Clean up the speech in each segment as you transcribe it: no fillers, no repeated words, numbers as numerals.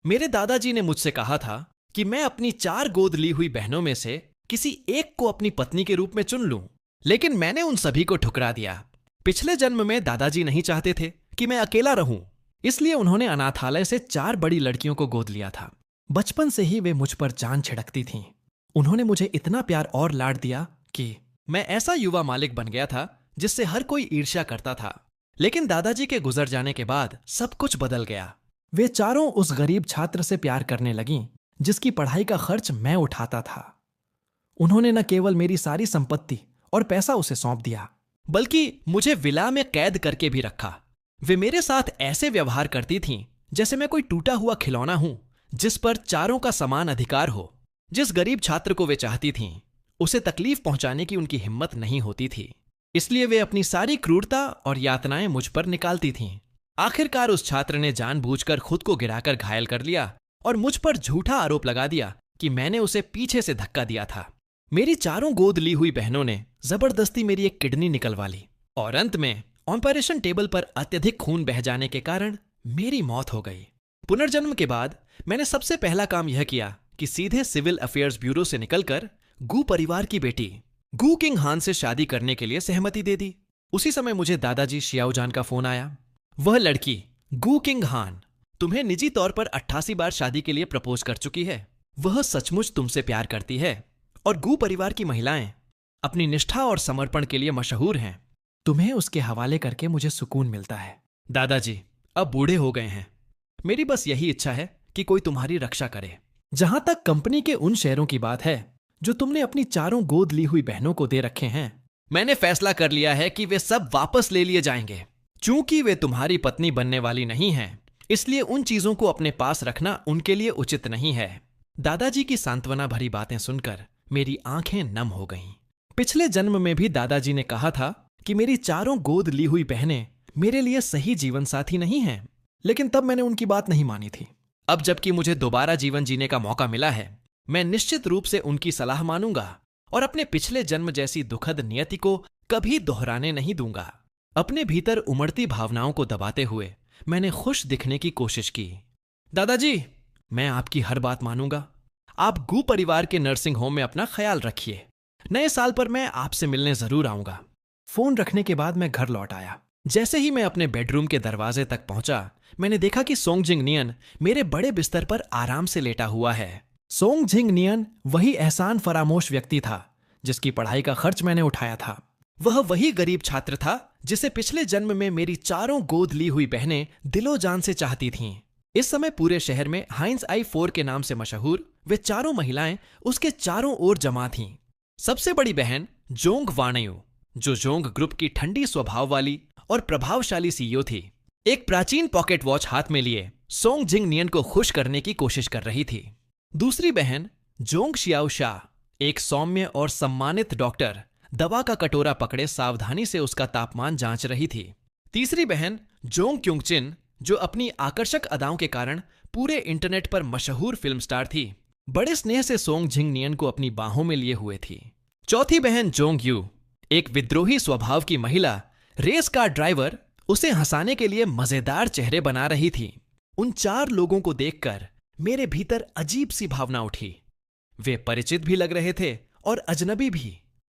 मेरे दादाजी ने मुझसे कहा था कि मैं अपनी 4 गोद ली हुई बहनों में से किसी एक को अपनी पत्नी के रूप में चुन लूं, लेकिन मैंने उन सभी को ठुकरा दिया। पिछले जन्म में दादाजी नहीं चाहते थे कि मैं अकेला रहूं, इसलिए उन्होंने अनाथालय से 4 बड़ी लड़कियों को गोद लिया था। बचपन से ही वे मुझ पर जान छिड़कती थीं। उन्होंने मुझे इतना प्यार और लाड दिया कि मैं ऐसा युवा मालिक बन गया था जिससे हर कोई ईर्ष्या करता था। लेकिन दादाजी के गुजर जाने के बाद सब कुछ बदल गया। वे चारों उस गरीब छात्र से प्यार करने लगीं जिसकी पढ़ाई का खर्च मैं उठाता था। उन्होंने न केवल मेरी सारी संपत्ति और पैसा उसे सौंप दिया, बल्कि मुझे विला में कैद करके भी रखा। वे मेरे साथ ऐसे व्यवहार करती थीं जैसे मैं कोई टूटा हुआ खिलौना हूं जिस पर चारों का समान अधिकार हो। जिस गरीब छात्र को वे चाहती थीं, उसे तकलीफ पहुंचाने की उनकी हिम्मत नहीं होती थी, इसलिए वे अपनी सारी क्रूरता और यातनाएं मुझ पर निकालती थीं। आखिरकार उस छात्र ने जानबूझकर खुद को गिराकर घायल कर लिया और मुझ पर झूठा आरोप लगा दिया कि मैंने उसे पीछे से धक्का दिया था। मेरी चारों गोद ली हुई बहनों ने जबरदस्ती मेरी एक किडनी निकलवा ली और अंत में ऑपरेशन टेबल पर अत्यधिक खून बह जाने के कारण मेरी मौत हो गई। पुनर्जन्म के बाद मैंने सबसे पहला काम यह किया कि सीधे सिविल अफेयर्स ब्यूरो से निकलकर गू परिवार की बेटी गू किंग हान से शादी करने के लिए सहमति दे दी। उसी समय मुझे दादाजी शियाओजान का फोन आया। वह लड़की गू किंग हान तुम्हें निजी तौर पर 88 बार शादी के लिए प्रपोज कर चुकी है। वह सचमुच तुमसे प्यार करती है और गू परिवार की महिलाएं अपनी निष्ठा और समर्पण के लिए मशहूर हैं। तुम्हें उसके हवाले करके मुझे सुकून मिलता है। दादाजी अब बूढ़े हो गए हैं। मेरी बस यही इच्छा है कि कोई तुम्हारी रक्षा करे। जहां तक कंपनी के उन शेयरों की बात है जो तुमने अपनी चारों गोद ली हुई बहनों को दे रखे हैं, मैंने फैसला कर लिया है कि वे सब वापस ले लिए जाएंगे। चूंकि वे तुम्हारी पत्नी बनने वाली नहीं हैं, इसलिए उन चीजों को अपने पास रखना उनके लिए उचित नहीं है। दादाजी की सांत्वना भरी बातें सुनकर मेरी आंखें नम हो गईं। पिछले जन्म में भी दादाजी ने कहा था कि मेरी चारों गोद ली हुई बहनें मेरे लिए सही जीवन साथी नहीं हैं, लेकिन तब मैंने उनकी बात नहीं मानी थी। अब जबकि मुझे दोबारा जीवन जीने का मौका मिला है, मैं निश्चित रूप से उनकी सलाह मानूंगा और अपने पिछले जन्म जैसी दुखद नियति को कभी दोहराने नहीं दूंगा। अपने भीतर उमड़ती भावनाओं को दबाते हुए मैंने खुश दिखने की कोशिश की। दादाजी, मैं आपकी हर बात मानूंगा। आप गू परिवार के नर्सिंग होम में अपना ख्याल रखिए। नए साल पर मैं आपसे मिलने जरूर आऊंगा। फोन रखने के बाद मैं घर लौट आया। जैसे ही मैं अपने बेडरूम के दरवाजे तक पहुंचा, मैंने देखा कि सोंगजिंग नियन मेरे बड़े बिस्तर पर आराम से लेटा हुआ है। सोंगजिंग नियन वही एहसान फरामोश व्यक्ति था जिसकी पढ़ाई का खर्च मैंने उठाया था। वह वही गरीब छात्र था जिसे पिछले जन्म में मेरी चारों गोद ली हुई बहनें दिलो जान से चाहती थीं। इस समय पूरे शहर में हाइंस आई 4 के नाम से मशहूर वे चारों महिलाएं उसके चारों ओर जमा थीं। सबसे बड़ी बहन जोंग वाणयू, जो जोंग ग्रुप की ठंडी स्वभाव वाली और प्रभावशाली सीईओ थी, एक प्राचीन पॉकेट वॉच हाथ में लिए सोंगजिंग नियन को खुश करने की कोशिश कर रही थी। दूसरी बहन जोंग शियाओ शाह, एक सौम्य और सम्मानित डॉक्टर, दवा का कटोरा पकड़े सावधानी से उसका तापमान जांच रही थी। तीसरी बहन जोंग क्युंगचिन, जो अपनी आकर्षक अदाओं के कारण पूरे इंटरनेट पर मशहूर फिल्म स्टार थी, बड़े स्नेह से सोंगजिंग नियन को अपनी बाहों में लिए हुए थी। चौथी बहन जोंग यू, एक विद्रोही स्वभाव की महिला, रेस कार ड्राइवर, उसे हंसाने के लिए मजेदार चेहरे बना रही थी। उन 4 लोगों को देखकर मेरे भीतर अजीब सी भावना उठी। वे परिचित भी लग रहे थे और अजनबी भी।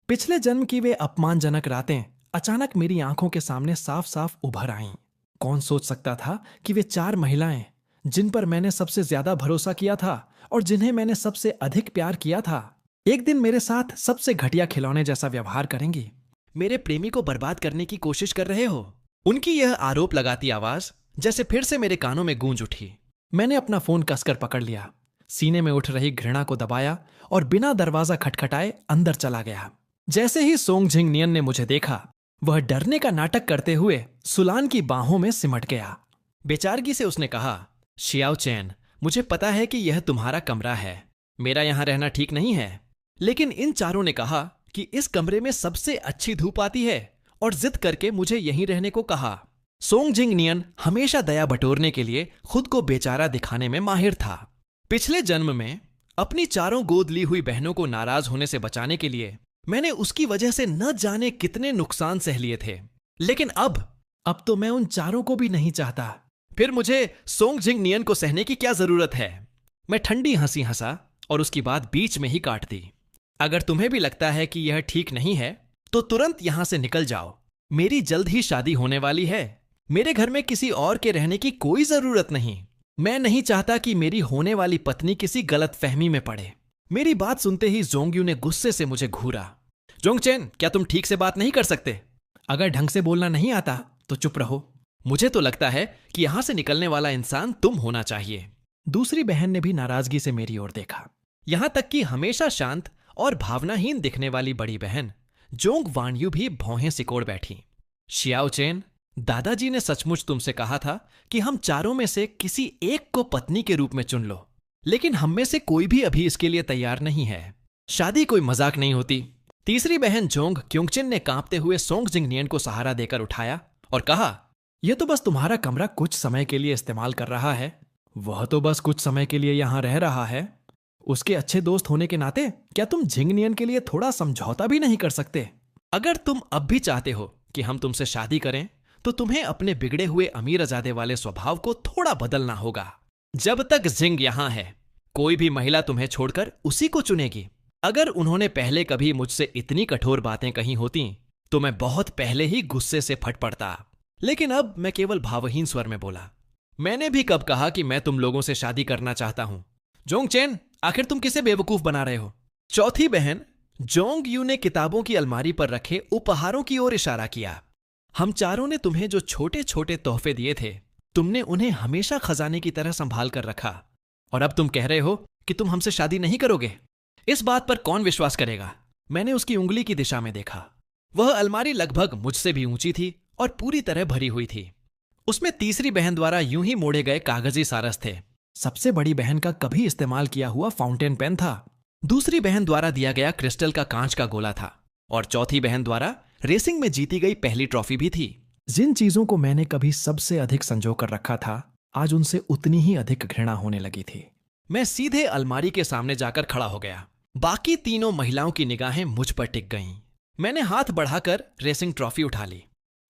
पिछले जन्म की वे अपमानजनक रातें अचानक मेरी आंखों के सामने साफ साफ उभर आईं। कौन सोच सकता था कि वे 4 महिलाएं, जिन पर मैंने सबसे ज्यादा भरोसा किया था और जिन्हें मैंने सबसे अधिक प्यार किया था, एक दिन मेरे साथ सबसे घटिया खिलौने जैसा व्यवहार करेंगी। मेरे प्रेमी को बर्बाद करने की कोशिश कर रहे हो? उनकी यह आरोप लगाती आवाज जैसे फिर से मेरे कानों में गूंज उठी। मैंने अपना फोन कसकर पकड़ लिया, सीने में उठ रही घृणा को दबाया और बिना दरवाजा खटखटाए अंदर चला गया। जैसे ही सोंगजिंग नियन ने मुझे देखा, वह डरने का नाटक करते हुए सुलान की बाहों में सिमट गया। बेचारगी से उसने कहा, शियाओ चैन, मुझे पता है कि यह तुम्हारा कमरा है, मेरा यहां रहना ठीक नहीं है, लेकिन इन चारों ने कहा कि इस कमरे में सबसे अच्छी धूप आती है और जिद करके मुझे यहीं रहने को कहा। सोंगजिंग नियन हमेशा दया बटोरने के लिए खुद को बेचारा दिखाने में माहिर था। पिछले जन्म में अपनी चारों गोद ली हुई बहनों को नाराज होने से बचाने के लिए मैंने उसकी वजह से न जाने कितने नुकसान सह लिए थे, लेकिन अब तो मैं उन चारों को भी नहीं चाहता। फिर मुझे सोंग जिंग नियन को सहने की क्या जरूरत है? मैं ठंडी हंसी हंसा और उसकी बात बीच में ही काट दी। अगर तुम्हें भी लगता है कि यह ठीक नहीं है तो तुरंत यहां से निकल जाओ। मेरी जल्द ही शादी होने वाली है। मेरे घर में किसी और के रहने की कोई जरूरत नहीं। मैं नहीं चाहता कि मेरी होने वाली पत्नी किसी गलत फहमी में पड़े। मेरी बात सुनते ही जोंगयू ने गुस्से से मुझे घूरा। जोंगचेन, क्या तुम ठीक से बात नहीं कर सकते? अगर ढंग से बोलना नहीं आता तो चुप रहो। मुझे तो लगता है कि यहां से निकलने वाला इंसान तुम होना चाहिए। दूसरी बहन ने भी नाराजगी से मेरी ओर देखा। यहां तक कि हमेशा शांत और भावनाहीन दिखने वाली बड़ी बहन जोंग वानयू भी भौहें सिकोड़ बैठी। शियाओचेन, दादाजी ने सचमुच तुमसे कहा था कि हम चारों में से किसी एक को पत्नी के रूप में चुन लो, लेकिन हम में से कोई भी अभी इसके लिए तैयार नहीं है। शादी कोई मजाक नहीं होती। तीसरी बहन जोंग क्योंगचिन ने कांपते हुए सोंग जिंगनियन को सहारा देकर उठाया और कहा, यह तो बस तुम्हारा कमरा कुछ समय के लिए इस्तेमाल कर रहा है। वह तो बस कुछ समय के लिए यहां रह रहा है। उसके अच्छे दोस्त होने के नाते क्या तुम जिंगनियन के लिए थोड़ा समझौता भी नहीं कर सकते? अगर तुम अब भी चाहते हो कि हम तुमसे शादी करें तो तुम्हें अपने बिगड़े हुए अमीरजादे वाले स्वभाव को थोड़ा बदलना होगा। जब तक जिंग यहां है कोई भी महिला तुम्हें छोड़कर उसी को चुनेगी। अगर उन्होंने पहले कभी मुझसे इतनी कठोर बातें कही होती तो मैं बहुत पहले ही गुस्से से फट पड़ता, लेकिन अब मैं केवल भावहीन स्वर में बोला, मैंने भी कब कहा कि मैं तुम लोगों से शादी करना चाहता हूं? जोंगचेन, आखिर तुम किसे बेवकूफ बना रहे हो? चौथी बहन जोंगयू ने किताबों की अलमारी पर रखे उपहारों की ओर इशारा किया। हम चारों ने तुम्हें जो छोटे छोटे तोहफे दिए थे तुमने उन्हें हमेशा खजाने की तरह संभाल कर रखा, और अब तुम कह रहे हो कि तुम हमसे शादी नहीं करोगे। इस बात पर कौन विश्वास करेगा? मैंने उसकी उंगली की दिशा में देखा। वह अलमारी लगभग मुझसे भी ऊंची थी और पूरी तरह भरी हुई थी। उसमें तीसरी बहन द्वारा यूं ही मोड़े गए कागजी सारस थे। सबसे बड़ी बहन का कभी इस्तेमाल किया हुआ फाउंटेन पेन था। दूसरी बहन द्वारा दिया गया क्रिस्टल का कांच का गोला था, और चौथी बहन द्वारा रेसिंग में जीती गई पहली ट्रॉफी भी थी। जिन चीजों को मैंने कभी सबसे अधिक संजो कर रखा था, आज उनसे उतनी ही अधिक घृणा होने लगी थी। मैं सीधे अलमारी के सामने जाकर खड़ा हो गया। बाकी तीनों महिलाओं की निगाहें मुझ पर टिक गईं। मैंने हाथ बढ़ाकर रेसिंग ट्रॉफी उठा ली।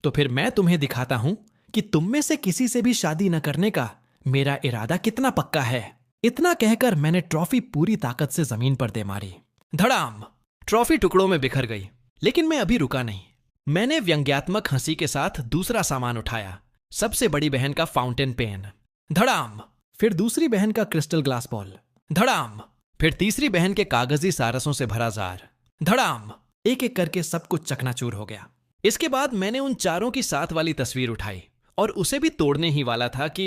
तो फिर मैं तुम्हें दिखाता हूं कि तुम में से किसी से भी शादी न करने का मेरा इरादा कितना पक्का है। इतना कहकर मैंने ट्रॉफी पूरी ताकत से जमीन पर दे मारी। धड़ाम! ट्रॉफी टुकड़ों में बिखर गई, लेकिन मैं अभी रुका नहीं। मैंने व्यंग्यात्मक हंसी के साथ दूसरा सामान उठाया, सबसे बड़ी बहन का फाउंटेन पेन। धड़ाम! फिर दूसरी बहन का क्रिस्टल ग्लास बॉल। धड़ाम! फिर तीसरी बहन के कागजी सारसों से भरा जार। धड़ाम! एक एक करके सब कुछ चकनाचूर हो गया। इसके बाद मैंने उन चारों की साथ वाली तस्वीर उठाई और उसे भी तोड़ने ही वाला था कि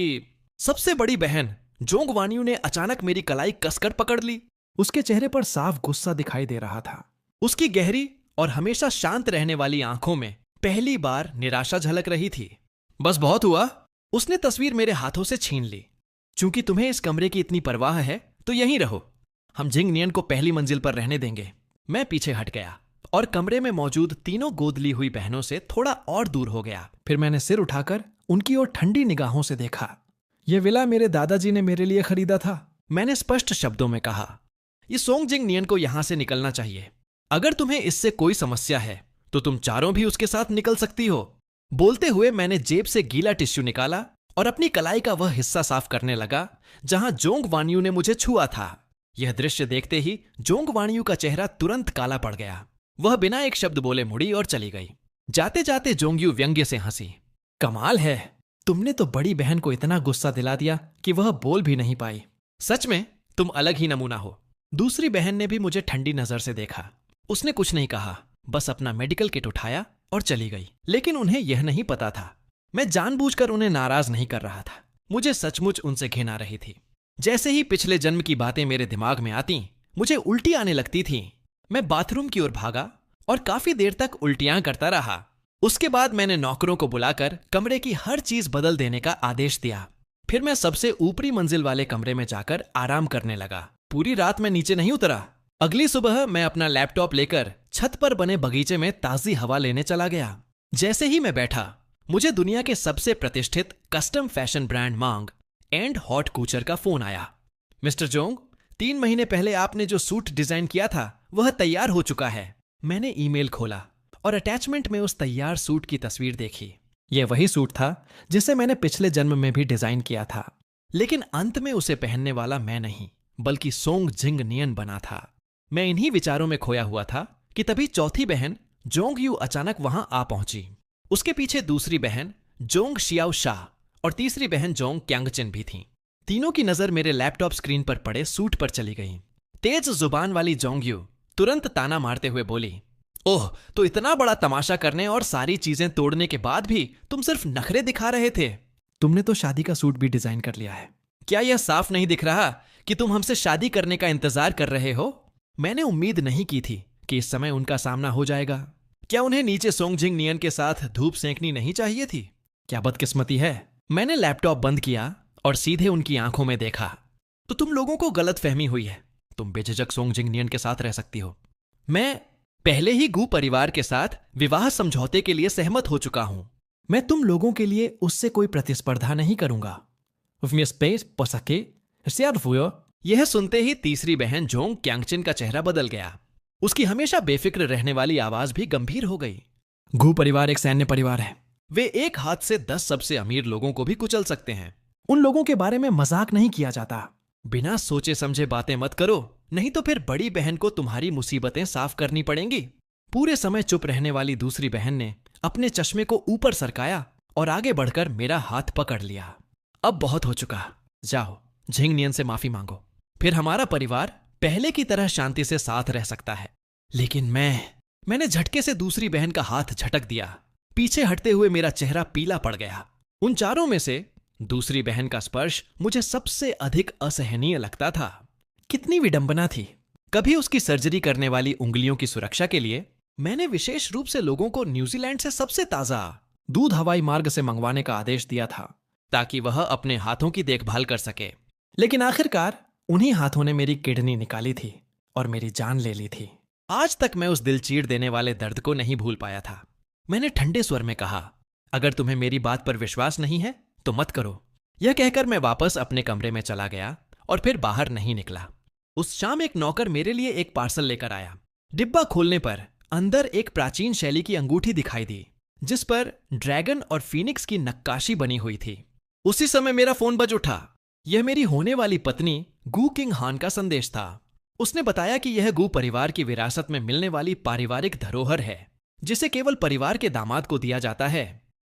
सबसे बड़ी बहन जोंग वानियू ने अचानक मेरी कलाई कसकर पकड़ ली। उसके चेहरे पर साफ गुस्सा दिखाई दे रहा था। उसकी गहरी और हमेशा शांत रहने वाली आंखों में पहली बार निराशा झलक रही थी। बस बहुत हुआ। उसने तस्वीर मेरे हाथों से छीन ली। चूंकि तुम्हें इस कमरे की इतनी परवाह है तो यहीं रहो। हम जिंगनियन को पहली मंजिल पर रहने देंगे। मैं पीछे हट गया और कमरे में मौजूद तीनों गोद ली हुई बहनों से थोड़ा और दूर हो गया। फिर मैंने सिर उठाकर उनकी ओर ठंडी निगाहों से देखा। यह विला मेरे दादाजी ने मेरे लिए खरीदा था। मैंने स्पष्ट शब्दों में कहा, ये सोंग जिंगनियन को यहां से निकलना चाहिए। अगर तुम्हें इससे कोई समस्या है तो तुम चारों भी उसके साथ निकल सकती हो। बोलते हुए मैंने जेब से गीला टिश्यू निकाला और अपनी कलाई का वह हिस्सा साफ करने लगा जहां जोंग वानियू ने मुझे छुआ था। यह दृश्य देखते ही जोंग वानियू का चेहरा तुरंत काला पड़ गया। वह बिना एक शब्द बोले मुड़ी और चली गई। जाते जाते जोंगयू व्यंग्य से हंसी। कमाल है, तुमने तो बड़ी बहन को इतना गुस्सा दिला दिया कि वह बोल भी नहीं पाई। सच में तुम अलग ही नमूना हो। दूसरी बहन ने भी मुझे ठंडी नजर से देखा। उसने कुछ नहीं कहा, बस अपना मेडिकल किट उठाया और चली गई। लेकिन उन्हें यह नहीं पता था मैं जानबूझकर उन्हें नाराज नहीं कर रहा था। मुझे सचमुच उनसे घिन आ रही थी। जैसे ही पिछले जन्म की बातें मेरे दिमाग में आती मुझे उल्टी आने लगती थी। मैं बाथरूम की ओर भागा और काफी देर तक उल्टियां करता रहा। उसके बाद मैंने नौकरों को बुलाकर कमरे की हर चीज बदल देने का आदेश दिया। फिर मैं सबसे ऊपरी मंजिल वाले कमरे में जाकर आराम करने लगा। पूरी रात मैं नीचे नहीं उतरा। अगली सुबह मैं अपना लैपटॉप लेकर छत पर बने बगीचे में ताजी हवा लेने चला गया। जैसे ही मैं बैठा मुझे दुनिया के सबसे प्रतिष्ठित कस्टम फैशन ब्रांड मांग एंड हॉट कूचर का फोन आया। मिस्टर जोंग, 3 महीने पहले आपने जो सूट डिजाइन किया था वह तैयार हो चुका है। मैंने ईमेल खोला और अटैचमेंट में उस तैयार सूट की तस्वीर देखी। यह वही सूट था जिसे मैंने पिछले जन्म में भी डिजाइन किया था, लेकिन अंत में उसे पहनने वाला मैं नहीं बल्कि सोंग जिंग नियन बना था। मैं इन्हीं विचारों में खोया हुआ था कि तभी चौथी बहन जोंग यू अचानक वहां आ पहुंची। उसके पीछे दूसरी बहन जोंग शियाओ शाह और तीसरी बहन जोंग क्यांगचिन भी थीं। तीनों की नजर मेरे लैपटॉप स्क्रीन पर पड़े सूट पर चली गई। तेज जुबान वाली जोंग यू तुरंत ताना मारते हुए बोली, ओह, तो इतना बड़ा तमाशा करने और सारी चीजें तोड़ने के बाद भी तुम सिर्फ नखरे दिखा रहे थे। तुमने तो शादी का सूट भी डिजाइन कर लिया है। क्या यह साफ नहीं दिख रहा कि तुम हमसे शादी करने का इंतजार कर रहे हो? मैंने उम्मीद नहीं की थी कि इस समय उनका सामना हो जाएगा। क्या उन्हें नीचे सोंग जिंग नियन के साथ धूप सेंकनी नहीं चाहिए थी? क्या बदकिस्मती है। मैंने लैपटॉप बंद किया और सीधे उनकी आंखों में देखा। तो तुम लोगों को गलतफहमी हुई है। तुम बेझिझक सोंग जिंग नियन के साथ रह सकती हो। मैं पहले ही गू परिवार के साथ विवाह समझौते के लिए सहमत हो चुका हूं। मैं तुम लोगों के लिए उससे कोई प्रतिस्पर्धा नहीं करूंगा। यह सुनते ही तीसरी बहन जोंग क्यांगचिन का चेहरा बदल गया। उसकी हमेशा बेफिक्र रहने वाली आवाज भी गंभीर हो गई। गू परिवार एक सैन्य परिवार है। वे एक हाथ से 10 सबसे अमीर लोगों को भी कुचल सकते हैं। उन लोगों के बारे में मजाक नहीं किया जाता। बिना सोचे समझे बातें मत करो, नहीं तो फिर बड़ी बहन को तुम्हारी मुसीबतें साफ करनी पड़ेंगी। पूरे समय चुप रहने वाली दूसरी बहन ने अपने चश्मे को ऊपर सरकाया और आगे बढ़कर मेरा हाथ पकड़ लिया। अब बहुत हो चुका, जाओ जिंग नियन से माफी मांगो, फिर हमारा परिवार पहले की तरह शांति से साथ रह सकता है। लेकिन मैंने झटके से दूसरी बहन का हाथ झटक दिया। पीछे हटते हुए मेरा चेहरा पीला पड़ गया। उन चारों में से दूसरी बहन का स्पर्श मुझे सबसे अधिक असहनीय लगता था। कितनी विडंबना थी। कभी उसकी सर्जरी करने वाली उंगलियों की सुरक्षा के लिए मैंने विशेष रूप से लोगों को न्यूजीलैंड से सबसे ताजा दूध हवाई मार्ग से मंगवाने का आदेश दिया था ताकि वह अपने हाथों की देखभाल कर सके। लेकिन आखिरकार उन्हीं हाथों ने मेरी किडनी निकाली थी और मेरी जान ले ली थी। आज तक मैं उस दिल चीर देने वाले दर्द को नहीं भूल पाया था। मैंने ठंडे स्वर में कहा, अगर तुम्हें मेरी बात पर विश्वास नहीं है तो मत करो। यह कहकर मैं वापस अपने कमरे में चला गया और फिर बाहर नहीं निकला। उस शाम एक नौकर मेरे लिए एक पार्सल लेकर आया। डिब्बा खोलने पर अंदर एक प्राचीन शैली की अंगूठी दिखाई दी जिस पर ड्रैगन और फीनिक्स की नक्काशी बनी हुई थी। उसी समय मेरा फोन बज उठा। यह मेरी होने वाली पत्नी गू किंग हान का संदेश था। उसने बताया कि यह गू परिवार की विरासत में मिलने वाली पारिवारिक धरोहर है जिसे केवल परिवार के दामाद को दिया जाता है।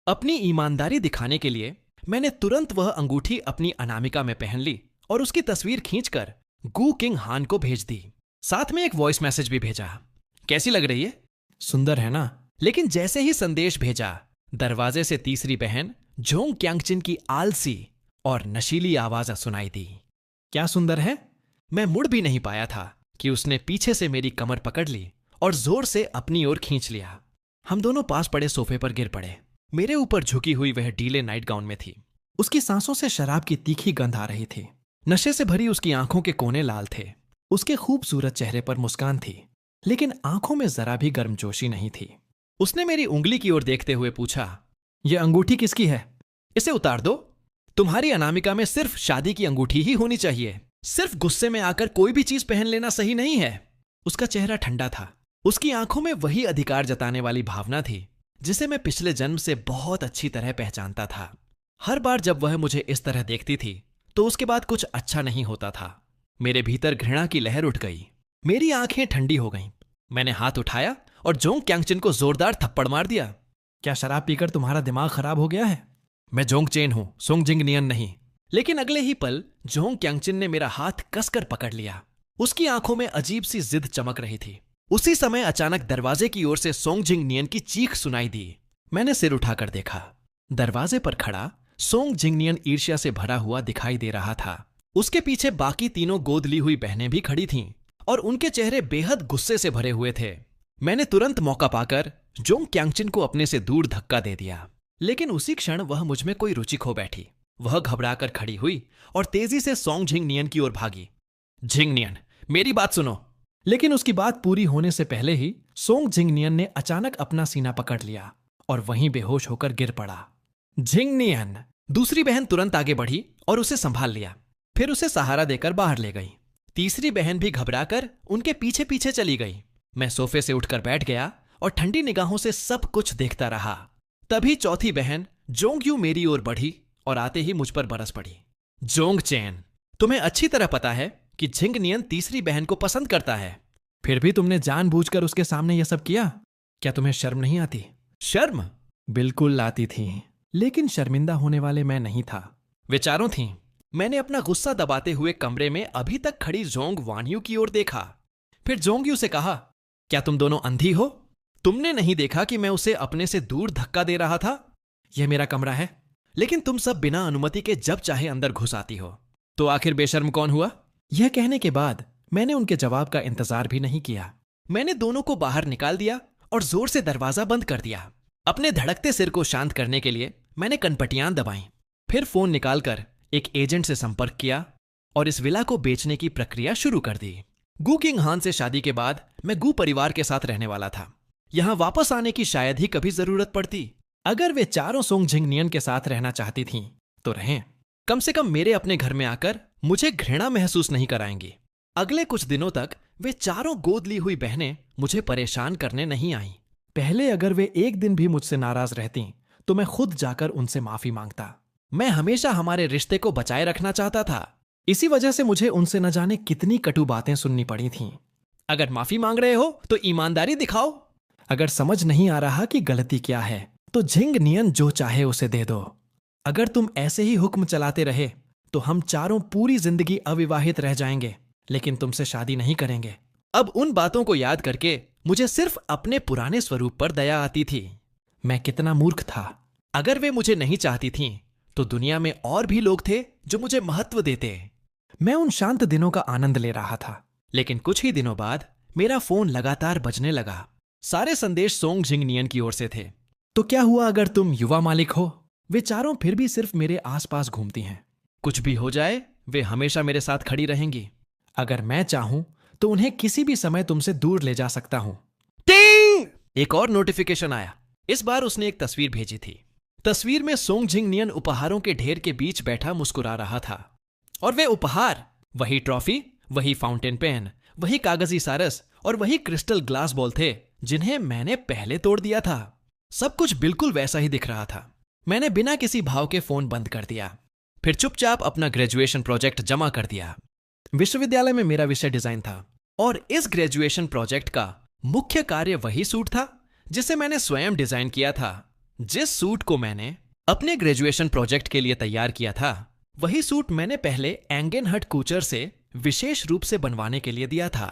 अपनी ईमानदारी दिखाने के लिए मैंने तुरंत वह अंगूठी अपनी अनामिका में पहन ली और उसकी तस्वीर खींचकर गू किंग हान को भेज दी। साथ में एक वॉइस मैसेज भी भेजा। कैसी लग रही है? सुंदर है ना? लेकिन जैसे ही संदेश भेजा, दरवाजे से तीसरी बहन जोंग क्यांगचिन की आलसी और नशीली आवाज सुनाई दी। क्या सुंदर है? मैं मुड़ भी नहीं पाया था कि उसने पीछे से मेरी कमर पकड़ ली और जोर से अपनी ओर खींच लिया। हम दोनों पास पड़े सोफे पर गिर पड़े। मेरे ऊपर झुकी हुई वह ढीले नाइट गाउन में थी। उसकी सांसों से शराब की तीखी गंध आ रही थी। नशे से भरी उसकी आंखों के कोने लाल थे। उसके खूबसूरत चेहरे पर मुस्कान थी, लेकिन आंखों में जरा भी गर्मजोशी नहीं थी। उसने मेरी उंगली की ओर देखते हुए पूछा, यह अंगूठी किसकी है? इसे उतार दो। तुम्हारी अनामिका में सिर्फ शादी की अंगूठी ही होनी चाहिए। सिर्फ गुस्से में आकर कोई भी चीज पहन लेना सही नहीं है। उसका चेहरा ठंडा था। उसकी आंखों में वही अधिकार जताने वाली भावना थी जिसे मैं पिछले जन्म से बहुत अच्छी तरह पहचानता था। हर बार जब वह मुझे इस तरह देखती थी तो उसके बाद कुछ अच्छा नहीं होता था। मेरे भीतर घृणा की लहर उठ गई। मेरी आंखें ठंडी हो गईं। मैंने हाथ उठाया और जोंग क्यांगचिन को जोरदार थप्पड़ मार दिया। क्या शराब पीकर तुम्हारा दिमाग खराब हो गया है? मैं जोंग चेन हूं, सोंग जिंग नियन नहीं। लेकिन अगले ही पल जोंग क्यांगचिन ने मेरा हाथ कसकर पकड़ लिया। उसकी आंखों में अजीब सी जिद चमक रही थी। उसी समय अचानक दरवाजे की ओर से सोंग जिंग नियन की चीख सुनाई दी। मैंने सिर उठाकर देखा। दरवाजे पर खड़ा सोंग जिंग नियन ईर्ष्या से भरा हुआ दिखाई दे रहा था। उसके पीछे बाकी तीनों गोद ली हुई बहनें भी खड़ी थीं और उनके चेहरे बेहद गुस्से से भरे हुए थे। मैंने तुरंत मौका पाकर जोंग क्यांगचिन को अपने से दूर धक्का दे दिया, लेकिन उसी क्षण वह मुझ में कोई रुचि खो बैठी। वह घबराकर खड़ी हुई और तेजी से सोंग जिंग नियन की ओर भागी। जिंग नियन, मेरी बात सुनो। लेकिन उसकी बात पूरी होने से पहले ही सोंग जिंग नियन ने अचानक अपना सीना पकड़ लिया और वहीं बेहोश होकर गिर पड़ा। जिंग नियन! दूसरी बहन तुरंत आगे बढ़ी और उसे संभाल लिया, फिर उसे सहारा देकर बाहर ले गई। तीसरी बहन भी घबराकर उनके पीछे पीछे चली गई। मैं सोफे से उठकर बैठ गया और ठंडी निगाहों से सब कुछ देखता रहा। तभी चौथी बहन जोंग यू मेरी ओर बढ़ी और आते ही मुझ पर बरस पड़ी। जोंग चेन, तुम्हें अच्छी तरह पता है कि झिंग नियन तीसरी बहन को पसंद करता है, फिर भी तुमने जानबूझकर उसके सामने यह सब किया। क्या तुम्हें शर्म नहीं आती? शर्म बिल्कुल आती थी, लेकिन शर्मिंदा होने वाले मैं नहीं था। विचारों थी। मैंने अपना गुस्सा दबाते हुए कमरे में अभी तक खड़ी जोंग वानयू की ओर देखा। फिर जोंगयू से कहा, क्या तुम दोनों अंधी हो? तुमने नहीं देखा कि मैं उसे अपने से दूर धक्का दे रहा था? यह मेरा कमरा है, लेकिन तुम सब बिना अनुमति के जब चाहे अंदर घुस आती हो। तो आखिर बेशर्म कौन हुआ? यह कहने के बाद मैंने उनके जवाब का इंतजार भी नहीं किया। मैंने दोनों को बाहर निकाल दिया और जोर से दरवाजा बंद कर दिया। अपने धड़कते सिर को शांत करने के लिए मैंने कनपटियां दबाईं। फिर फोन निकालकर एक एजेंट से संपर्क किया और इस विला को बेचने की प्रक्रिया शुरू कर दी। गू किंग हान से शादी के बाद मैं गू परिवार के साथ रहने वाला था। यहां वापस आने की शायद ही कभी जरूरत पड़ती। अगर वे चारों सोंग झिंग नियन के साथ रहना चाहती थीं, तो रहें। कम से कम मेरे अपने घर में आकर मुझे घृणा महसूस नहीं कराएंगी। अगले कुछ दिनों तक वे चारों गोद ली हुई बहनें मुझे परेशान करने नहीं आईं। पहले अगर वे एक दिन भी मुझसे नाराज रहतीं, तो मैं खुद जाकर उनसे माफी मांगता। मैं हमेशा हमारे रिश्ते को बचाए रखना चाहता था। इसी वजह से मुझे उनसे न जाने कितनी कटु बातें सुननी पड़ी थीं। अगर माफी मांग रहे हो तो ईमानदारी दिखाओ। अगर समझ नहीं आ रहा कि गलती क्या है, तो झिंग नियन जो चाहे उसे दे दो। अगर तुम ऐसे ही हुक्म चलाते रहे तो हम चारों पूरी जिंदगी अविवाहित रह जाएंगे, लेकिन तुमसे शादी नहीं करेंगे। अब उन बातों को याद करके मुझे सिर्फ अपने पुराने स्वरूप पर दया आती थी। मैं कितना मूर्ख था। अगर वे मुझे नहीं चाहती थीं, तो दुनिया में और भी लोग थे जो मुझे महत्व देते। मैं उन शांत दिनों का आनंद ले रहा था, लेकिन कुछ ही दिनों बाद मेरा फोन लगातार बजने लगा। सारे संदेश सोंग झिंग नियन की ओर से थे। तो क्या हुआ अगर तुम युवा मालिक हो? वे चारों फिर भी सिर्फ मेरे आसपास घूमती हैं। कुछ भी हो जाए, वे हमेशा मेरे साथ खड़ी रहेंगी। अगर मैं चाहूं तो उन्हें किसी भी समय तुमसे दूर ले जा सकता हूं। टिंग! एक और नोटिफिकेशन आया। इस बार उसने एक तस्वीर भेजी थी। तस्वीर में सोंग झिंग नियन उपहारों के ढेर के बीच बैठा मुस्कुरा रहा था। और वे उपहार, वही ट्रॉफी, वही फाउंटेन पेन, वही कागजी सारस और वही क्रिस्टल ग्लास बॉल थे जिन्हें मैंने पहले तोड़ दिया था। सब कुछ बिल्कुल वैसा ही दिख रहा था। मैंने बिना किसी भाव के फोन बंद कर दिया। फिर चुपचाप अपना ग्रेजुएशन प्रोजेक्ट जमा कर दिया। विश्वविद्यालय में मेरा विषय डिजाइन था और इस ग्रेजुएशन प्रोजेक्ट का मुख्य कार्य वही सूट था जिसे मैंने स्वयं डिजाइन किया था। जिस सूट को मैंने अपने ग्रेजुएशन प्रोजेक्ट के लिए तैयार किया था, वही सूट मैंने पहले एंगेनहट कूचर से विशेष रूप से बनवाने के लिए दिया था।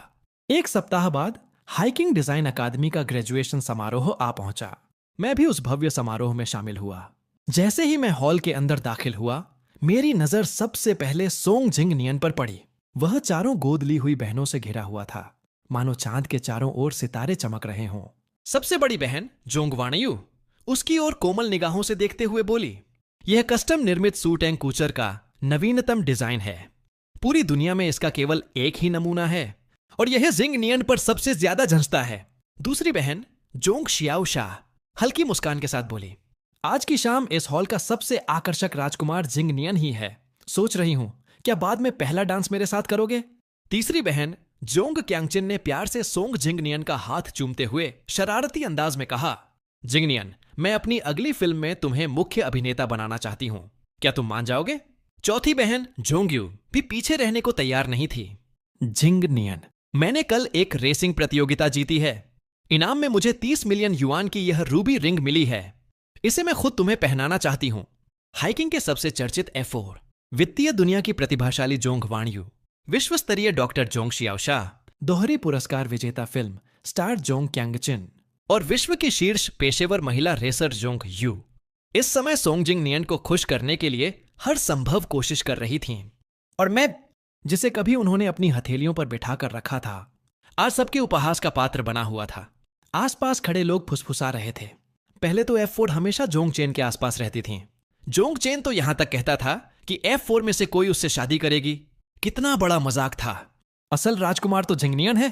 एक सप्ताह बाद हाइकिंग डिजाइन अकादमी का ग्रेजुएशन समारोह आ पहुंचा। मैं भी उस भव्य समारोह में शामिल हुआ। जैसे ही मैं हॉल के अंदर दाखिल हुआ, मेरी नजर सबसे पहले सोंग झिंग नियन पर पड़ी। वह चारों गोद ली हुई बहनों से घिरा हुआ था, मानो चांद के चारों ओर सितारे चमक रहे हों। सबसे बड़ी बहन जोंग वानयू उसकी ओर कोमल निगाहों से देखते हुए बोली, यह कस्टम निर्मित सूट एंड कूचर का नवीनतम डिजाइन है। पूरी दुनिया में इसका केवल एक ही नमूना है और यह झिंग नियन पर सबसे ज्यादा जंचता है। दूसरी बहन जोंग शियाओ शाह हल्की मुस्कान के साथ बोली, आज की शाम इस हॉल का सबसे आकर्षक राजकुमार झिंग नियन ही है। सोच रही हूं, क्या बाद में पहला डांस मेरे साथ करोगे? तीसरी बहन जोंग क्यांगचिन ने प्यार से सोंग झिंग नियन का हाथ चूमते हुए शरारती अंदाज में कहा, झिंग नियन, मैं अपनी अगली फिल्म में तुम्हें मुख्य अभिनेता बनाना चाहती हूं। क्या तुम मान जाओगे? चौथी बहन जोंगयू भी पीछे रहने को तैयार नहीं थी। झिंग नियन, मैंने कल एक रेसिंग प्रतियोगिता जीती है। इनाम में मुझे 30 मिलियन युआन की यह रूबी रिंग मिली है। इसे मैं खुद तुम्हें पहनाना चाहती हूं। हाइकिंग के सबसे चर्चित F4, वित्तीय दुनिया की प्रतिभाशाली जोंग वानयू, विश्व स्तरीय डॉक्टर जोंग शियाओ शाह, दोहरी पुरस्कार विजेता फिल्म स्टार जोंग क्यांगचिन और विश्व की शीर्ष पेशेवर महिला रेसर जोंग यू इस समय सोंग झिंग नियन को खुश करने के लिए हर संभव कोशिश कर रही थीं। और मैं, जिसे कभी उन्होंने अपनी हथेलियों पर बिठाकर रखा था, आज सबके उपहास का पात्र बना हुआ था। आसपास खड़े लोग फुसफुसा रहे थे। पहले तो F4 हमेशा जोंग चेन के आसपास रहती थीं। जोंग चेन तो यहां तक कहता था कि F4 में से कोई उससे शादी करेगी। कितना बड़ा मजाक था। असल राजकुमार तो झिंग नियन है।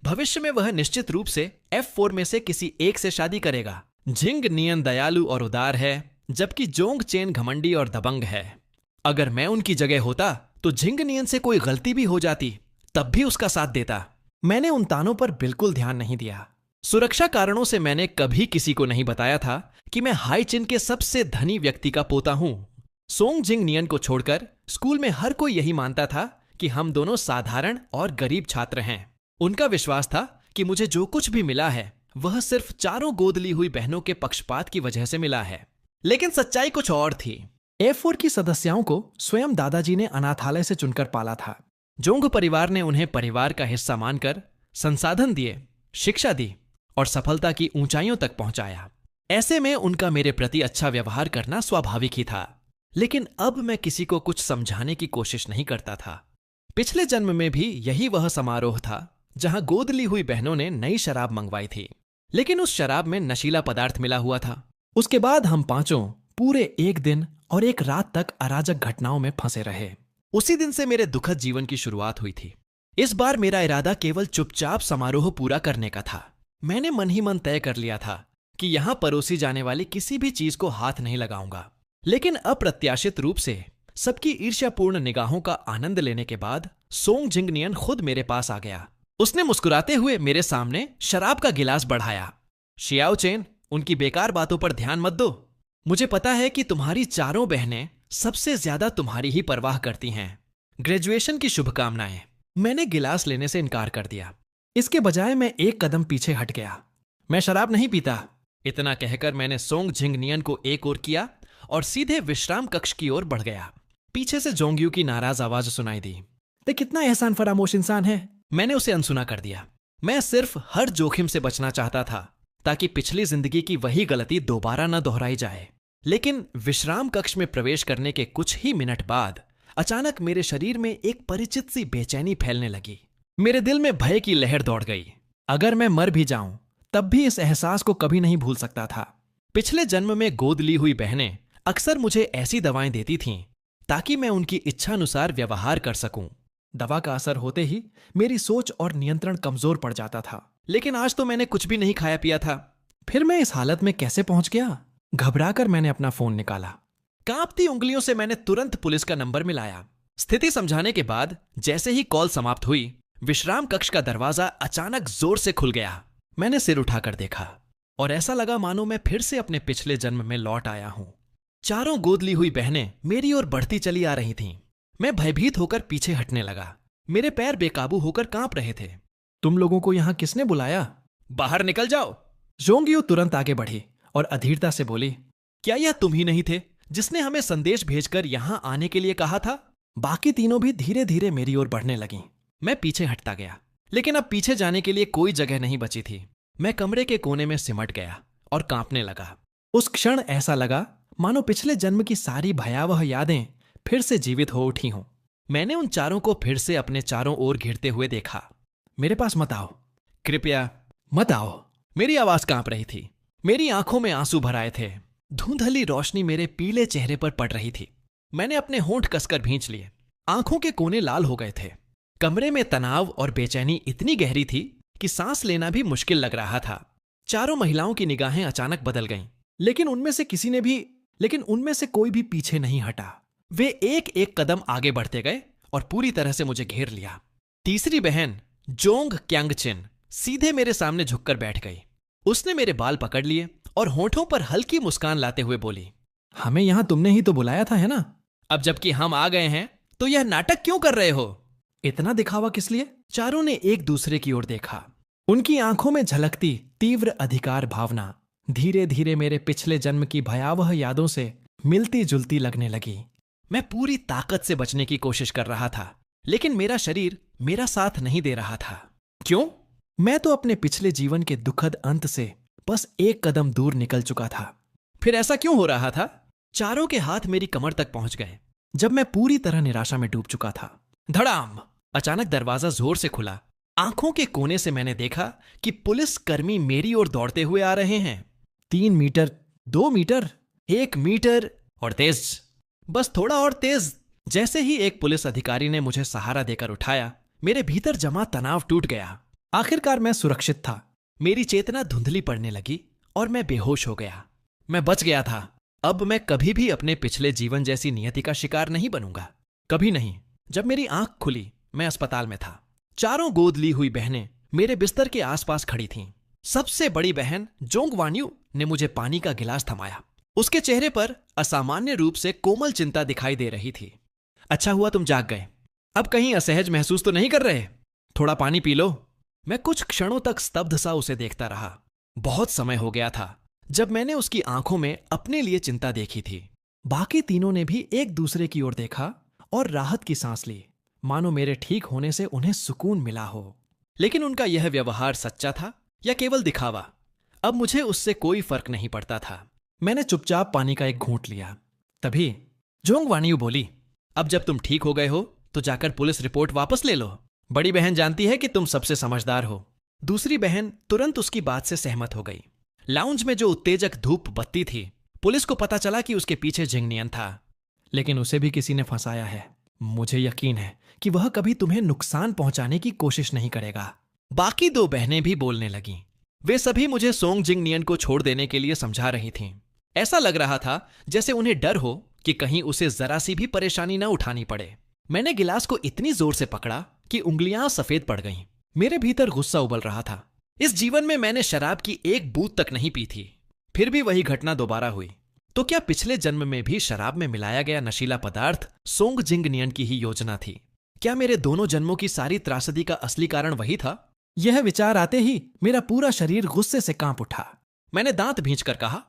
भविष्य में वह निश्चित रूप से F4 में से किसी एक से शादी करेगा। झिंग नियन दयालु और उदार है, जबकि जोंग चेन घमंडी और दबंग है। अगर मैं उनकी जगह होता तो झिंग नियन से कोई गलती भी हो जाती, तब भी उसका साथ देता। मैंने उन तानों पर बिल्कुल ध्यान नहीं दिया। सुरक्षा कारणों से मैंने कभी किसी को नहीं बताया था कि मैं हाईचिन के सबसे धनी व्यक्ति का पोता हूं। सोंग जिंग नियन को छोड़कर स्कूल में हर कोई यही मानता था कि हम दोनों साधारण और गरीब छात्र हैं। उनका विश्वास था कि मुझे जो कुछ भी मिला है वह सिर्फ चारों गोद ली हुई बहनों के पक्षपात की वजह से मिला है। लेकिन सच्चाई कुछ और थी। F4 की सदस्याओं को स्वयं दादाजी ने अनाथालय से चुनकर पाला था। जोंग परिवार ने उन्हें परिवार का हिस्सा मानकर संसाधन दिए, शिक्षा दी और सफलता की ऊंचाइयों तक पहुंचाया। ऐसे में उनका मेरे प्रति अच्छा व्यवहार करना स्वाभाविक ही था। लेकिन अब मैं किसी को कुछ समझाने की कोशिश नहीं करता था। पिछले जन्म में भी यही वह समारोह था जहां गोद ली हुई बहनों ने नई शराब मंगवाई थी, लेकिन उस शराब में नशीला पदार्थ मिला हुआ था। उसके बाद हम पांचों पूरे एक दिन और एक रात तक अराजक घटनाओं में फंसे रहे। उसी दिन से मेरे दुखद जीवन की शुरुआत हुई थी। इस बार मेरा इरादा केवल चुपचाप समारोह पूरा करने का था। मैंने मन ही मन तय कर लिया था कि यहां परोसी जाने वाली किसी भी चीज को हाथ नहीं लगाऊंगा। लेकिन अप्रत्याशित रूप से सबकी ईर्ष्यापूर्ण निगाहों का आनंद लेने के बाद सोंग जिंग नियन खुद मेरे पास आ गया। उसने मुस्कुराते हुए मेरे सामने शराब का गिलास बढ़ाया। शियाओ चेन, उनकी बेकार बातों पर ध्यान मत दो। मुझे पता है कि तुम्हारी चारों बहनें सबसे ज्यादा तुम्हारी ही परवाह करती हैं। ग्रेजुएशन की शुभकामनाएं। मैंने गिलास लेने से इनकार कर दिया। इसके बजाय मैं एक कदम पीछे हट गया। मैं शराब नहीं पीता। इतना कहकर मैंने सोंग जिंग नियन को एक ओर किया और सीधे विश्राम कक्ष की ओर बढ़ गया। पीछे से जोंग्यू की नाराज आवाज सुनाई दी। ते कितना एहसान फरामोश इंसान है। मैंने उसे अनसुना कर दिया। मैं सिर्फ हर जोखिम से बचना चाहता था ताकि पिछली जिंदगी की वही गलती दोबारा न दोहराई जाए। लेकिन विश्राम कक्ष में प्रवेश करने के कुछ ही मिनट बाद अचानक मेरे शरीर में एक परिचित सी बेचैनी फैलने लगी। मेरे दिल में भय की लहर दौड़ गई। अगर मैं मर भी जाऊं तब भी इस एहसास को कभी नहीं भूल सकता था। पिछले जन्म में गोद ली हुई बहनें अक्सर मुझे ऐसी दवाएं देती थीं ताकि मैं उनकी इच्छानुसार व्यवहार कर सकूं। दवा का असर होते ही मेरी सोच और नियंत्रण कमजोर पड़ जाता था। लेकिन आज तो मैंने कुछ भी नहीं खाया पिया था। फिर मैं इस हालत में कैसे पहुंच गया? घबराकर मैंने अपना फोन निकाला। कांपती उंगलियों से मैंने तुरंत पुलिस का नंबर मिलाया। स्थिति समझाने के बाद जैसे ही कॉल समाप्त हुई, विश्राम कक्ष का दरवाजा अचानक जोर से खुल गया। मैंने सिर उठाकर देखा और ऐसा लगा मानो मैं फिर से अपने पिछले जन्म में लौट आया हूं। चारों गोद ली हुई बहनें मेरी ओर बढ़ती चली आ रही थीं। मैं भयभीत होकर पीछे हटने लगा। मेरे पैर बेकाबू होकर कांप रहे थे। तुम लोगों को यहां किसने बुलाया? बाहर निकल जाओ। जोंगियो तुरंत आगे बढ़ी और अधीरता से बोली, क्या यह तुम ही नहीं थे जिसने हमें संदेश भेजकर यहां आने के लिए कहा था? बाकी तीनों भी धीरे धीरे मेरी ओर बढ़ने लगीं। मैं पीछे हटता गया, लेकिन अब पीछे जाने के लिए कोई जगह नहीं बची थी। मैं कमरे के कोने में सिमट गया और कांपने लगा। उस क्षण ऐसा लगा मानो पिछले जन्म की सारी भयावह यादें फिर से जीवित हो उठी हों। मैंने उन चारों को फिर से अपने चारों ओर घिरते हुए देखा। मेरे पास मत आओ, कृपया मत आओ। मेरी आवाज कांप रही थी। मेरी आंखों में आंसू भर आए थे। धुंधली रोशनी मेरे पीले चेहरे पर पड़ रही थी। मैंने अपने होंठ कसकर भींच लिए। आंखों के कोने लाल हो गए थे। कमरे में तनाव और बेचैनी इतनी गहरी थी कि सांस लेना भी मुश्किल लग रहा था। चारों महिलाओं की निगाहें अचानक बदल गईं, लेकिन उनमें से कोई भी पीछे नहीं हटा। वे एक एक कदम आगे बढ़ते गए और पूरी तरह से मुझे घेर लिया। तीसरी बहन जोंग क्यांगचिन सीधे मेरे सामने झुककर बैठ गई। उसने मेरे बाल पकड़ लिए और होंठों पर हल्की मुस्कान लाते हुए बोली, हमें यहां तुमने ही तो बुलाया था, है ना? अब जबकि हम आ गए हैं तो यह नाटक क्यों कर रहे हो? इतना दिखावा किस लिए? चारों ने एक दूसरे की ओर देखा। उनकी आंखों में झलकती तीव्र अधिकार भावना धीरे धीरे मेरे पिछले जन्म की भयावह यादों से मिलती जुलती लगने लगी। मैं पूरी ताकत से बचने की कोशिश कर रहा था, लेकिन मेरा शरीर मेरा साथ नहीं दे रहा था। क्यों? मैं तो अपने पिछले जीवन के दुखद अंत से बस एक कदम दूर निकल चुका था। फिर ऐसा क्यों हो रहा था? चारों के हाथ मेरी कमर तक पहुंच गए जब मैं पूरी तरह निराशा में डूब चुका था। धड़ाम! अचानक दरवाजा जोर से खुला। आंखों के कोने से मैंने देखा कि पुलिस कर्मी मेरी ओर दौड़ते हुए आ रहे हैं। 3 मीटर, 2 मीटर, 1 मीटर और तेज, बस थोड़ा और तेज। जैसे ही एक पुलिस अधिकारी ने मुझे सहारा देकर उठाया, मेरे भीतर जमा तनाव टूट गया। आखिरकार मैं सुरक्षित था। मेरी चेतना धुंधली पड़ने लगी और मैं बेहोश हो गया। मैं बच गया था। अब मैं कभी भी अपने पिछले जीवन जैसी नियति का शिकार नहीं बनूंगा, कभी नहीं। जब मेरी आंख खुली, मैं अस्पताल में था। चारों गोद ली हुई बहनें मेरे बिस्तर के आसपास खड़ी थीं। सबसे बड़ी बहन जोंग वान्यू ने मुझे पानी का गिलास थमाया। उसके चेहरे पर असामान्य रूप से कोमल चिंता दिखाई दे रही थी। अच्छा हुआ तुम जाग गए। अब कहीं असहज महसूस तो नहीं कर रहे? थोड़ा पानी पी लो। मैं कुछ क्षणों तक स्तब्ध सा उसे देखता रहा। बहुत समय हो गया था जब मैंने उसकी आंखों में अपने लिए चिंता देखी थी। बाकी तीनों ने भी एक दूसरे की ओर देखा और राहत की सांस ली, मानो मेरे ठीक होने से उन्हें सुकून मिला हो। लेकिन उनका यह व्यवहार सच्चा था या केवल दिखावा, अब मुझे उससे कोई फर्क नहीं पड़ता था। मैंने चुपचाप पानी का एक घूंट लिया। तभी जोंग वान्यू बोली, अब जब तुम ठीक हो गए हो तो जाकर पुलिस रिपोर्ट वापस ले लो। बड़ी बहन जानती है कि तुम सबसे समझदार हो। दूसरी बहन तुरंत उसकी बात से सहमत हो गई। लाउंज में जो उत्तेजक धूप बत्ती थी, पुलिस को पता चला कि उसके पीछे जिंगनियन था, लेकिन उसे भी किसी ने फंसाया है। मुझे यकीन है कि वह कभी तुम्हें नुकसान पहुंचाने की कोशिश नहीं करेगा। बाकी दो बहनें भी बोलने लगीं। वे सभी मुझे सोंग जिंगनियन को छोड़ देने के लिए समझा रही थीं। ऐसा लग रहा था जैसे उन्हें डर हो कि कहीं उसे जरा सी भी परेशानी न उठानी पड़े। मैंने गिलास को इतनी जोर से पकड़ा कि उंगलियां सफेद पड़ गईं। मेरे भीतर गुस्सा उबल रहा था। इस जीवन में मैंने शराब की एक बूंद तक नहीं पी थी, फिर भी वही घटना दोबारा हुई। तो क्या पिछले जन्म में भी शराब में मिलाया गया नशीला पदार्थ सोंग जिंगनियन की ही योजना थी? क्या मेरे दोनों जन्मों की सारी त्रासदी का असली कारण वही था? यह विचार आते ही मेरा पूरा शरीर गुस्से से कांप उठा। मैंने दांत भींचकर कहा,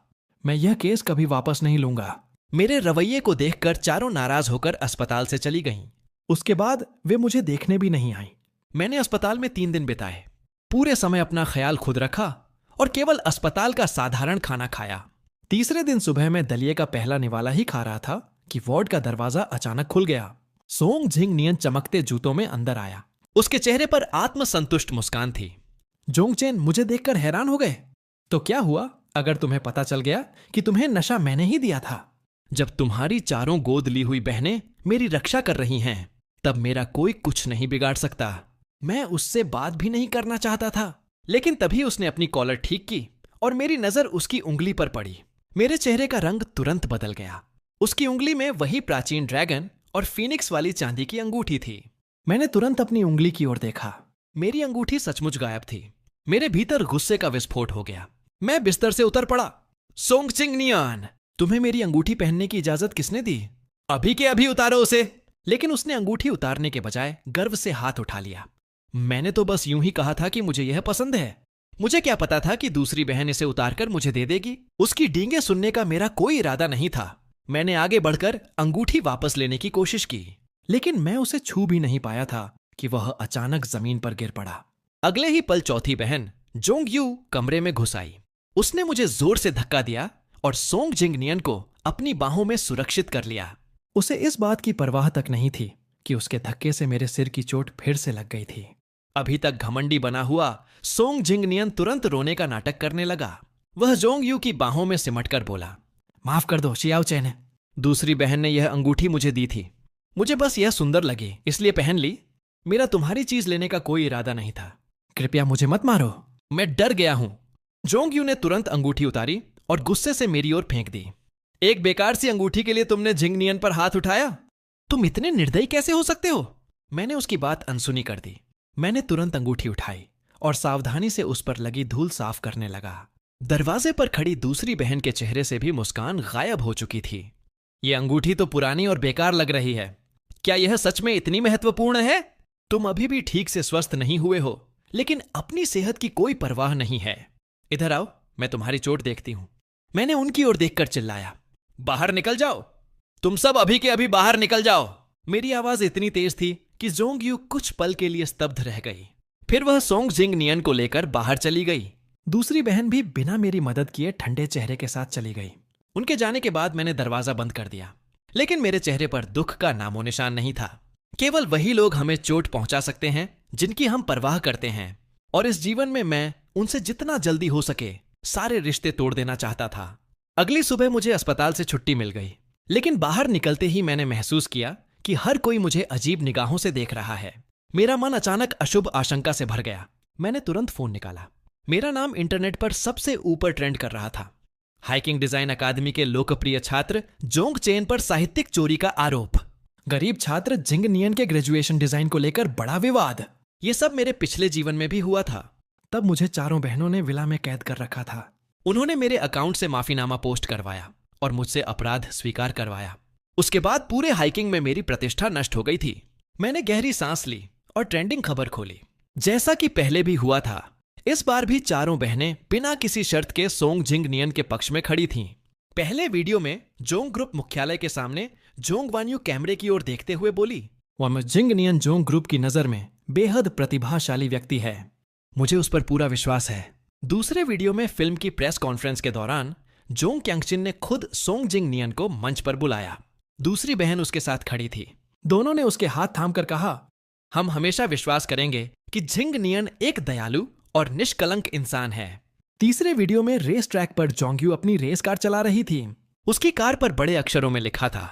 मैं यह केस कभी वापस नहीं लूंगा। मेरे रवैये को देखकर चारों नाराज होकर अस्पताल से चली गईं। उसके बाद वे मुझे देखने भी नहीं आईं। मैंने अस्पताल में 3 दिन बिताए। पूरे समय अपना ख्याल खुद रखा और केवल अस्पताल का साधारण खाना खाया। तीसरे दिन सुबह मैं दलिए का पहला निवाला ही खा रहा था कि वार्ड का दरवाजा अचानक खुल गया। सोंग जिंगनियन चमकते जूतों में अंदर आया। उसके चेहरे पर आत्मसंतुष्ट मुस्कान थी। जोंगचेन मुझे देखकर हैरान हो गए। तो क्या हुआ अगर तुम्हें पता चल गया कि तुम्हें नशा मैंने ही दिया था? जब तुम्हारी चारों गोद ली हुई बहनें मेरी रक्षा कर रही हैं, तब मेरा कोई कुछ नहीं बिगाड़ सकता। मैं उससे बात भी नहीं करना चाहता था, लेकिन तभी उसने अपनी कॉलर ठीक की और मेरी नजर उसकी उंगली पर पड़ी। मेरे चेहरे का रंग तुरंत बदल गया। उसकी उंगली में वही प्राचीन ड्रैगन और फीनिक्स वाली चांदी की अंगूठी थी। मैंने तुरंत अपनी उंगली की ओर देखा। मेरी अंगूठी सचमुच गायब थी। मेरे भीतर गुस्से का विस्फोट हो गया। मैं बिस्तर से उतर पड़ा। सोंग जिंगनियन, तुम्हें मेरी अंगूठी पहनने की इजाजत किसने दी? अभी के अभी उतारो उसे। लेकिन उसने अंगूठी उतारने के बजाय गर्व से हाथ उठा लिया। मैंने तो बस यूं ही कहा था कि मुझे यह पसंद है। मुझे क्या पता था कि दूसरी बहन इसे उतारकर मुझे दे देगी। उसकी डींगे सुनने का मेरा कोई इरादा नहीं था। मैंने आगे बढ़कर अंगूठी वापस लेने की कोशिश की, लेकिन मैं उसे छू भी नहीं पाया था कि वह अचानक जमीन पर गिर पड़ा। अगले ही पल चौथी बहन जोंग यू कमरे में घुस आई। उसने मुझे जोर से धक्का दिया और सोंग जिंगनियन को अपनी बाहों में सुरक्षित कर लिया। उसे इस बात की परवाह तक नहीं थी कि उसके धक्के से मेरे सिर की चोट फिर से लग गई थी। अभी तक घमंडी बना हुआ सोंग जिंगनियन तुरंत रोने का नाटक करने लगा। वह जोंग यू की बाहों में सिमटकर बोला, माफ कर दो शियाओ चैन। दूसरी बहन ने यह अंगूठी मुझे दी थी। मुझे बस यह सुंदर लगी इसलिए पहन ली। मेरा तुम्हारी चीज लेने का कोई इरादा नहीं था। कृपया मुझे मत मारो, मैं डर गया हूं। जोंग यू ने तुरंत अंगूठी उतारी और गुस्से से मेरी ओर फेंक दी। एक बेकार सी अंगूठी के लिए तुमने जिंगनियन पर हाथ उठाया? तुम इतने निर्दयी कैसे हो सकते हो? मैंने उसकी बात अनसुनी कर दी। मैंने तुरंत अंगूठी उठाई और सावधानी से उस पर लगी धूल साफ करने लगा। दरवाजे पर खड़ी दूसरी बहन के चेहरे से भी मुस्कान गायब हो चुकी थी। यह अंगूठी तो पुरानी और बेकार लग रही है। क्या यह सच में इतनी महत्वपूर्ण है? तुम अभी भी ठीक से स्वस्थ नहीं हुए हो, लेकिन अपनी सेहत की कोई परवाह नहीं है। इधर आओ, मैं तुम्हारी चोट देखती हूं। मैंने उनकी ओर देखकर चिल्लाया, बाहर निकल जाओ। तुम सब अभी के अभी बाहर निकल जाओ। मेरी आवाज इतनी तेज थी कि जोंग यू कुछ पल के लिए स्तब्ध रह गई। फिर वह सोंग जिंगनियन को लेकर बाहर चली गई। दूसरी बहन भी बिना मेरी मदद किए ठंडे चेहरे के साथ चली गई। उनके जाने के बाद मैंने दरवाजा बंद कर दिया, लेकिन मेरे चेहरे पर दुख का नामो निशान नहीं था। केवल वही लोग हमें चोट पहुंचा सकते हैं जिनकी हम परवाह करते हैं, और इस जीवन में मैं उनसे जितना जल्दी हो सके सारे रिश्ते तोड़ देना चाहता था। अगली सुबह मुझे अस्पताल से छुट्टी मिल गई, लेकिन बाहर निकलते ही मैंने महसूस किया कि हर कोई मुझे अजीब निगाहों से देख रहा है। मेरा मन अचानक अशुभ आशंका से भर गया। मैंने तुरंत फोन निकाला। मेरा नाम इंटरनेट पर सबसे ऊपर ट्रेंड कर रहा था। हाइकिंग डिजाइन अकादमी के लोकप्रिय छात्र जोंग चेन पर साहित्यिक चोरी का आरोप। गरीब छात्र जिंगनियन के ग्रेजुएशन डिजाइन को लेकर बड़ा विवाद। ये सब मेरे पिछले जीवन में भी हुआ था। तब मुझे चारों बहनों ने विला में कैद कर रखा था। उन्होंने मेरे अकाउंट से माफीनामा पोस्ट करवाया और मुझसे अपराध स्वीकार करवाया। उसके बाद पूरे हाइकिंग में मेरी प्रतिष्ठा नष्ट हो गई थी। मैंने गहरी सांस ली और ट्रेंडिंग खबर खोली। जैसा कि पहले भी हुआ था, इस बार भी चारों बहनें बिना किसी शर्त के सोंग जिंग नियन के पक्ष में खड़ी थीं। पहले वीडियो में जोंग ग्रुप मुख्यालय के सामने जोंग वान्यू कैमरे की ओर देखते हुए बोली, वह जिंग नियन जोंग ग्रुप की नजर में बेहद प्रतिभाशाली व्यक्ति है। मुझे उस पर पूरा विश्वास है। दूसरे वीडियो में फिल्म की प्रेस कॉन्फ्रेंस के दौरान जोंग क्यांगचिन ने खुद सोंग जिंग नियन को मंच पर बुलाया। दूसरी बहन उसके साथ खड़ी थी। दोनों ने उसके हाथ थामकर कहा, हम हमेशा विश्वास करेंगे कि जिंग नियन एक दयालु और निष्कलंक इंसान है। तीसरे वीडियो में रेस ट्रैक पर जोंग्यू अपनी रेस कार चला रही थी। उसकी कार पर बड़े अक्षरों में लिखा था,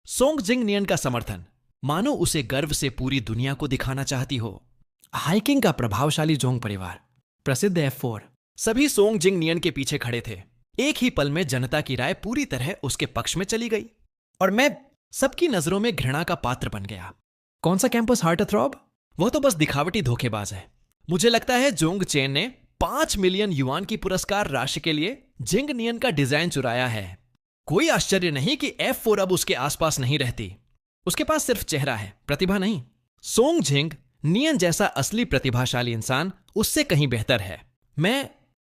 सोंग जिंग नियन का समर्थन, मानो उसे गर्व से पूरी दुनिया को दिखाना चाहती हो। हाइकिंग का प्रभावशाली जोंग परिवार, प्रसिद्ध F4, सभी सोंग जिंग नियन के पीछे खड़े थे। एक ही पल में जनता की राय पूरी तरह उसके पक्ष में चली गई और मैं सबकी नजरों में घृणा का पात्र बन गया। कौन सा कैंपस हार्ट थ्रॉब? वह तो बस दिखावटी धोखेबाज है। मुझे लगता है जोंग चेन ने 5 मिलियन युआन की पुरस्कार राशि के लिए जिंग नियन का डिजाइन चुराया है। कोई आश्चर्य नहीं कि F4 अब उसके आसपास नहीं रहती। उसके पास सिर्फ चेहरा है, प्रतिभा नहीं। सोंग जिंग नियन जैसा असली प्रतिभाशाली इंसान उससे कहीं बेहतर है। मैं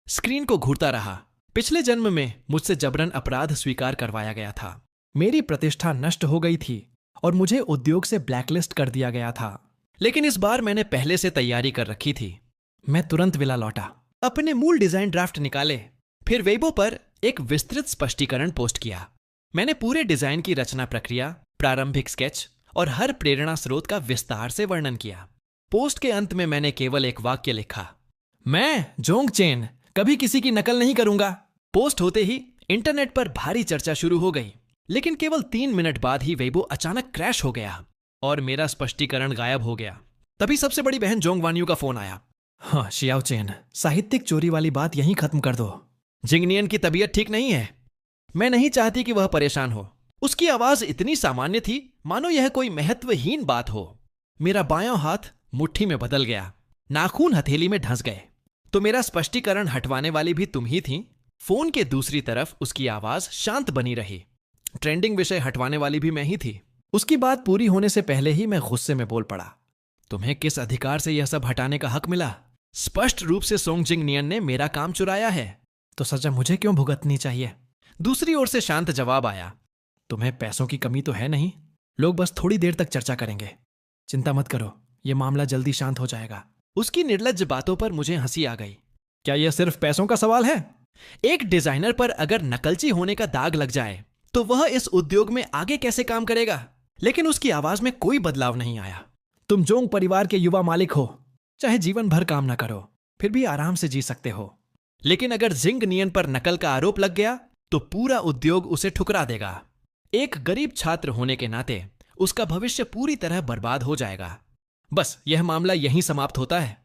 स्क्रीन को घूरता रहा। पिछले जन्म में मुझसे जबरन अपराध स्वीकार करवाया गया था। मेरी प्रतिष्ठा नष्ट हो गई थी और मुझे उद्योग से ब्लैकलिस्ट कर दिया गया था। लेकिन इस बार मैंने पहले से तैयारी कर रखी थी। मैं तुरंत विला लौटा, अपने मूल डिजाइन ड्राफ्ट निकाले, फिर वेबो पर एक विस्तृत स्पष्टीकरण पोस्ट किया। मैंने पूरे डिजाइन की रचना प्रक्रिया, प्रारंभिक स्केच और हर प्रेरणा स्रोत का विस्तार से वर्णन किया। पोस्ट के अंत में मैंने केवल एक वाक्य लिखा, मैं जोंग चेन कभी किसी की नकल नहीं करूंगा। पोस्ट होते ही इंटरनेट पर भारी चर्चा शुरू हो गई, लेकिन केवल 3 मिनट बाद ही वेबो अचानक क्रैश हो गया और मेरा स्पष्टीकरण गायब हो गया। तभी सबसे बड़ी बहन जोंग वान्यू का फोन आया। हाँ शियाओ चेन, साहित्यिक चोरी वाली बात यहीं खत्म कर दो। जिंग नियन की तबीयत ठीक नहीं है। मैं नहीं चाहती कि वह परेशान हो। उसकी आवाज इतनी सामान्य थी मानो यह कोई महत्वहीन बात हो। मेरा बायां हाथ मुट्ठी में बदल गया, नाखून हथेली में धंस गए। तो मेरा स्पष्टीकरण हटवाने वाली भी तुम ही थी। फोन के दूसरी तरफ उसकी आवाज शांत बनी रही। ट्रेंडिंग विषय हटवाने वाली भी मैं ही थी। उसकी बात पूरी होने से पहले ही मैं गुस्से में बोल पड़ा, तुम्हें किस अधिकार से यह सब हटाने का हक मिला? स्पष्ट रूप से सोंग जिंग नियन ने मेरा काम चुराया है, तो सजा मुझे क्यों भुगतनी चाहिए? दूसरी ओर से शांत जवाब आया, तुम्हें पैसों की कमी तो है नहीं। लोग बस थोड़ी देर तक चर्चा करेंगे, चिंता मत करो, यह मामला जल्दी शांत हो जाएगा। उसकी निर्लज्ज बातों पर मुझे हंसी आ गई। क्या यह सिर्फ पैसों का सवाल है? एक डिजाइनर पर अगर नकलची होने का दाग लग जाए तो वह इस उद्योग में आगे कैसे काम करेगा? लेकिन उसकी आवाज में कोई बदलाव नहीं आया। तुम जोंग परिवार के युवा मालिक हो, चाहे जीवन भर काम ना करो, फिर भी आराम से जी सकते हो। लेकिन अगर जिंग नियन पर नकल का आरोप लग गया तो पूरा उद्योग उसे ठुकरा देगा। एक गरीब छात्र होने के नाते उसका भविष्य पूरी तरह बर्बाद हो जाएगा। बस यह मामला यहीं समाप्त होता है।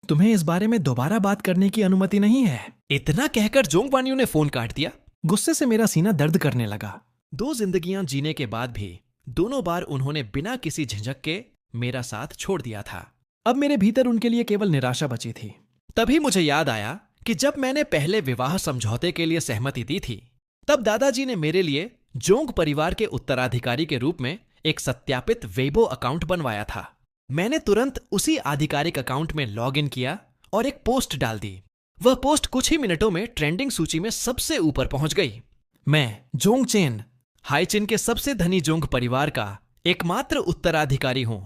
तुम्हें इस बारे में दोबारा बात करने की अनुमति नहीं है। इतना कहकर जोंग वान्यू ने फोन काट दिया। गुस्से से मेरा सीना दर्द करने लगा। 2 जिंदगियां जीने के बाद भी दोनों बार उन्होंने बिना किसी झिझक के मेरा साथ छोड़ दिया था। अब मेरे भीतर उनके लिए केवल निराशा बची थी। तभी मुझे याद आया कि जब मैंने पहले विवाह समझौते के लिए सहमति दी थी, तब दादाजी ने मेरे लिए जोंग परिवार के उत्तराधिकारी के रूप में एक सत्यापित वेबो अकाउंट बनवाया था। मैंने तुरंत उसी आधिकारिक अकाउंट में लॉग इन किया और एक पोस्ट डाल दी। वह पोस्ट कुछ ही मिनटों में ट्रेंडिंग सूची में सबसे ऊपर पहुंच गई। मैं जोंग चेन, हाइचिन के सबसे धनी जोंग परिवार का एकमात्र उत्तराधिकारी हूं।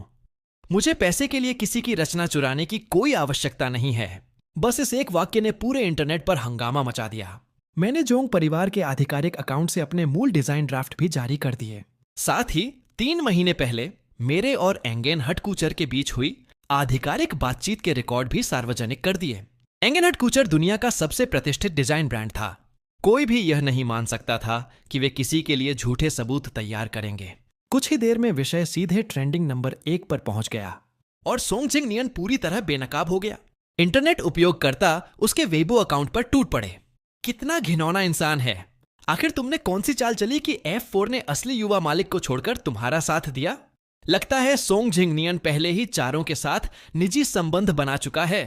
मुझे पैसे के लिए किसी की रचना चुराने की कोई आवश्यकता नहीं है। बस इस एक वाक्य ने पूरे इंटरनेट पर हंगामा मचा दिया। मैंने जोंग परिवार के आधिकारिक अकाउंट से अपने मूल डिजाइन ड्राफ्ट भी जारी कर दिए। साथ ही 3 महीने पहले मेरे और एंगेन हटकूचर के बीच हुई आधिकारिक बातचीत के रिकॉर्ड भी सार्वजनिक कर दिए। एंगेन हटकूचर दुनिया का सबसे प्रतिष्ठित डिजाइन ब्रांड था। कोई भी यह नहीं मान सकता था कि वे किसी के लिए झूठे सबूत तैयार करेंगे। कुछ ही देर में विषय सीधे ट्रेंडिंग नंबर 1 पर पहुंच गया और सोंग जिंग नियन पूरी तरह बेनकाब हो गया। इंटरनेट उपयोगकर्ता उसके वेबो अकाउंट पर टूट पड़े। कितना घिनौना इंसान है। आखिर तुमने कौन सी चाल चली कि F4 ने असली युवा मालिक को छोड़कर तुम्हारा साथ दिया? लगता है सोंग जिंग नियन पहले ही चारों के साथ निजी संबंध बना चुका है।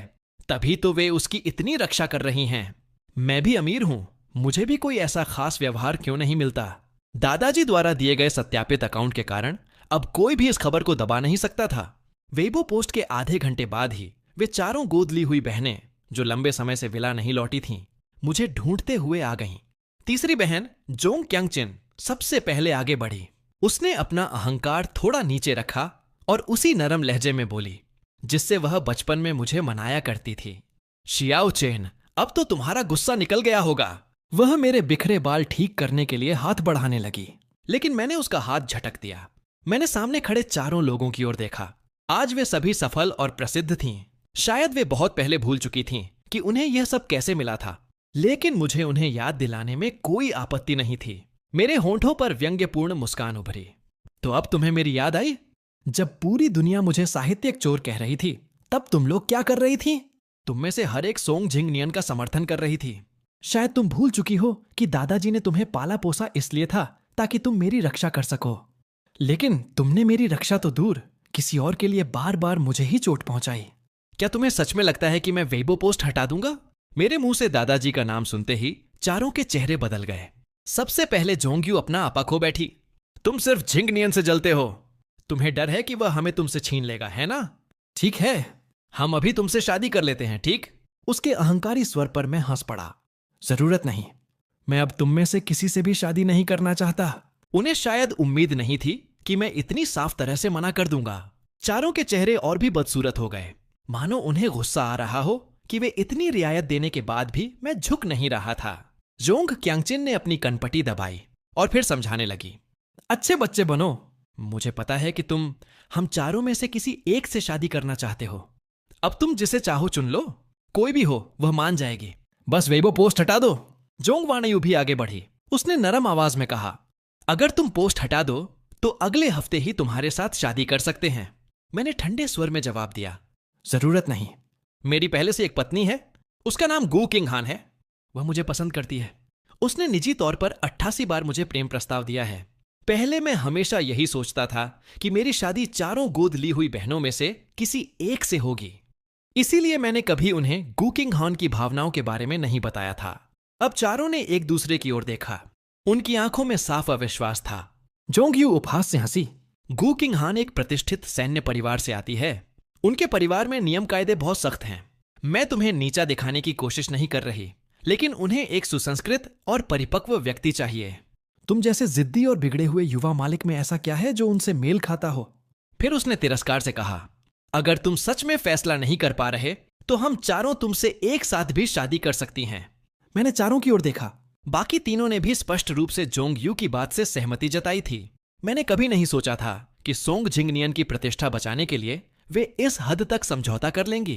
तभी तो वे उसकी इतनी रक्षा कर रही हैं। मैं भी अमीर हूं, मुझे भी कोई ऐसा खास व्यवहार क्यों नहीं मिलता। दादाजी द्वारा दिए गए सत्यापित अकाउंट के कारण अब कोई भी इस खबर को दबा नहीं सकता था। वेबो पोस्ट के आधे घंटे बाद ही वे चारों गोद ली हुई बहनें, जो लंबे समय से विला नहीं लौटी थीं, मुझे ढूंढते हुए आ गईं। तीसरी बहन जोंग क्यांगचिन सबसे पहले आगे बढ़ी। उसने अपना अहंकार थोड़ा नीचे रखा और उसी नरम लहजे में बोली जिससे वह बचपन में मुझे मनाया करती थी। शियाओ चेन, अब तो तुम्हारा गुस्सा निकल गया होगा। वह मेरे बिखरे बाल ठीक करने के लिए हाथ बढ़ाने लगी, लेकिन मैंने उसका हाथ झटक दिया। मैंने सामने खड़े चारों लोगों की ओर देखा। आज वे सभी सफल और प्रसिद्ध थीं। शायद वे बहुत पहले भूल चुकी थीं कि उन्हें यह सब कैसे मिला था, लेकिन मुझे उन्हें याद दिलाने में कोई आपत्ति नहीं थी। मेरे होंठों पर व्यंग्यपूर्ण मुस्कान उभरी। तो अब तुम्हें मेरी याद आई? जब पूरी दुनिया मुझे साहित्यिक चोर कह रही थी, तब तुम लोग क्या कर रही थी? तुम में से हर एक सोंग झिंगनियन का समर्थन कर रही थी। शायद तुम भूल चुकी हो कि दादाजी ने तुम्हें पाला पोसा इसलिए था ताकि तुम मेरी रक्षा कर सको। लेकिन तुमने मेरी रक्षा तो दूर, किसी और के लिए बार बार मुझे ही चोट पहुंचाई। क्या तुम्हें सच में लगता है कि मैं वेइबो पोस्ट हटा दूंगा? मेरे मुंह से दादाजी का नाम सुनते ही चारों के चेहरे बदल गए। सबसे पहले जोंग्यू अपना आपा खो बैठी। तुम सिर्फ झिंगनियन से जलते हो। तुम्हें डर है कि वह हमें तुमसे छीन लेगा, है ना? ठीक है, हम अभी तुमसे शादी कर लेते हैं, ठीक? उसके अहंकारी स्वर पर मैं हंस पड़ा। जरूरत नहीं, मैं अब तुम में से किसी से भी शादी नहीं करना चाहता। उन्हें शायद उम्मीद नहीं थी कि मैं इतनी साफ तरह से मना कर दूंगा। चारों के चेहरे और भी बदसूरत हो गए, मानो उन्हें गुस्सा आ रहा हो कि वे इतनी रियायत देने के बाद भी मैं झुक नहीं रहा था। जोंग क्यांगचिन ने अपनी कनपटी दबाई और फिर समझाने लगी, अच्छे बच्चे बनो। मुझे पता है कि तुम हम चारों में से किसी एक से शादी करना चाहते हो। अब तुम जिसे चाहो चुन लो, कोई भी हो वह मान जाएगी। बस वेइबो पोस्ट हटा दो। जोंग वानयू भी आगे बढ़ी। उसने नरम आवाज में कहा, अगर तुम पोस्ट हटा दो तो अगले हफ्ते ही तुम्हारे साथ शादी कर सकते हैं। मैंने ठंडे स्वर में जवाब दिया, जरूरत नहीं। मेरी पहले से एक पत्नी है, उसका नाम गू किंग हान है। वह मुझे पसंद करती है। उसने निजी तौर पर 88 बार मुझे प्रेम प्रस्ताव दिया है। पहले मैं हमेशा यही सोचता था कि मेरी शादी चारों गोद ली हुई बहनों में से किसी एक से होगी। इसीलिए मैंने कभी उन्हें गू किंग हान की भावनाओं के बारे में नहीं बताया था। अब चारों ने एक दूसरे की ओर देखा। उनकी आंखों में साफ अविश्वास था। जोंग्यू उपहास से हंसी। गू किंग हान एक प्रतिष्ठित सैन्य परिवार से आती है। उनके परिवार में नियम कायदे बहुत सख्त हैं। मैं तुम्हें नीचा दिखाने की कोशिश नहीं कर रही, लेकिन उन्हें एक सुसंस्कृत और परिपक्व व्यक्ति चाहिए। तुम जैसे जिद्दी और बिगड़े हुए युवा मालिक में ऐसा क्या है जो उनसे मेल खाता हो? फिर उसने तिरस्कार से कहा, अगर तुम सच में फैसला नहीं कर पा रहे तो हम चारों तुमसे एक साथ भी शादी कर सकती हैं। मैंने चारों की ओर देखा। बाकी तीनों ने भी स्पष्ट रूप से जोंग्यू की बात से सहमति जताई थी। मैंने कभी नहीं सोचा था कि सोंग झिंगनियन की प्रतिष्ठा बचाने के लिए वे इस हद तक समझौता कर लेंगी।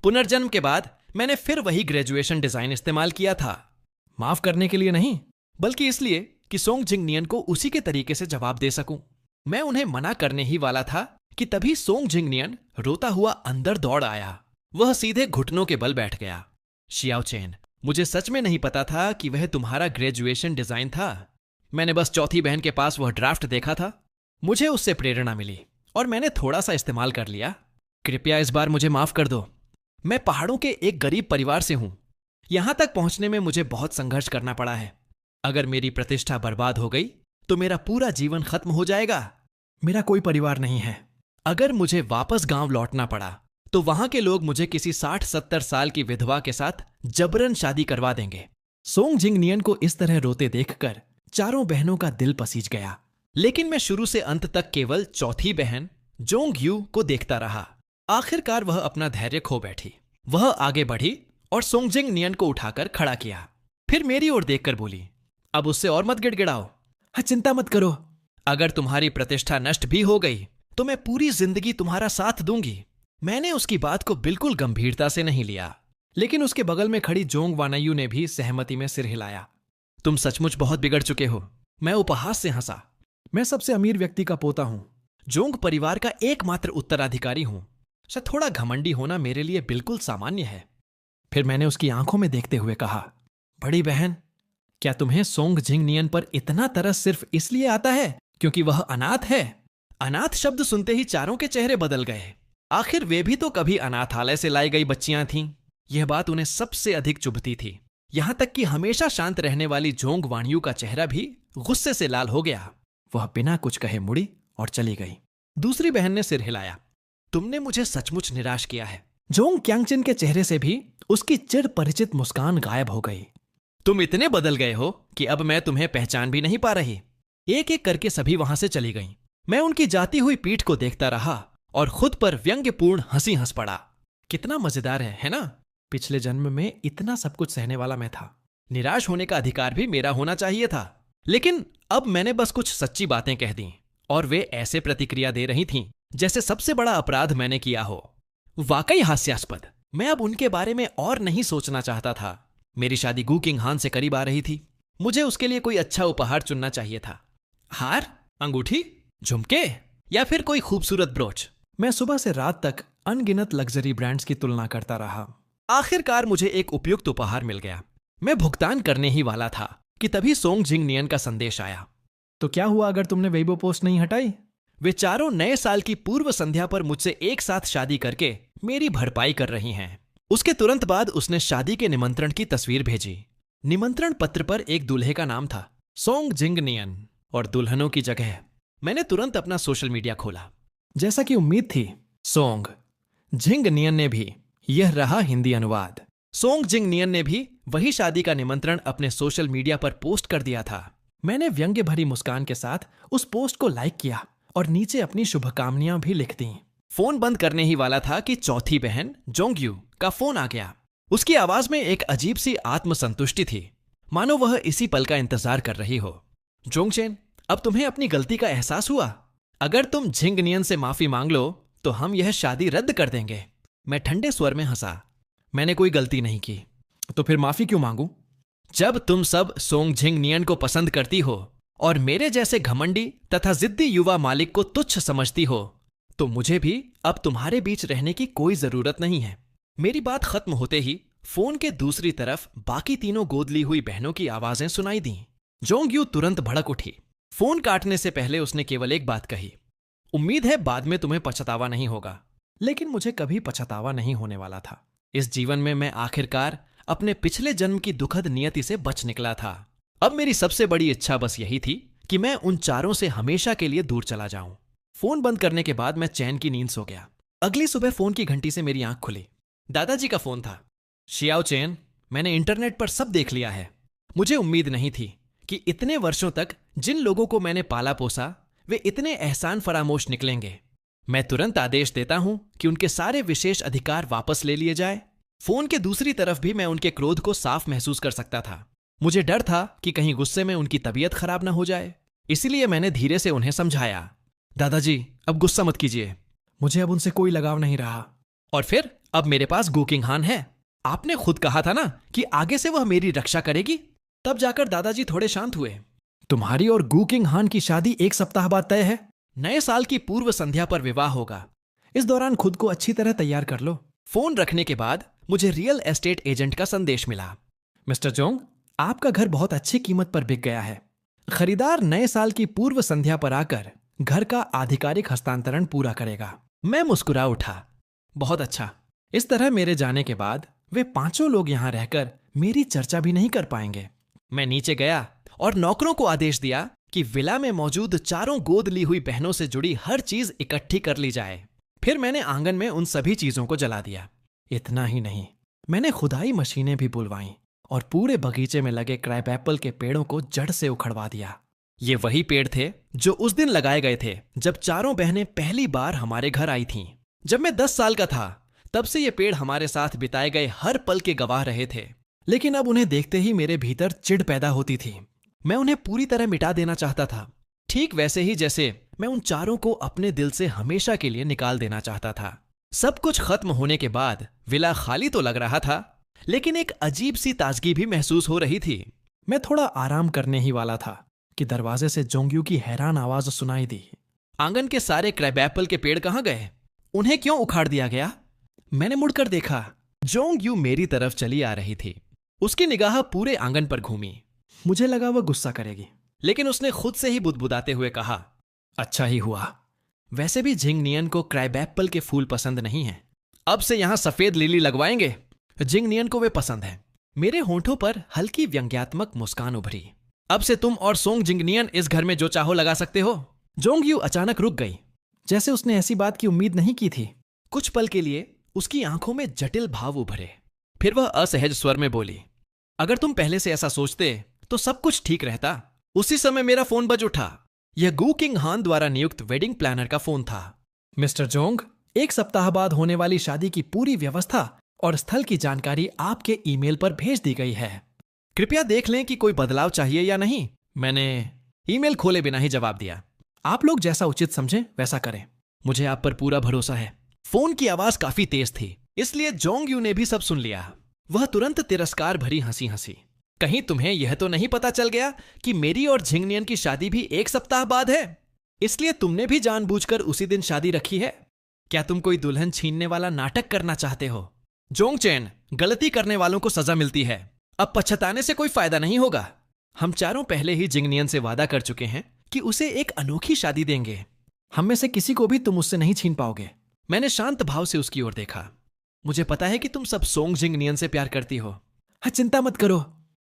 पुनर्जन्म के बाद मैंने फिर वही ग्रेजुएशन डिजाइन इस्तेमाल किया था। माफ करने के लिए नहीं, बल्कि इसलिए कि सोंग झिंगनियन को उसी के तरीके से जवाब दे सकूं। मैं उन्हें मना करने ही वाला था कि तभी सोंग झिंगनियन रोता हुआ अंदर दौड़ आया। वह सीधे घुटनों के बल बैठ गया। शियाओ चेन, मुझे सच में नहीं पता था कि वह तुम्हारा ग्रेजुएशन डिजाइन था। मैंने बस चौथी बहन के पास वह ड्राफ्ट देखा था। मुझे उससे प्रेरणा मिली और मैंने थोड़ा सा इस्तेमाल कर लिया। कृपया इस बार मुझे माफ कर दो। मैं पहाड़ों के एक गरीब परिवार से हूं। यहां तक पहुंचने में मुझे बहुत संघर्ष करना पड़ा है। अगर मेरी प्रतिष्ठा बर्बाद हो गई तो मेरा पूरा जीवन खत्म हो जाएगा। मेरा कोई परिवार नहीं है। अगर मुझे वापस गांव लौटना पड़ा तो वहां के लोग मुझे किसी 60-70 साल की विधवा के साथ जबरन शादी करवा देंगे। सोंग झिंगनियन को इस तरह रोते देखकर चारों बहनों का दिल पसीज गया। लेकिन मैं शुरू से अंत तक केवल चौथी बहन जोंग्यू को देखता रहा। आखिरकार वह अपना धैर्य खो बैठी। वह आगे बढ़ी और सोंग झिंगनियन को उठाकर खड़ा किया। फिर मेरी ओर देखकर बोली, अब उससे और मत गिड़गिड़ाओ। हाँ, चिंता मत करो। अगर तुम्हारी प्रतिष्ठा नष्ट भी हो गई तो मैं पूरी जिंदगी तुम्हारा साथ दूंगी। मैंने उसकी बात को बिल्कुल गंभीरता से नहीं लिया, लेकिन उसके बगल में खड़ी जोंग वानायू ने भी सहमति में सिर हिलाया। तुम सचमुच बहुत बिगड़ चुके हो। मैं उपहास से हंसा। मैं सबसे अमीर व्यक्ति का पोता हूं। जोंग परिवार का एकमात्र उत्तराधिकारी हूं। शायद थोड़ा घमंडी होना मेरे लिए बिल्कुल सामान्य है। फिर मैंने उसकी आंखों में देखते हुए कहा, बड़ी बहन, क्या तुम्हें सोंग झिंगनियन पर इतना तरस सिर्फ इसलिए आता है क्योंकि वह अनाथ है? अनाथ शब्द सुनते ही चारों के चेहरे बदल गए। आखिर वे भी तो कभी अनाथालय से लाई गई बच्चियां थीं। यह बात उन्हें सबसे अधिक चुभती थी। यहां तक कि हमेशा शांत रहने वाली जोंग वाणियू का चेहरा भी गुस्से से लाल हो गया। वह बिना कुछ कहे मुड़ी और चली गई। दूसरी बहन ने सिर हिलाया। तुमने मुझे सचमुच निराश किया है। जोंग क्यांगचिन के चेहरे से भी उसकी चिर परिचित मुस्कान गायब हो गई। तुम इतने बदल गए हो कि अब मैं तुम्हें पहचान भी नहीं पा रही। एक एक करके सभी वहां से चली गईं। मैं उनकी जाती हुई पीठ को देखता रहा और खुद पर व्यंग्यपूर्ण हंसी हंस पड़ा। कितना मजेदार है ना? पिछले जन्म में इतना सब कुछ सहने वाला मैं था। निराश होने का अधिकार भी मेरा होना चाहिए था, लेकिन अब मैंने बस कुछ सच्ची बातें कह दी और वे ऐसे प्रतिक्रिया दे रही थीं जैसे सबसे बड़ा अपराध मैंने किया हो। वाकई हास्यास्पद। मैं अब उनके बारे में और नहीं सोचना चाहता था। मेरी शादी गू किंग हान से करीब आ रही थी। मुझे उसके लिए कोई अच्छा उपहार चुनना चाहिए था। हार, अंगूठी, झुमके या फिर कोई खूबसूरत ब्रोच। मैं सुबह से रात तक अनगिनत लग्जरी ब्रांड्स की तुलना करता रहा। आखिरकार मुझे एक उपयुक्त उपहार मिल गया। मैं भुगतान करने ही वाला था कि तभी सोंग जिंगनियन का संदेश आया। तो क्या हुआ अगर तुमने वेइबो पोस्ट नहीं हटाई? वे चारों नए साल की पूर्व संध्या पर मुझसे एक साथ शादी करके मेरी भरपाई कर रही हैं। उसके तुरंत बाद उसने शादी के निमंत्रण की तस्वीर भेजी। निमंत्रण पत्र पर एक दूल्हे का नाम था, सोंग जिंगनियन, और दुल्हनों की जगह। मैंने तुरंत अपना सोशल मीडिया खोला। जैसा कि उम्मीद थी, सोंग जिंगनियन ने भी। यह रहा हिंदी अनुवाद। सोंग जिंगनियन ने भी वही शादी का निमंत्रण अपने सोशल मीडिया पर पोस्ट कर दिया था। मैंने व्यंग्य भरी मुस्कान के साथ उस पोस्ट को लाइक किया और नीचे अपनी शुभकामनाएं भी लिख दी। फोन बंद करने ही वाला था कि चौथी बहन जोंग्यू का फोन आ गया। उसकी आवाज में एक अजीब सी आत्मसंतुष्टि थी, मानो वह इसी पल का इंतजार कर रही हो। जोंगचेन, अब तुम्हें अपनी गलती का एहसास हुआ? अगर तुम जिंगनियन से माफी मांग लो तो हम यह शादी रद्द कर देंगे। मैं ठंडे स्वर में हंसा। मैंने कोई गलती नहीं की। तो फिर माफी क्यों मांगूं? जब तुम सब सोंग जिंगनियन को पसंद करती हो और मेरे जैसे घमंडी तथा जिद्दी युवा मालिक को तुच्छ समझती हो, तो मुझे भी अब तुम्हारे बीच रहने की कोई जरूरत नहीं है। मेरी बात खत्म होते ही फोन के दूसरी तरफ बाकी तीनों गोद ली हुई बहनों की आवाजें सुनाई दीं। जोंग्यू तुरंत भड़क उठी। फोन काटने से पहले उसने केवल एक बात कही, उम्मीद है बाद में तुम्हें पछतावा नहीं होगा। लेकिन मुझे कभी पछतावा नहीं होने वाला था। इस जीवन में मैं आखिरकार अपने पिछले जन्म की दुखद नियति से बच निकला था। अब मेरी सबसे बड़ी इच्छा बस यही थी कि मैं उन चारों से हमेशा के लिए दूर चला जाऊं। फोन बंद करने के बाद मैं चैन की नींद सो गया। अगली सुबह फोन की घंटी से मेरी आंख खुली। दादाजी का फोन था। शियाओ चेन, मैंने इंटरनेट पर सब देख लिया है। मुझे उम्मीद नहीं थी कि इतने वर्षों तक जिन लोगों को मैंने पाला पोसा वे इतने एहसान फरामोश निकलेंगे। मैं तुरंत आदेश देता हूं कि उनके सारे विशेष अधिकार वापस ले लिए जाए। फोन के दूसरी तरफ भी मैं उनके क्रोध को साफ महसूस कर सकता था। मुझे डर था कि कहीं गुस्से में उनकी तबीयत खराब ना हो जाए। इसीलिए मैंने धीरे से उन्हें समझाया, दादाजी अब गुस्सा मत कीजिए, मुझे अब उनसे कोई लगाव नहीं रहा। और फिर अब मेरे पास गू किंग हान है। आपने खुद कहा था ना कि आगे से वह मेरी रक्षा करेगी। तब जाकर दादाजी थोड़े शांत हुए। तुम्हारी और गू किंग हान की शादी एक सप्ताह बाद तय है। नए साल की पूर्व संध्या पर विवाह होगा। इस दौरान खुद को अच्छी तरह तैयार कर लो। फोन रखने के बाद मुझे रियल एस्टेट एजेंट का संदेश मिला। मिस्टर जोंग, आपका घर बहुत अच्छी कीमत पर बिक गया है। खरीदार नए साल की पूर्व संध्या पर आकर घर का आधिकारिक हस्तांतरण पूरा करेगा। मैं मुस्कुरा उठा। बहुत अच्छा। इस तरह मेरे जाने के बाद वे पांचों लोग यहां रहकर मेरी चर्चा भी नहीं कर पाएंगे। मैं नीचे गया और नौकरों को आदेश दिया कि विला में मौजूद चारों गोद ली हुई बहनों से जुड़ी हर चीज इकट्ठी कर ली जाए। फिर मैंने आंगन में उन सभी चीजों को जला दिया। इतना ही नहीं, मैंने खुदाई मशीनें भी बुलवाईं और पूरे बगीचे में लगे क्रैब एप्पल के पेड़ों को जड़ से उखड़वा दिया। ये वही पेड़ थे जो उस दिन लगाए गए थे जब चारों बहनें पहली बार हमारे घर आई थीं। जब मैं 10 साल का था तब से ये पेड़ हमारे साथ बिताए गए हर पल के गवाह रहे थे। लेकिन अब उन्हें देखते ही मेरे भीतर चिढ़ पैदा होती थी। मैं उन्हें पूरी तरह मिटा देना चाहता था, ठीक वैसे ही जैसे मैं उन चारों को अपने दिल से हमेशा के लिए निकाल देना चाहता था। सब कुछ खत्म होने के बाद विला खाली तो लग रहा था, लेकिन एक अजीब सी ताजगी भी महसूस हो रही थी। मैं थोड़ा आराम करने ही वाला था कि दरवाजे से जोंग्यू की हैरान आवाज सुनाई दी। आंगन के सारे क्रैब एप्पल के पेड़ कहाँ गए? उन्हें क्यों उखाड़ दिया गया? मैंने मुड़कर देखा। जोंग्यू मेरी तरफ चली आ रही थी। उसकी निगाह पूरे आंगन पर घूमी। मुझे लगा वह गुस्सा करेगी, लेकिन उसने खुद से ही बुदबुदाते हुए कहा, अच्छा ही हुआ। वैसे भी जिंगनियन को क्रैब एप्पल के फूल पसंद नहीं है। अब से यहां सफेद लिली लगवाएंगे। जिंगनियन को वे पसंद है। मेरे होंठों पर हल्की व्यंग्यात्मक मुस्कान उभरी। अब से तुम और सोंग जिंगनियन इस घर में जो चाहो लगा सकते हो। जोंग यू अचानक रुक गई, जैसे उसने ऐसी बात की उम्मीद नहीं की थी। कुछ पल के लिए उसकी आंखों में जटिल भाव उभरे। फिर वह असहज स्वर में बोली, अगर तुम पहले से ऐसा सोचते तो सब कुछ ठीक रहता। उसी समय मेरा फोन बज उठा। यह गू किंग हान द्वारा नियुक्त वेडिंग प्लानर का फोन था। मिस्टर जोंग, 1 सप्ताह बाद होने वाली शादी की पूरी व्यवस्था और स्थल की जानकारी आपके ईमेल पर भेज दी गई है। कृपया देख लें कि कोई बदलाव चाहिए या नहीं। मैंने ईमेल खोले बिना ही जवाब दिया। आप लोग जैसा उचित समझें वैसा करें। मुझे आप पर पूरा भरोसा है। फोन की आवाज काफी तेज थी, इसलिए जोंग यू ने भी सब सुन लिया। वह तुरंत तिरस्कार भरी हंसी हंसी। कहीं तुम्हें यह तो नहीं पता चल गया कि मेरी और जिंगनियन की शादी भी 1 सप्ताह बाद है, इसलिए तुमने भी जानबूझकर उसी दिन शादी रखी है? क्या तुम कोई दुल्हन छीनने वाला नाटक करना चाहते हो? जोंग चेन, गलती करने वालों को सजा मिलती है। अब पछताने से कोई फायदा नहीं होगा। हम चारों पहले ही जिंगनियन से वादा कर चुके हैं कि उसे एक अनोखी शादी देंगे। हम में से किसी को भी तुम उससे नहीं छीन पाओगे। मैंने शांत भाव से उसकी ओर देखा। मुझे पता है कि तुम सब सोंग जिंगनियन से प्यार करती हो। हाँ, चिंता मत करो,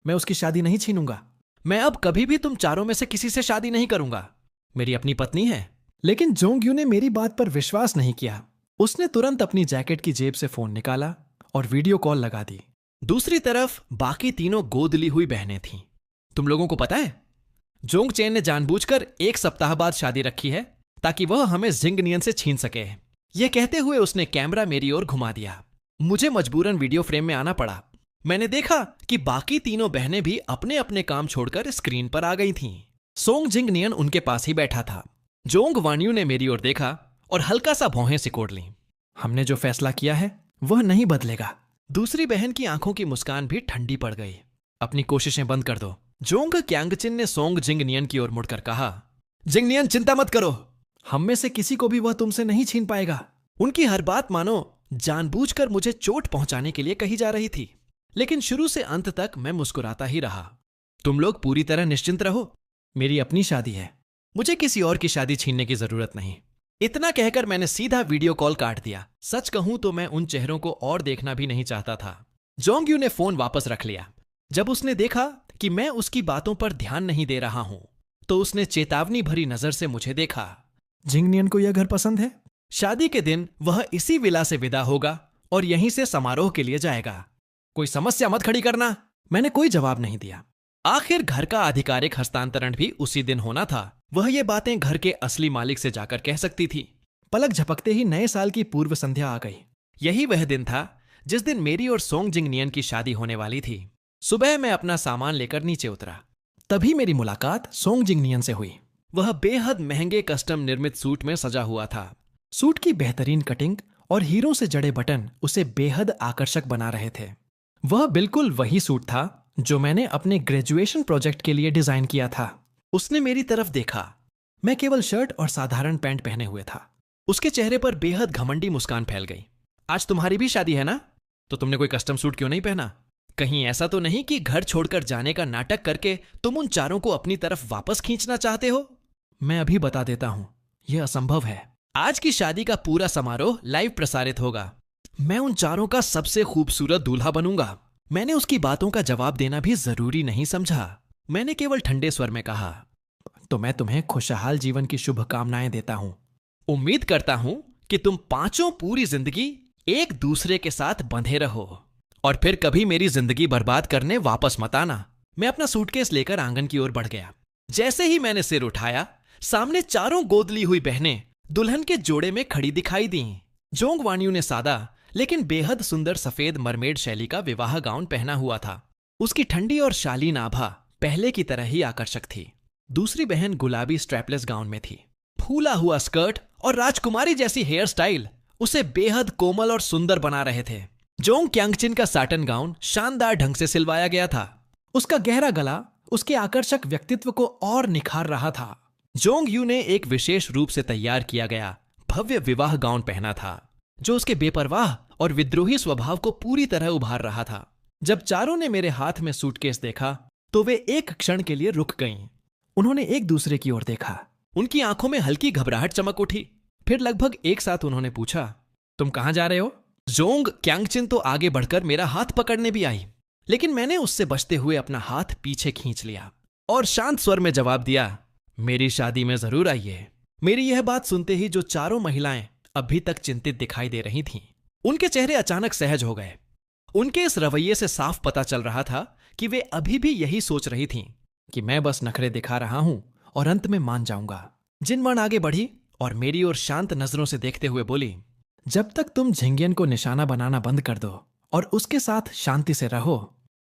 मैं उसकी शादी नहीं छीनूंगा। मैं अब कभी भी तुम चारों में से किसी से शादी नहीं करूंगा। मेरी अपनी पत्नी है। लेकिन जोंग यू ने मेरी बात पर विश्वास नहीं किया। उसने तुरंत अपनी जैकेट की जेब से फोन निकाला और वीडियो कॉल लगा दी। दूसरी तरफ बाकी तीनों गोद ली हुई बहनें थीं। तुम लोगों को पता है, जोंग चेन ने जानबूझकर 1 सप्ताह बाद शादी रखी है ताकि वह हमें जिंगनियन से छीन सके। यह कहते हुए उसने कैमरा मेरी ओर घुमा दिया। मुझे मजबूरन वीडियो फ्रेम में आना पड़ा। मैंने देखा कि बाकी तीनों बहनें भी अपने अपने काम छोड़कर स्क्रीन पर आ गई थीं। सोंग जिंगनियन उनके पास ही बैठा था। जोंग वान्यू ने मेरी ओर देखा और हल्का सा भौहें सिकोड़ लीं। हमने जो फैसला किया है वह नहीं बदलेगा। दूसरी बहन की आंखों की मुस्कान भी ठंडी पड़ गई। अपनी कोशिशें बंद कर दो। जोंग क्यांगचिन ने सोंग जिंगनियन की ओर मुड़कर कहा, जिंगनियन चिंता मत करो, हम में से किसी को भी वह तुमसे नहीं छीन पाएगा। उनकी हर बात मानो जानबूझकर मुझे चोट पहुंचाने के लिए कही जा रही थी, लेकिन शुरू से अंत तक मैं मुस्कुराता ही रहा। तुम लोग पूरी तरह निश्चिंत रहो, मेरी अपनी शादी है। मुझे किसी और की शादी छीनने की जरूरत नहीं। इतना कहकर मैंने सीधा वीडियो कॉल काट दिया। सच कहूं तो मैं उन चेहरों को और देखना भी नहीं चाहता था। जोंग यू ने फोन वापस रख लिया। जब उसने देखा कि मैं उसकी बातों पर ध्यान नहीं दे रहा हूं, तो उसने चेतावनी भरी नजर से मुझे देखा। जिंगनियन को यह घर पसंद है। शादी के दिन वह इसी विला से विदा होगा और यहीं से समारोह के लिए जाएगा। कोई समस्या मत खड़ी करना। मैंने कोई जवाब नहीं दिया। आखिर घर का आधिकारिक हस्तांतरण भी उसी दिन होना था। वह ये बातें घर के असली मालिक से जाकर कह सकती थी। पलक झपकते ही नए साल की पूर्व संध्या आ गई। यही वह दिन था जिस दिन मेरी और सोंग जिंगनियन की शादी होने वाली थी। सुबह मैं अपना सामान लेकर नीचे उतरा। तभी मेरी मुलाकात सोंग जिंगनियन से हुई। वह बेहद महंगे कस्टम निर्मित सूट में सजा हुआ था। सूट की बेहतरीन कटिंग और हीरों से जड़े बटन उसे बेहद आकर्षक बना रहे थे। वह बिल्कुल वही सूट था जो मैंने अपने ग्रेजुएशन प्रोजेक्ट के लिए डिजाइन किया था। उसने मेरी तरफ देखा। मैं केवल शर्ट और साधारण पैंट पहने हुए था। उसके चेहरे पर बेहद घमंडी मुस्कान फैल गई। आज तुम्हारी भी शादी है ना? तो तुमने कोई कस्टम सूट क्यों नहीं पहना? कहीं ऐसा तो नहीं कि घर छोड़कर जाने का नाटक करके तुम उन चारों को अपनी तरफ वापस खींचना चाहते हो? मैं अभी बता देता हूं, यह असंभव है। आज की शादी का पूरा समारोह लाइव प्रसारित होगा। मैं उन चारों का सबसे खूबसूरत दूल्हा बनूंगा। मैंने उसकी बातों का जवाब देना भी जरूरी नहीं समझा। मैंने केवल ठंडे स्वर में कहा, तो मैं तुम्हें खुशहाल जीवन की शुभकामनाएं देता हूं। उम्मीद करता हूं कि तुम पांचों पूरी जिंदगी एक दूसरे के साथ बंधे रहो और फिर कभी मेरी जिंदगी बर्बाद करने वापस मत आना। मैं अपना सूटकेस लेकर आंगन की ओर बढ़ गया। जैसे ही मैंने सिर उठाया, सामने चारों गोद ली हुई बहनें दुल्हन के जोड़े में खड़ी दिखाई दीं। जोंग वान्यू ने सादा लेकिन बेहद सुंदर सफेद मरमेड शैली का विवाह गाउन पहना हुआ था। उसकी ठंडी और शालीन आभा पहले की तरह ही आकर्षक थी। दूसरी बहन गुलाबी स्ट्रैपलेस गाउन में थी। फूला हुआ स्कर्ट और राजकुमारी जैसी हेयर स्टाइल उसे बेहद कोमल और सुंदर बना रहे थे। जोंग क्यांगचिन का साटन गाउन शानदार ढंग से सिलवाया गया था। उसका गहरा गला उसके आकर्षक व्यक्तित्व को और निखार रहा था। जोंग यू ने एक विशेष रूप से तैयार किया गया भव्य विवाह गाउन पहना था, जो उसके बेपरवाह और विद्रोही स्वभाव को पूरी तरह उभार रहा था। जब चारों ने मेरे हाथ में सूटकेस देखा तो वे एक क्षण के लिए रुक गईं। उन्होंने एक दूसरे की ओर देखा। उनकी आंखों में हल्की घबराहट चमक उठी। फिर लगभग एक साथ उन्होंने पूछा, तुम कहां जा रहे हो? जोंग क्यांगचिन तो आगे बढ़कर मेरा हाथ पकड़ने भी आई, लेकिन मैंने उससे बचते हुए अपना हाथ पीछे खींच लिया और शांत स्वर में जवाब दिया, मेरी शादी में जरूर आइए। मेरी यह बात सुनते ही जो चारों महिलाएं अभी तक चिंतित दिखाई दे रही थीं, उनके चेहरे अचानक सहज हो गए। उनके इस रवैये से साफ पता चल रहा था कि वे अभी भी यही सोच रही थीं कि मैं बस नखरे दिखा रहा हूं और अंत में मान जाऊंगा। जिनवन आगे बढ़ी और मेरी ओर शांत नजरों से देखते हुए बोली, जब तक तुम झिंगियन को निशाना बनाना बंद कर दो और उसके साथ शांति से रहो,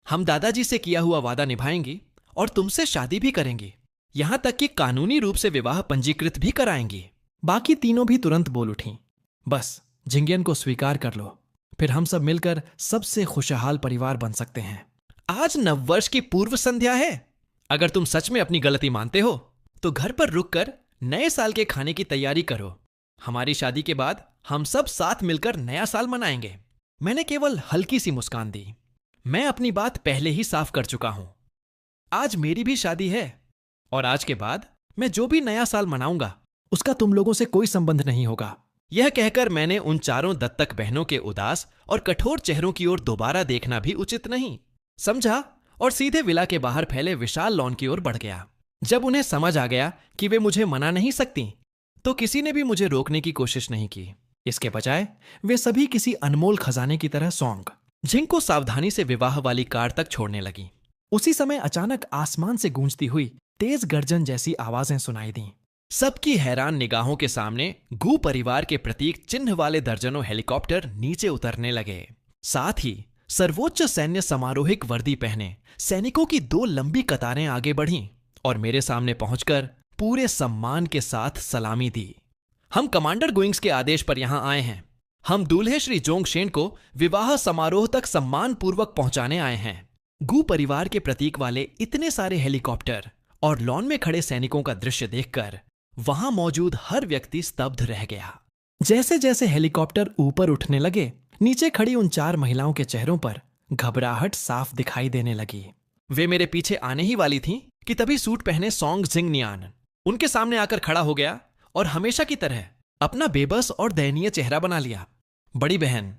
हम दादाजी से किया हुआ वादा निभाएंगी और तुमसे शादी भी करेंगी, यहां तक कि कानूनी रूप से विवाह पंजीकृत भी कराएंगी। बाकी तीनों भी तुरंत बोल उठीं, बस झिंगियन को स्वीकार कर लो, फिर हम सब मिलकर सबसे खुशहाल परिवार बन सकते हैं। आज नववर्ष की पूर्व संध्या है। अगर तुम सच में अपनी गलती मानते हो तो घर पर रुककर नए साल के खाने की तैयारी करो। हमारी शादी के बाद हम सब साथ मिलकर नया साल मनाएंगे। मैंने केवल हल्की सी मुस्कान दी। मैं अपनी बात पहले ही साफ कर चुका हूं। आज मेरी भी शादी है और आज के बाद मैं जो भी नया साल मनाऊंगा उसका तुम लोगों से कोई संबंध नहीं होगा। यह कहकर मैंने उन चारों दत्तक बहनों के उदास और कठोर चेहरों की ओर दोबारा देखना भी उचित नहीं समझा और सीधे विला के बाहर फैले विशाल लॉन की ओर बढ़ गया। जब उन्हें समझ आ गया कि वे मुझे मना नहीं सकती, तो किसी ने भी मुझे रोकने की कोशिश नहीं की। इसके बजाय वे सभी किसी अनमोल खजाने की तरह सॉन्ग झिंग को सावधानी से विवाह वाली कार तक छोड़ने लगी। उसी समय अचानक आसमान से गूंजती हुई तेज गर्जन जैसी आवाजें सुनाई दीं। सबकी हैरान निगाहों के सामने गू परिवार के प्रतीक चिन्ह वाले दर्जनों हेलीकॉप्टर नीचे उतरने लगे। साथ ही सर्वोच्च सैन्य समारोहिक वर्दी पहने सैनिकों की दो लंबी कतारें आगे बढ़ीं और मेरे सामने पहुंचकर पूरे सम्मान के साथ सलामी दी। हम कमांडर गुइंग्स के आदेश पर यहां आए हैं। हम दूल्हे श्री जोंगशेन को विवाह समारोह तक सम्मान पूर्वक पहुंचाने आए हैं। गू परिवार के प्रतीक वाले इतने सारे हेलीकॉप्टर और लॉन में खड़े सैनिकों का दृश्य देखकर वहां मौजूद हर व्यक्ति स्तब्ध रह गया। जैसे जैसे हेलीकॉप्टर ऊपर उठने लगे, नीचे खड़ी उन चार महिलाओं के चेहरों पर घबराहट साफ दिखाई देने लगी। वे मेरे पीछे आने ही वाली थीं कि तभी सूट पहने सॉन्ग जिंग नियान उनके सामने आकर खड़ा हो गया और हमेशा की तरह अपना बेबस और दयनीय चेहरा बना लिया। बड़ी बहन,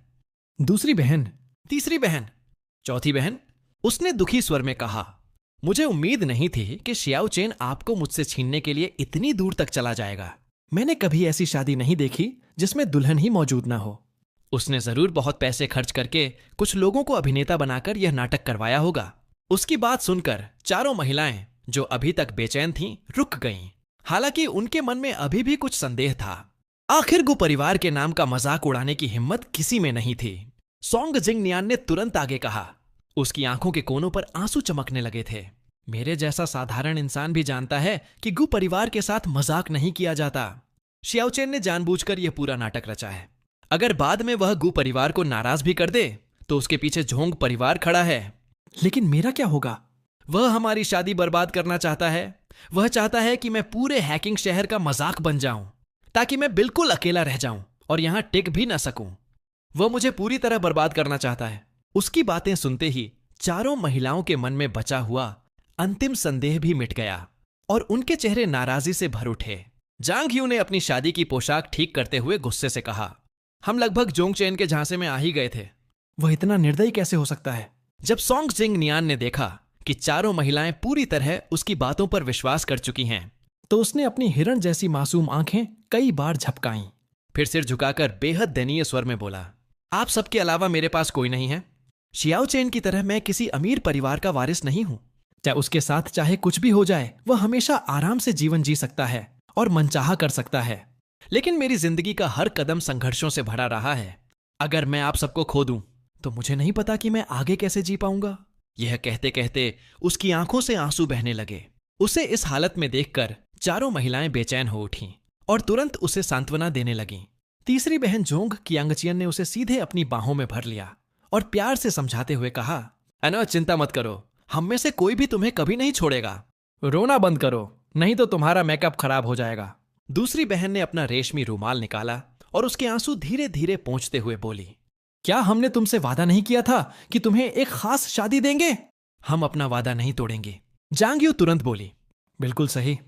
दूसरी बहन, तीसरी बहन, चौथी बहन, उसने दुखी स्वर में कहा। मुझे उम्मीद नहीं थी कि शियाओ चेन आपको मुझसे छीनने के लिए इतनी दूर तक चला जाएगा। मैंने कभी ऐसी शादी नहीं देखी जिसमें दुल्हन ही मौजूद ना हो। उसने जरूर बहुत पैसे खर्च करके कुछ लोगों को अभिनेता बनाकर यह नाटक करवाया होगा। उसकी बात सुनकर चारों महिलाएं जो अभी तक बेचैन थीं, रुक गईं। हालांकि उनके मन में अभी भी कुछ संदेह था। आखिर गु परिवार के नाम का मजाक उड़ाने की हिम्मत किसी में नहीं थी। सॉन्ग जिंग नियान ने तुरंत आगे कहा। उसकी आंखों के कोनों पर आंसू चमकने लगे थे। मेरे जैसा साधारण इंसान भी जानता है कि गु परिवार के साथ मजाक नहीं किया जाता। शियाओचेन ने जानबूझकर यह पूरा नाटक रचा है। अगर बाद में वह गु परिवार को नाराज भी कर दे तो उसके पीछे झोंग परिवार खड़ा है। लेकिन मेरा क्या होगा? वह हमारी शादी बर्बाद करना चाहता है। वह चाहता है कि मैं पूरे हैकिंग शहर का मजाक बन जाऊं ताकि मैं बिल्कुल अकेला रह जाऊं और यहां टिक भी ना सकूं। वह मुझे पूरी तरह बर्बाद करना चाहता है। उसकी बातें सुनते ही चारों महिलाओं के मन में बचा हुआ अंतिम संदेह भी मिट गया और उनके चेहरे नाराजी से भर उठे। जांग ह्यू ने अपनी शादी की पोशाक ठीक करते हुए गुस्से से कहा, हम लगभग जोंगचेन के झांसे में आ ही गए थे। वह इतना निर्दयी कैसे हो सकता है? जब सॉन्ग जिंग नियान ने देखा कि चारों महिलाएं पूरी तरह उसकी बातों पर विश्वास कर चुकी हैं, तो उसने अपनी हिरण जैसी मासूम आंखें कई बार झपकाईं। फिर सिर झुकाकर बेहद दयनीय स्वर में बोला, आप सबके अलावा मेरे पास कोई नहीं है। शियाओ चेन की तरह मैं किसी अमीर परिवार का वारिस नहीं हूं। चाहे उसके साथ चाहे कुछ भी हो जाए, वह हमेशा आराम से जीवन जी सकता है और मनचाहा कर सकता है। लेकिन मेरी जिंदगी का हर कदम संघर्षों से भरा रहा है। अगर मैं आप सबको खो दूं तो मुझे नहीं पता कि मैं आगे कैसे जी पाऊंगा। यह कहते कहते उसकी आंखों से आंसू बहने लगे। उसे इस हालत में देखकर चारों महिलाएं बेचैन हो उठीं और तुरंत उसे सांत्वना देने लगीं। तीसरी बहन जोंग कियांगचियन ने उसे सीधे अपनी बाहों में भर लिया और प्यार से समझाते हुए कहा, अनो चिंता मत करो, हम में से कोई भी तुम्हें कभी नहीं छोड़ेगा। रोना बंद करो, नहीं तो तुम्हारा मेकअप खराब हो जाएगा। दूसरी बहन ने अपना रेशमी रूमाल निकाला और उसके आंसू धीरे धीरे पोंछते हुए बोली, क्या हमने तुमसे वादा नहीं किया था कि तुम्हें एक खास शादी देंगे? हम अपना वादा नहीं तोड़ेंगे। जांग यू तुरंत बोली, बिल्कुल सही,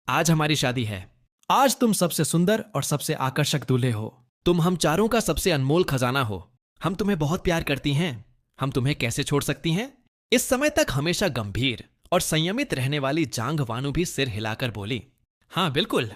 आज हमारी शादी है। आज तुम सबसे सुंदर और सबसे आकर्षक दूल्हे हो। तुम हम चारों का सबसे अनमोल खजाना हो। हम तुम्हें बहुत प्यार करती हैं, हम तुम्हें कैसे छोड़ सकती हैं? इस समय तक हमेशा गंभीर और संयमित रहने वाली जांग वानु भी सिर हिलाकर बोली, हाँ बिल्कुल,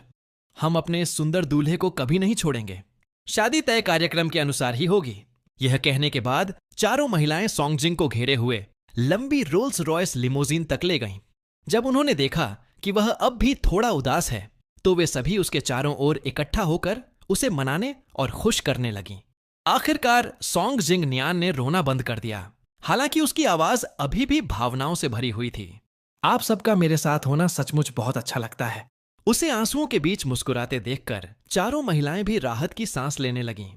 हम अपने इस सुंदर दूल्हे को कभी नहीं छोड़ेंगे। शादी तय कार्यक्रम के अनुसार ही होगी। यह कहने के बाद चारों महिलाएं सोंगजिंग को घेरे हुए लंबी रोल्स रॉयस लिमोजीन तक ले गईं। जब उन्होंने देखा कि वह अब भी थोड़ा उदास है, तो वे सभी उसके चारों ओर इकट्ठा होकर उसे मनाने और खुश करने लगीं। आखिरकार सोंगजिंग नियान ने रोना बंद कर दिया, हालांकि उसकी आवाज अभी भी भावनाओं से भरी हुई थी। आप सबका मेरे साथ होना सचमुच बहुत अच्छा लगता है। उसे आंसुओं के बीच मुस्कुराते देखकर चारों महिलाएं भी राहत की सांस लेने लगीं।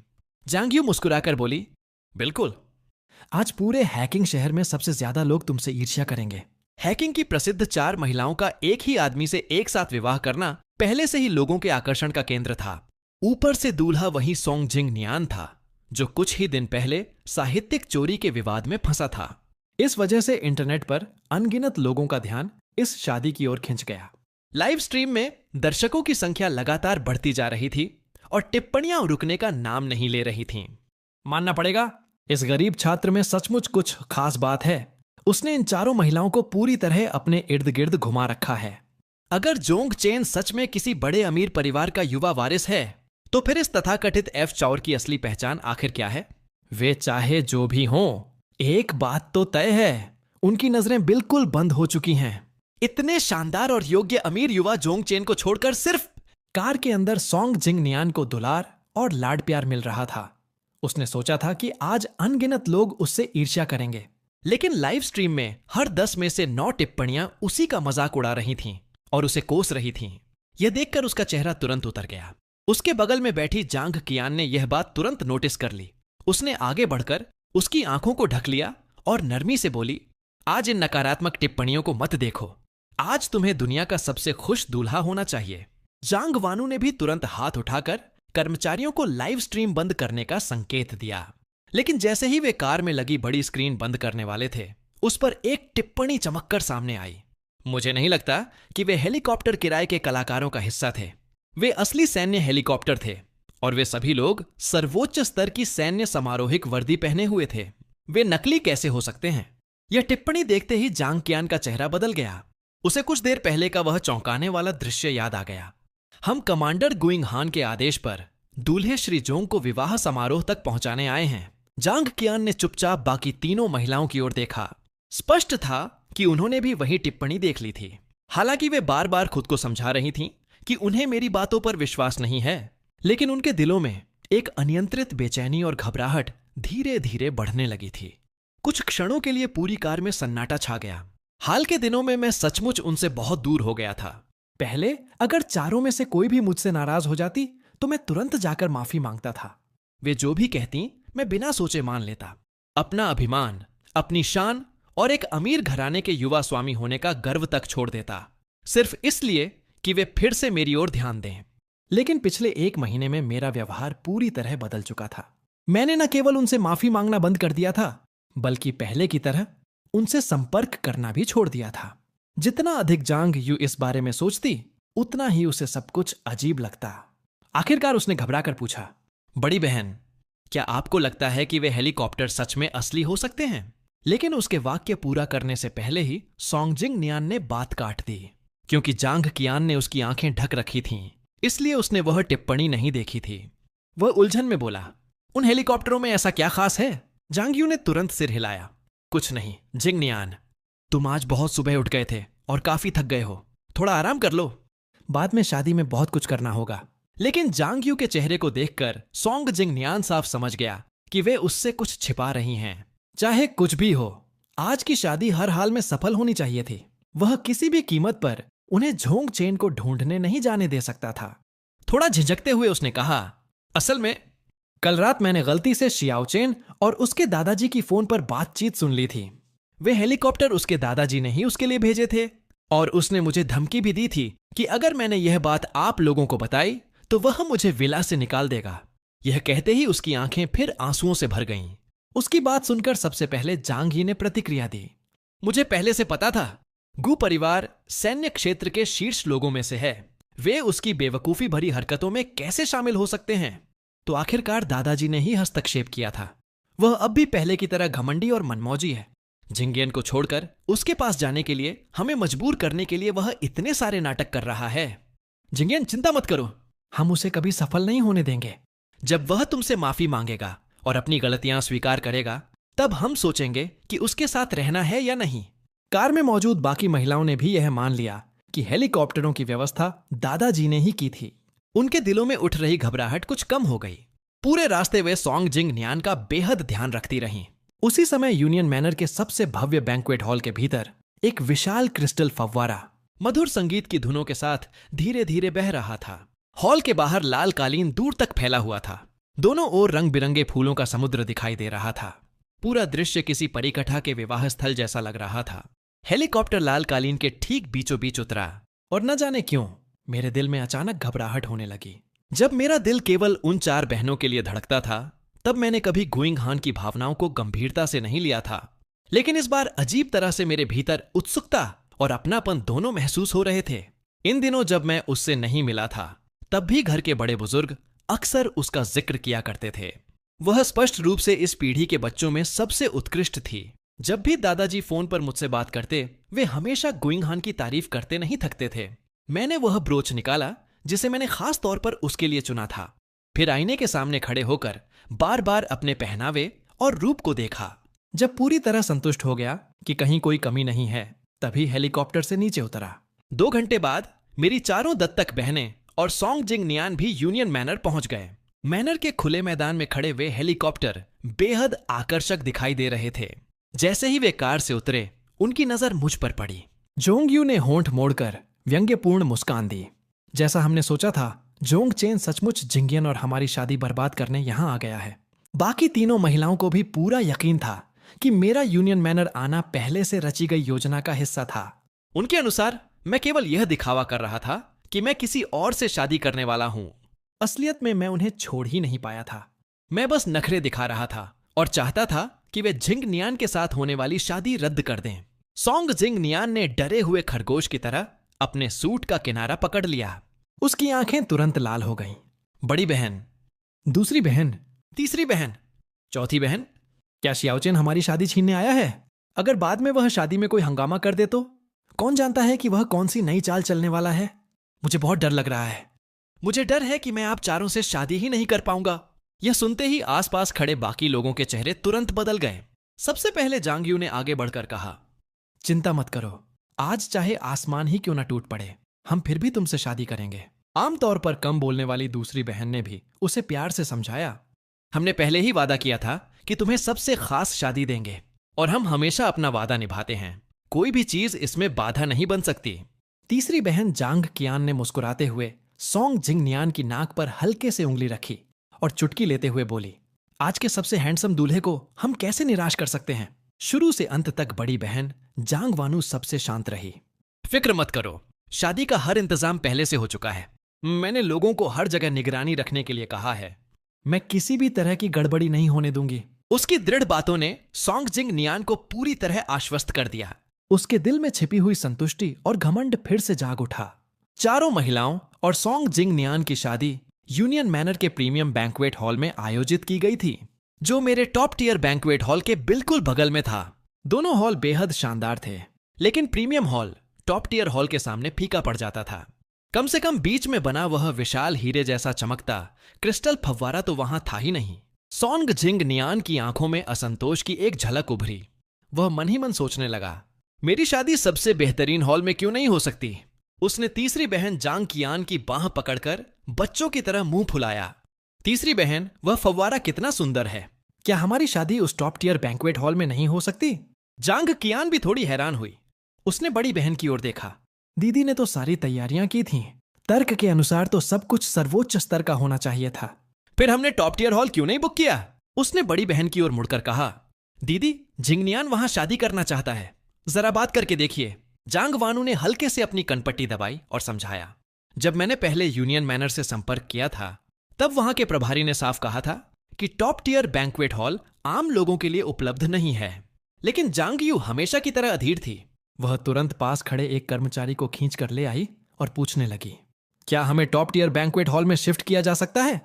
जांग्यू मुस्कुराकर बोली, बिल्कुल, आज पूरे हैकिंग शहर में सबसे ज्यादा लोग तुमसे ईर्ष्या करेंगे। हैकिंग की प्रसिद्ध 4 महिलाओं का एक ही आदमी से एक साथ विवाह करना पहले से ही लोगों के आकर्षण का केंद्र था। ऊपर से दूल्हा वही सोंगजिंग नियान था, जो कुछ ही दिन पहले साहित्यिक चोरी के विवाद में फंसा था। इस वजह से इंटरनेट पर अनगिनत लोगों का ध्यान इस शादी की ओर खिंच गया। लाइव स्ट्रीम में दर्शकों की संख्या लगातार बढ़ती जा रही थी और टिप्पणियां रुकने का नाम नहीं ले रही थीं। मानना पड़ेगा, इस गरीब छात्र में सचमुच कुछ खास बात है। उसने इन चारों महिलाओं को पूरी तरह अपने इर्द गिर्द घुमा रखा है। अगर जोंग चेन सच में किसी बड़े अमीर परिवार का युवा वारिस है, तो फिर इस तथाकथित एफ चाउर की असली पहचान आखिर क्या है? वे चाहे जो भी हों, एक बात तो तय है, उनकी नजरें बिल्कुल बंद हो चुकी हैं। इतने शानदार और योग्य अमीर युवा जोंग चेन को छोड़कर सिर्फ कार के अंदर सोंगजिंग नियान को दुलार और लाड प्यार मिल रहा था। उसने सोचा था कि आज अनगिनत लोग उससे ईर्ष्या करेंगे, लेकिन लाइव स्ट्रीम में हर 10 में से 9 टिप्पणियां उसी का मजाक उड़ा रही थीं और उसे कोस रही थीं। यह देखकर उसका चेहरा तुरंत उतर गया। उसके बगल में बैठी जांग कियान ने यह बात तुरंत नोटिस कर ली। उसने आगे बढ़कर उसकी आंखों को ढक लिया और नरमी से बोली, आज इन नकारात्मक टिप्पणियों को मत देखो। आज तुम्हें दुनिया का सबसे खुश दूल्हा होना चाहिए। जांग वानु ने भी तुरंत हाथ उठाकर कर्मचारियों को लाइव स्ट्रीम बंद करने का संकेत दिया, लेकिन जैसे ही वे कार में लगी बड़ी स्क्रीन बंद करने वाले थे, उस पर एक टिप्पणी चमककर सामने आई। मुझे नहीं लगता कि वे हेलीकॉप्टर किराए के कलाकारों का हिस्सा थे। वे असली सैन्य हेलीकॉप्टर थे और वे सभी लोग सर्वोच्च स्तर की सैन्य समारोहिक वर्दी पहने हुए थे। वे नकली कैसे हो सकते हैं? यह टिप्पणी देखते ही जांग कियान का चेहरा बदल गया। उसे कुछ देर पहले का वह चौंकाने वाला दृश्य याद आ गया। हम कमांडर गुइंग हान के आदेश पर दूल्हे श्री जोंग को विवाह समारोह तक पहुंचाने आए हैं। जांग कियान ने चुपचाप बाकी तीनों महिलाओं की ओर देखा। स्पष्ट था कि उन्होंने भी वही टिप्पणी देख ली थी। हालांकि वे बार बार खुद को समझा रही थीं कि उन्हें मेरी बातों पर विश्वास नहीं है, लेकिन उनके दिलों में एक अनियंत्रित बेचैनी और घबराहट धीरे धीरे बढ़ने लगी थी। कुछ क्षणों के लिए पूरी कार में सन्नाटा छा गया। हाल के दिनों में मैं सचमुच उनसे बहुत दूर हो गया था। पहले अगर चारों में से कोई भी मुझसे नाराज हो जाती तो मैं तुरंत जाकर माफी मांगता था। वे जो भी कहती मैं बिना सोचे मान लेता। अपना अभिमान, अपनी शान और एक अमीर घराने के युवा स्वामी होने का गर्व तक छोड़ देता, सिर्फ इसलिए कि वे फिर से मेरी ओर ध्यान दें। लेकिन पिछले 1 महीने में मेरा व्यवहार पूरी तरह बदल चुका था। मैंने न केवल उनसे माफी मांगना बंद कर दिया था, बल्कि पहले की तरह उनसे संपर्क करना भी छोड़ दिया था। जितना अधिक जांग यू इस बारे में सोचती, उतना ही उसे सब कुछ अजीब लगता। आखिरकार उसने घबराकर पूछा, बड़ी बहन, क्या आपको लगता है कि वे हेलीकॉप्टर सच में असली हो सकते हैं? लेकिन उसके वाक्य पूरा करने से पहले ही सोंगजिंग नियान ने बात काट दी। क्योंकि जांग कियान ने उसकी आंखें ढक रखी थीं, इसलिए उसने वह टिप्पणी नहीं देखी थी। वह उलझन में बोला, उन हेलीकॉप्टरों में ऐसा क्या खास है? जांग्यू ने तुरंत सिर हिलाया। कुछ नहीं जिंग नियान, तुम आज बहुत सुबह उठ गए थे और काफी थक गए हो। थोड़ा आराम कर लो। बाद में शादी में बहुत कुछ करना होगा। लेकिन जांग्यू के चेहरे को देखकर सोंगजिंग नियान साफ समझ गया कि वे उससे कुछ छिपा रही हैं। चाहे कुछ भी हो, आज की शादी हर हाल में सफल होनी चाहिए थी। वह किसी भी कीमत पर उन्हें जोंग चेन को ढूंढने नहीं जाने दे सकता था। थोड़ा झिझकते हुए उसने कहा, असल में कल रात मैंने गलती से शियाओ चेन और उसके दादाजी की फोन पर बातचीत सुन ली थी। वे हेलीकॉप्टर उसके दादाजी ने ही उसके लिए भेजे थे और उसने मुझे धमकी भी दी थी कि अगर मैंने यह बात आप लोगों को बताई तो वह मुझे विला से निकाल देगा। यह कहते ही उसकी आंखें फिर आंसुओं से भर गईं। उसकी बात सुनकर सबसे पहले जांग ही ने प्रतिक्रिया दी, मुझे पहले से पता था। गु परिवार सैन्य क्षेत्र के शीर्ष लोगों में से है। वे उसकी बेवकूफी भरी हरकतों में कैसे शामिल हो सकते हैं? तो आखिरकार दादाजी ने ही हस्तक्षेप किया था। वह अब भी पहले की तरह घमंडी और मनमौजी है। जिंगियन को छोड़कर उसके पास जाने के लिए हमें मजबूर करने के लिए वह इतने सारे नाटक कर रहा है। जिंगियन, चिंता मत करो, हम उसे कभी सफल नहीं होने देंगे। जब वह तुमसे माफी मांगेगा और अपनी गलतियां स्वीकार करेगा, तब हम सोचेंगे कि उसके साथ रहना है या नहीं। कार में मौजूद बाकी महिलाओं ने भी यह मान लिया कि हेलीकॉप्टरों की व्यवस्था दादाजी ने ही की थी। उनके दिलों में उठ रही घबराहट कुछ कम हो गई। पूरे रास्ते वे सॉन्ग जिंग नियान का बेहद ध्यान रखती रहीं। उसी समय यूनियन मैनर के सबसे भव्य बैंक्वेट हॉल के भीतर एक विशाल क्रिस्टल फव्वारा मधुर संगीत की धुनों के साथ धीरे धीरे बह रहा था। हॉल के बाहर लाल कालीन दूर तक फैला हुआ था। दोनों ओर रंग बिरंगे फूलों का समुद्र दिखाई दे रहा था। पूरा दृश्य किसी परिकथा के विवाह स्थल जैसा लग रहा था। हेलीकॉप्टर लाल कालीन के ठीक बीचों बीच उतरा और न जाने क्यों मेरे दिल में अचानक घबराहट होने लगी। जब मेरा दिल केवल उन 4 बहनों के लिए धड़कता था, तब मैंने कभी गुइंग हान की भावनाओं को गंभीरता से नहीं लिया था। लेकिन इस बार अजीब तरह से मेरे भीतर उत्सुकता और अपनापन दोनों महसूस हो रहे थे। इन दिनों जब मैं उससे नहीं मिला था, तब भी घर के बड़े बुजुर्ग अक्सर उसका जिक्र किया करते थे। वह स्पष्ट रूप से इस पीढ़ी के बच्चों में सबसे उत्कृष्ट थी। जब भी दादाजी फोन पर मुझसे बात करते, वे हमेशा गुइंग हान की तारीफ करते नहीं थकते थे। मैंने वह ब्रोच निकाला जिसे मैंने खास तौर पर उसके लिए चुना था। फिर आईने के सामने खड़े होकर बार बार अपने पहनावे और रूप को देखा। जब पूरी तरह संतुष्ट हो गया कि कहीं कोई कमी नहीं है, तभी हेलीकॉप्टर से नीचे उतरा। 2 घंटे बाद मेरी 4 दत्तक बहनें और सॉन्ग जिंग नियान भी यूनियन मैनर पहुंच गए। मैनर के खुले मैदान में खड़े वे हेलीकॉप्टर बेहद आकर्षक दिखाई दे रहे थे। जैसे ही वे कार से उतरे, उनकी नजर मुझ पर पड़ी। जोंगयू ने होंठ मोड़कर व्यंग्यपूर्ण मुस्कान दी। जैसा हमने सोचा था, जोंग चेन सचमुच जिंगियन और हमारी शादी बर्बाद करने यहां आ गया है। बाकी तीनों महिलाओं को भी पूरा यकीन था कि मेरा यूनियन मैनर आना पहले से रची गई योजना का हिस्सा था। उनके अनुसार मैं केवल यह दिखावा कर रहा था कि मैं किसी और से शादी करने वाला हूं। असलियत में मैं उन्हें छोड़ ही नहीं पाया था। मैं बस नखरे दिखा रहा था और चाहता था कि वे जिंग नियान के साथ होने वाली शादी रद्द कर दें। सॉन्ग जिंग नियान ने डरे हुए खरगोश की तरह अपने सूट का किनारा पकड़ लिया। उसकी आंखें तुरंत लाल हो गईं। बड़ी बहन, दूसरी बहन, तीसरी बहन, चौथी बहन, क्या शियाओचेन हमारी शादी छीनने आया है? अगर बाद में वह शादी में कोई हंगामा कर दे तो? कौन जानता है कि वह कौन सी नई चाल चलने वाला है। मुझे बहुत डर लग रहा है। मुझे डर है कि मैं आप चारों से शादी ही नहीं कर पाऊंगा। यह सुनते ही आसपास खड़े बाकी लोगों के चेहरे तुरंत बदल गए। सबसे पहले जांगयू ने आगे बढ़कर कहा, चिंता मत करो, आज चाहे आसमान ही क्यों न टूट पड़े, हम फिर भी तुमसे शादी करेंगे। आमतौर पर कम बोलने वाली दूसरी बहन ने भी उसे प्यार से समझाया, हमने पहले ही वादा किया था कि तुम्हें सबसे खास शादी देंगे और हम हमेशा अपना वादा निभाते हैं। कोई भी चीज इसमें बाधा नहीं बन सकती। तीसरी बहन जांग कियान ने मुस्कुराते हुए सॉन्ग जिंग नियान की नाक पर हल्के से उंगली रखी और चुटकी लेते हुए बोली, आज के सबसे हैंडसम दूल्हे को हम कैसे निराश कर सकते हैं। शुरू से अंत तक बड़ी बहन जांग वानू सबसे शांत रही। फिक्र मत करो, शादी का हर इंतजाम पहले से हो चुका है। मैंने लोगों को हर जगह निगरानी रखने के लिए कहा है। मैं किसी भी तरह की गड़बड़ी नहीं होने दूंगी। उसकी दृढ़ बातों ने सॉन्ग जिंग नियान को पूरी तरह आश्वस्त कर दिया। उसके दिल में छिपी हुई संतुष्टि और घमंड फिर से जाग उठा। चारों महिलाओं और सॉन्ग जिंग नियान की शादी यूनियन मैनर के प्रीमियम बैंक्वेट हॉल में आयोजित की गई थी, जो मेरे टॉप टियर बैंक्वेट हॉल के बिल्कुल बगल में था। दोनों हॉल बेहद शानदार थे, लेकिन premium hall top tier hall के सामने फीका पड़ जाता था। कम से कम बीच में बना वह विशाल हीरे जैसा चमकता क्रिस्टल फव्वारा तो वहां था ही नहीं। सॉन्ग जिंग नियान की आंखों में असंतोष की एक झलक उभरी। वह मन ही मन सोचने लगा, मेरी शादी सबसे बेहतरीन हॉल में क्यों नहीं हो सकती। उसने तीसरी बहन जांग कियान की बांह पकड़कर बच्चों की तरह मुंह फुलाया। तीसरी बहन, वह फव्वारा कितना सुंदर है। क्या हमारी शादी उस टॉप टियर बैंक्वेट हॉल में नहीं हो सकती? जांग कियान भी थोड़ी हैरान हुई। उसने बड़ी बहन की ओर देखा। दीदी ने तो सारी तैयारियां की थीं। तर्क के अनुसार तो सब कुछ सर्वोच्च स्तर का होना चाहिए था। फिर हमने टॉप टियर हॉल क्यों नहीं बुक किया? उसने बड़ी बहन की ओर मुड़कर कहा, दीदी, जिंगनियान वहां शादी करना चाहता है, जरा बात करके देखिए। जांग वानू ने हल्के से अपनी कनपट्टी दबाई और समझाया, जब मैंने पहले यूनियन मैनर से संपर्क किया था, तब वहां के प्रभारी ने साफ कहा था कि टॉप टियर बैंक्वेट हॉल आम लोगों के लिए उपलब्ध नहीं है। लेकिन जांगयू हमेशा की तरह अधीर थी। वह तुरंत पास खड़े एक कर्मचारी को खींच कर ले आई और पूछने लगी, क्या हमें टॉप टियर बैंक्वेट हॉल में शिफ्ट किया जा सकता है?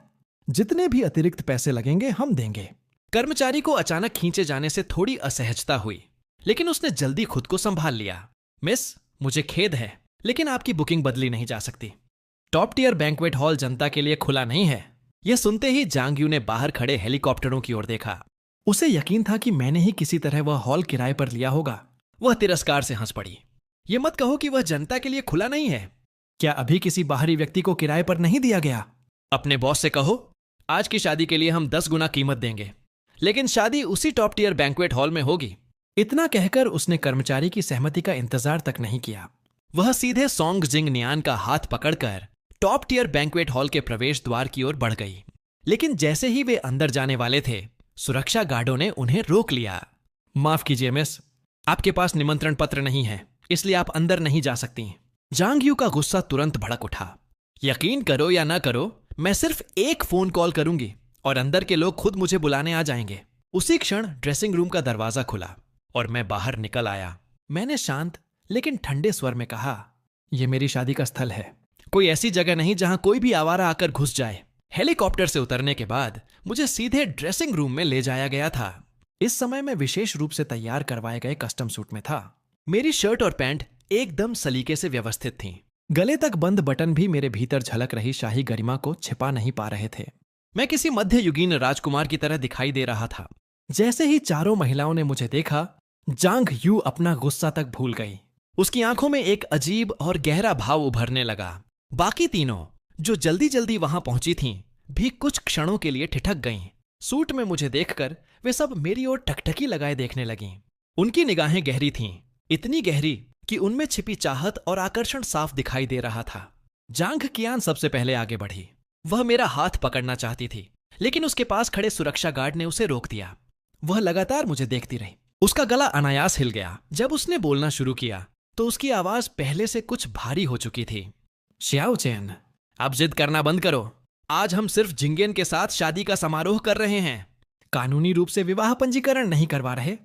जितने भी अतिरिक्त पैसे लगेंगे हम देंगे। कर्मचारी को अचानक खींचे जाने से थोड़ी असहजता हुई, लेकिन उसने जल्दी खुद को संभाल लिया। मिस, मुझे खेद है, लेकिन आपकी बुकिंग बदली नहीं जा सकती। टॉप टियर बैंक्वेट हॉल जनता के लिए खुला नहीं है। यह सुनते ही जांग यू ने बाहर खड़े हेलीकॉप्टरों की ओर देखा। उसे यकीन था कि मैंने ही किसी तरह वह हॉल किराए पर लिया होगा। वह तिरस्कार से हंस पड़ी। यह मत कहो कि वह जनता के लिए खुला नहीं है। क्या अभी किसी बाहरी व्यक्ति को किराए पर नहीं दिया गया? अपने बॉस से कहो, आज की शादी के लिए हम 10 गुना कीमत देंगे, लेकिन शादी उसी टॉप टियर बैंक्वेट हॉल में होगी। इतना कहकर उसने कर्मचारी की सहमति का इंतजार तक नहीं किया। वह सीधे सोंग जिंग नियान का हाथ पकड़कर टॉप टियर बैंक्वेट हॉल के प्रवेश द्वार की ओर बढ़ गई। लेकिन जैसे ही वे अंदर जाने वाले थे, सुरक्षा गार्डों ने उन्हें रोक लिया। माफ कीजिए मिस, आपके पास निमंत्रण पत्र नहीं है, इसलिए आप अंदर नहीं जा सकती। जांग यू का गुस्सा तुरंत भड़क उठा। यकीन करो या ना करो, मैं सिर्फ एक फोन कॉल करूंगी और अंदर के लोग खुद मुझे बुलाने आ जाएंगे। उसी क्षण ड्रेसिंग रूम का दरवाजा खुला और मैं बाहर निकल आया। मैंने शांत लेकिन ठंडे स्वर में कहा, यह मेरी शादी का स्थल है, कोई ऐसी जगह नहीं जहां कोई भी आवारा आकर घुस जाए। हेलीकॉप्टर से उतरने के बाद मुझे सीधे ड्रेसिंग रूम में ले जाया गया था। इस समय मैं विशेष रूप से तैयार करवाए गए कस्टम सूट में था। मेरी शर्ट और पैंट एकदम सलीके से व्यवस्थित थीं। गले तक बंद बटन भी मेरे भीतर झलक रही शाही गरिमा को छिपा नहीं पा रहे थे। मैं किसी मध्ययुगीन राजकुमार की तरह दिखाई दे रहा था। जैसे ही चारों महिलाओं ने मुझे देखा, जांग यू अपना गुस्सा तक भूल गई। उसकी आंखों में एक अजीब और गहरा भाव उभरने लगा। बाकी तीनों, जो जल्दी जल्दी वहां पहुंची थीं, भी कुछ क्षणों के लिए ठिठक गईं। सूट में मुझे देखकर वे सब मेरी ओर टकटकी लगाए देखने लगीं। उनकी निगाहें गहरी थीं, इतनी गहरी कि उनमें छिपी चाहत और आकर्षण साफ दिखाई दे रहा था। जांग कियान सबसे पहले आगे बढ़ी। वह मेरा हाथ पकड़ना चाहती थी, लेकिन उसके पास खड़े सुरक्षा गार्ड ने उसे रोक दिया। वह लगातार मुझे देखती रही। उसका गला अनायास हिल गया। जब उसने बोलना शुरू किया तो उसकी आवाज पहले से कुछ भारी हो चुकी थी। श्याओ चेन, अब जिद करना बंद करो। आज हम सिर्फ जिंगेन के साथ शादी का समारोह कर रहे हैं, कानूनी रूप से विवाह पंजीकरण नहीं करवा रहे।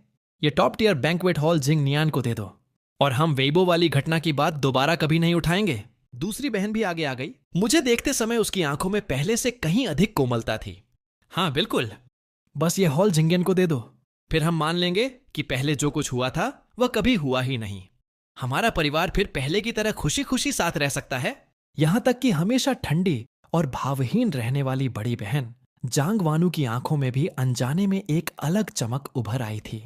ये टॉप टियर बैंक्वेट हॉल जिंग नियान को दे दो, और हम वेइबो वाली घटना की बात दोबारा कभी नहीं उठाएंगे। दूसरी बहन भी आगे आ गई। मुझे देखते समय उसकी आंखों में पहले से कहीं अधिक कोमलता थी। हाँ बिल्कुल, बस ये हॉल जिंगेन को दे दो, फिर हम मान लेंगे कि पहले जो कुछ हुआ था वह कभी हुआ ही नहीं। हमारा परिवार फिर पहले की तरह खुशी खुशी साथ रह सकता है। यहां तक कि हमेशा ठंडी और भावहीन रहने वाली बड़ी बहन जांग वानू की आंखों में भी अनजाने में एक अलग चमक उभर आई थी।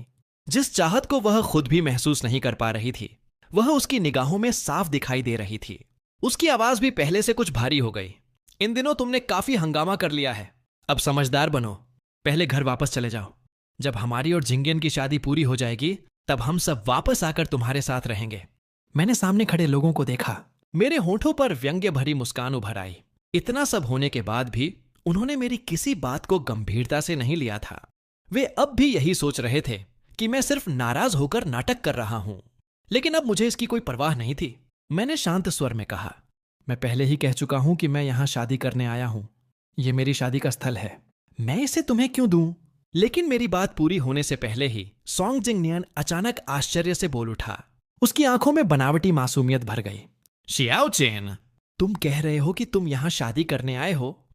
जिस चाहत को वह खुद भी महसूस नहीं कर पा रही थी, वह उसकी निगाहों में साफ दिखाई दे रही थी। उसकी आवाज भी पहले से कुछ भारी हो गई। इन दिनों तुमने काफी हंगामा कर लिया है, अब समझदार बनो। पहले घर वापस चले जाओ। जब हमारी और जिंगेन की शादी पूरी हो जाएगी, तब हम सब वापस आकर तुम्हारे साथ रहेंगे। मैंने सामने खड़े लोगों को देखा। मेरे होठों पर व्यंग्य भरी मुस्कान उभर आई। इतना सब होने के बाद भी उन्होंने मेरी किसी बात को गंभीरता से नहीं लिया था। वे अब भी यही सोच रहे थे कि मैं सिर्फ नाराज होकर नाटक कर रहा हूं। लेकिन अब मुझे इसकी कोई परवाह नहीं थी। मैंने शांत स्वर में कहा, मैं पहले ही कह चुका हूं कि मैं यहां शादी करने आया हूं। यह मेरी शादी का स्थल है, मैं इसे तुम्हें क्यों दूं? लेकिन मेरी बात पूरी होने से पहले ही सोंग जिंग नियान अचानक आश्चर्य से बोल उठा। उसकी आंखों में बनावटी मासूमियत भर गई। शियाओ चेन, तुम कह रहे हो कि तुम यहां शादी करने आए हो,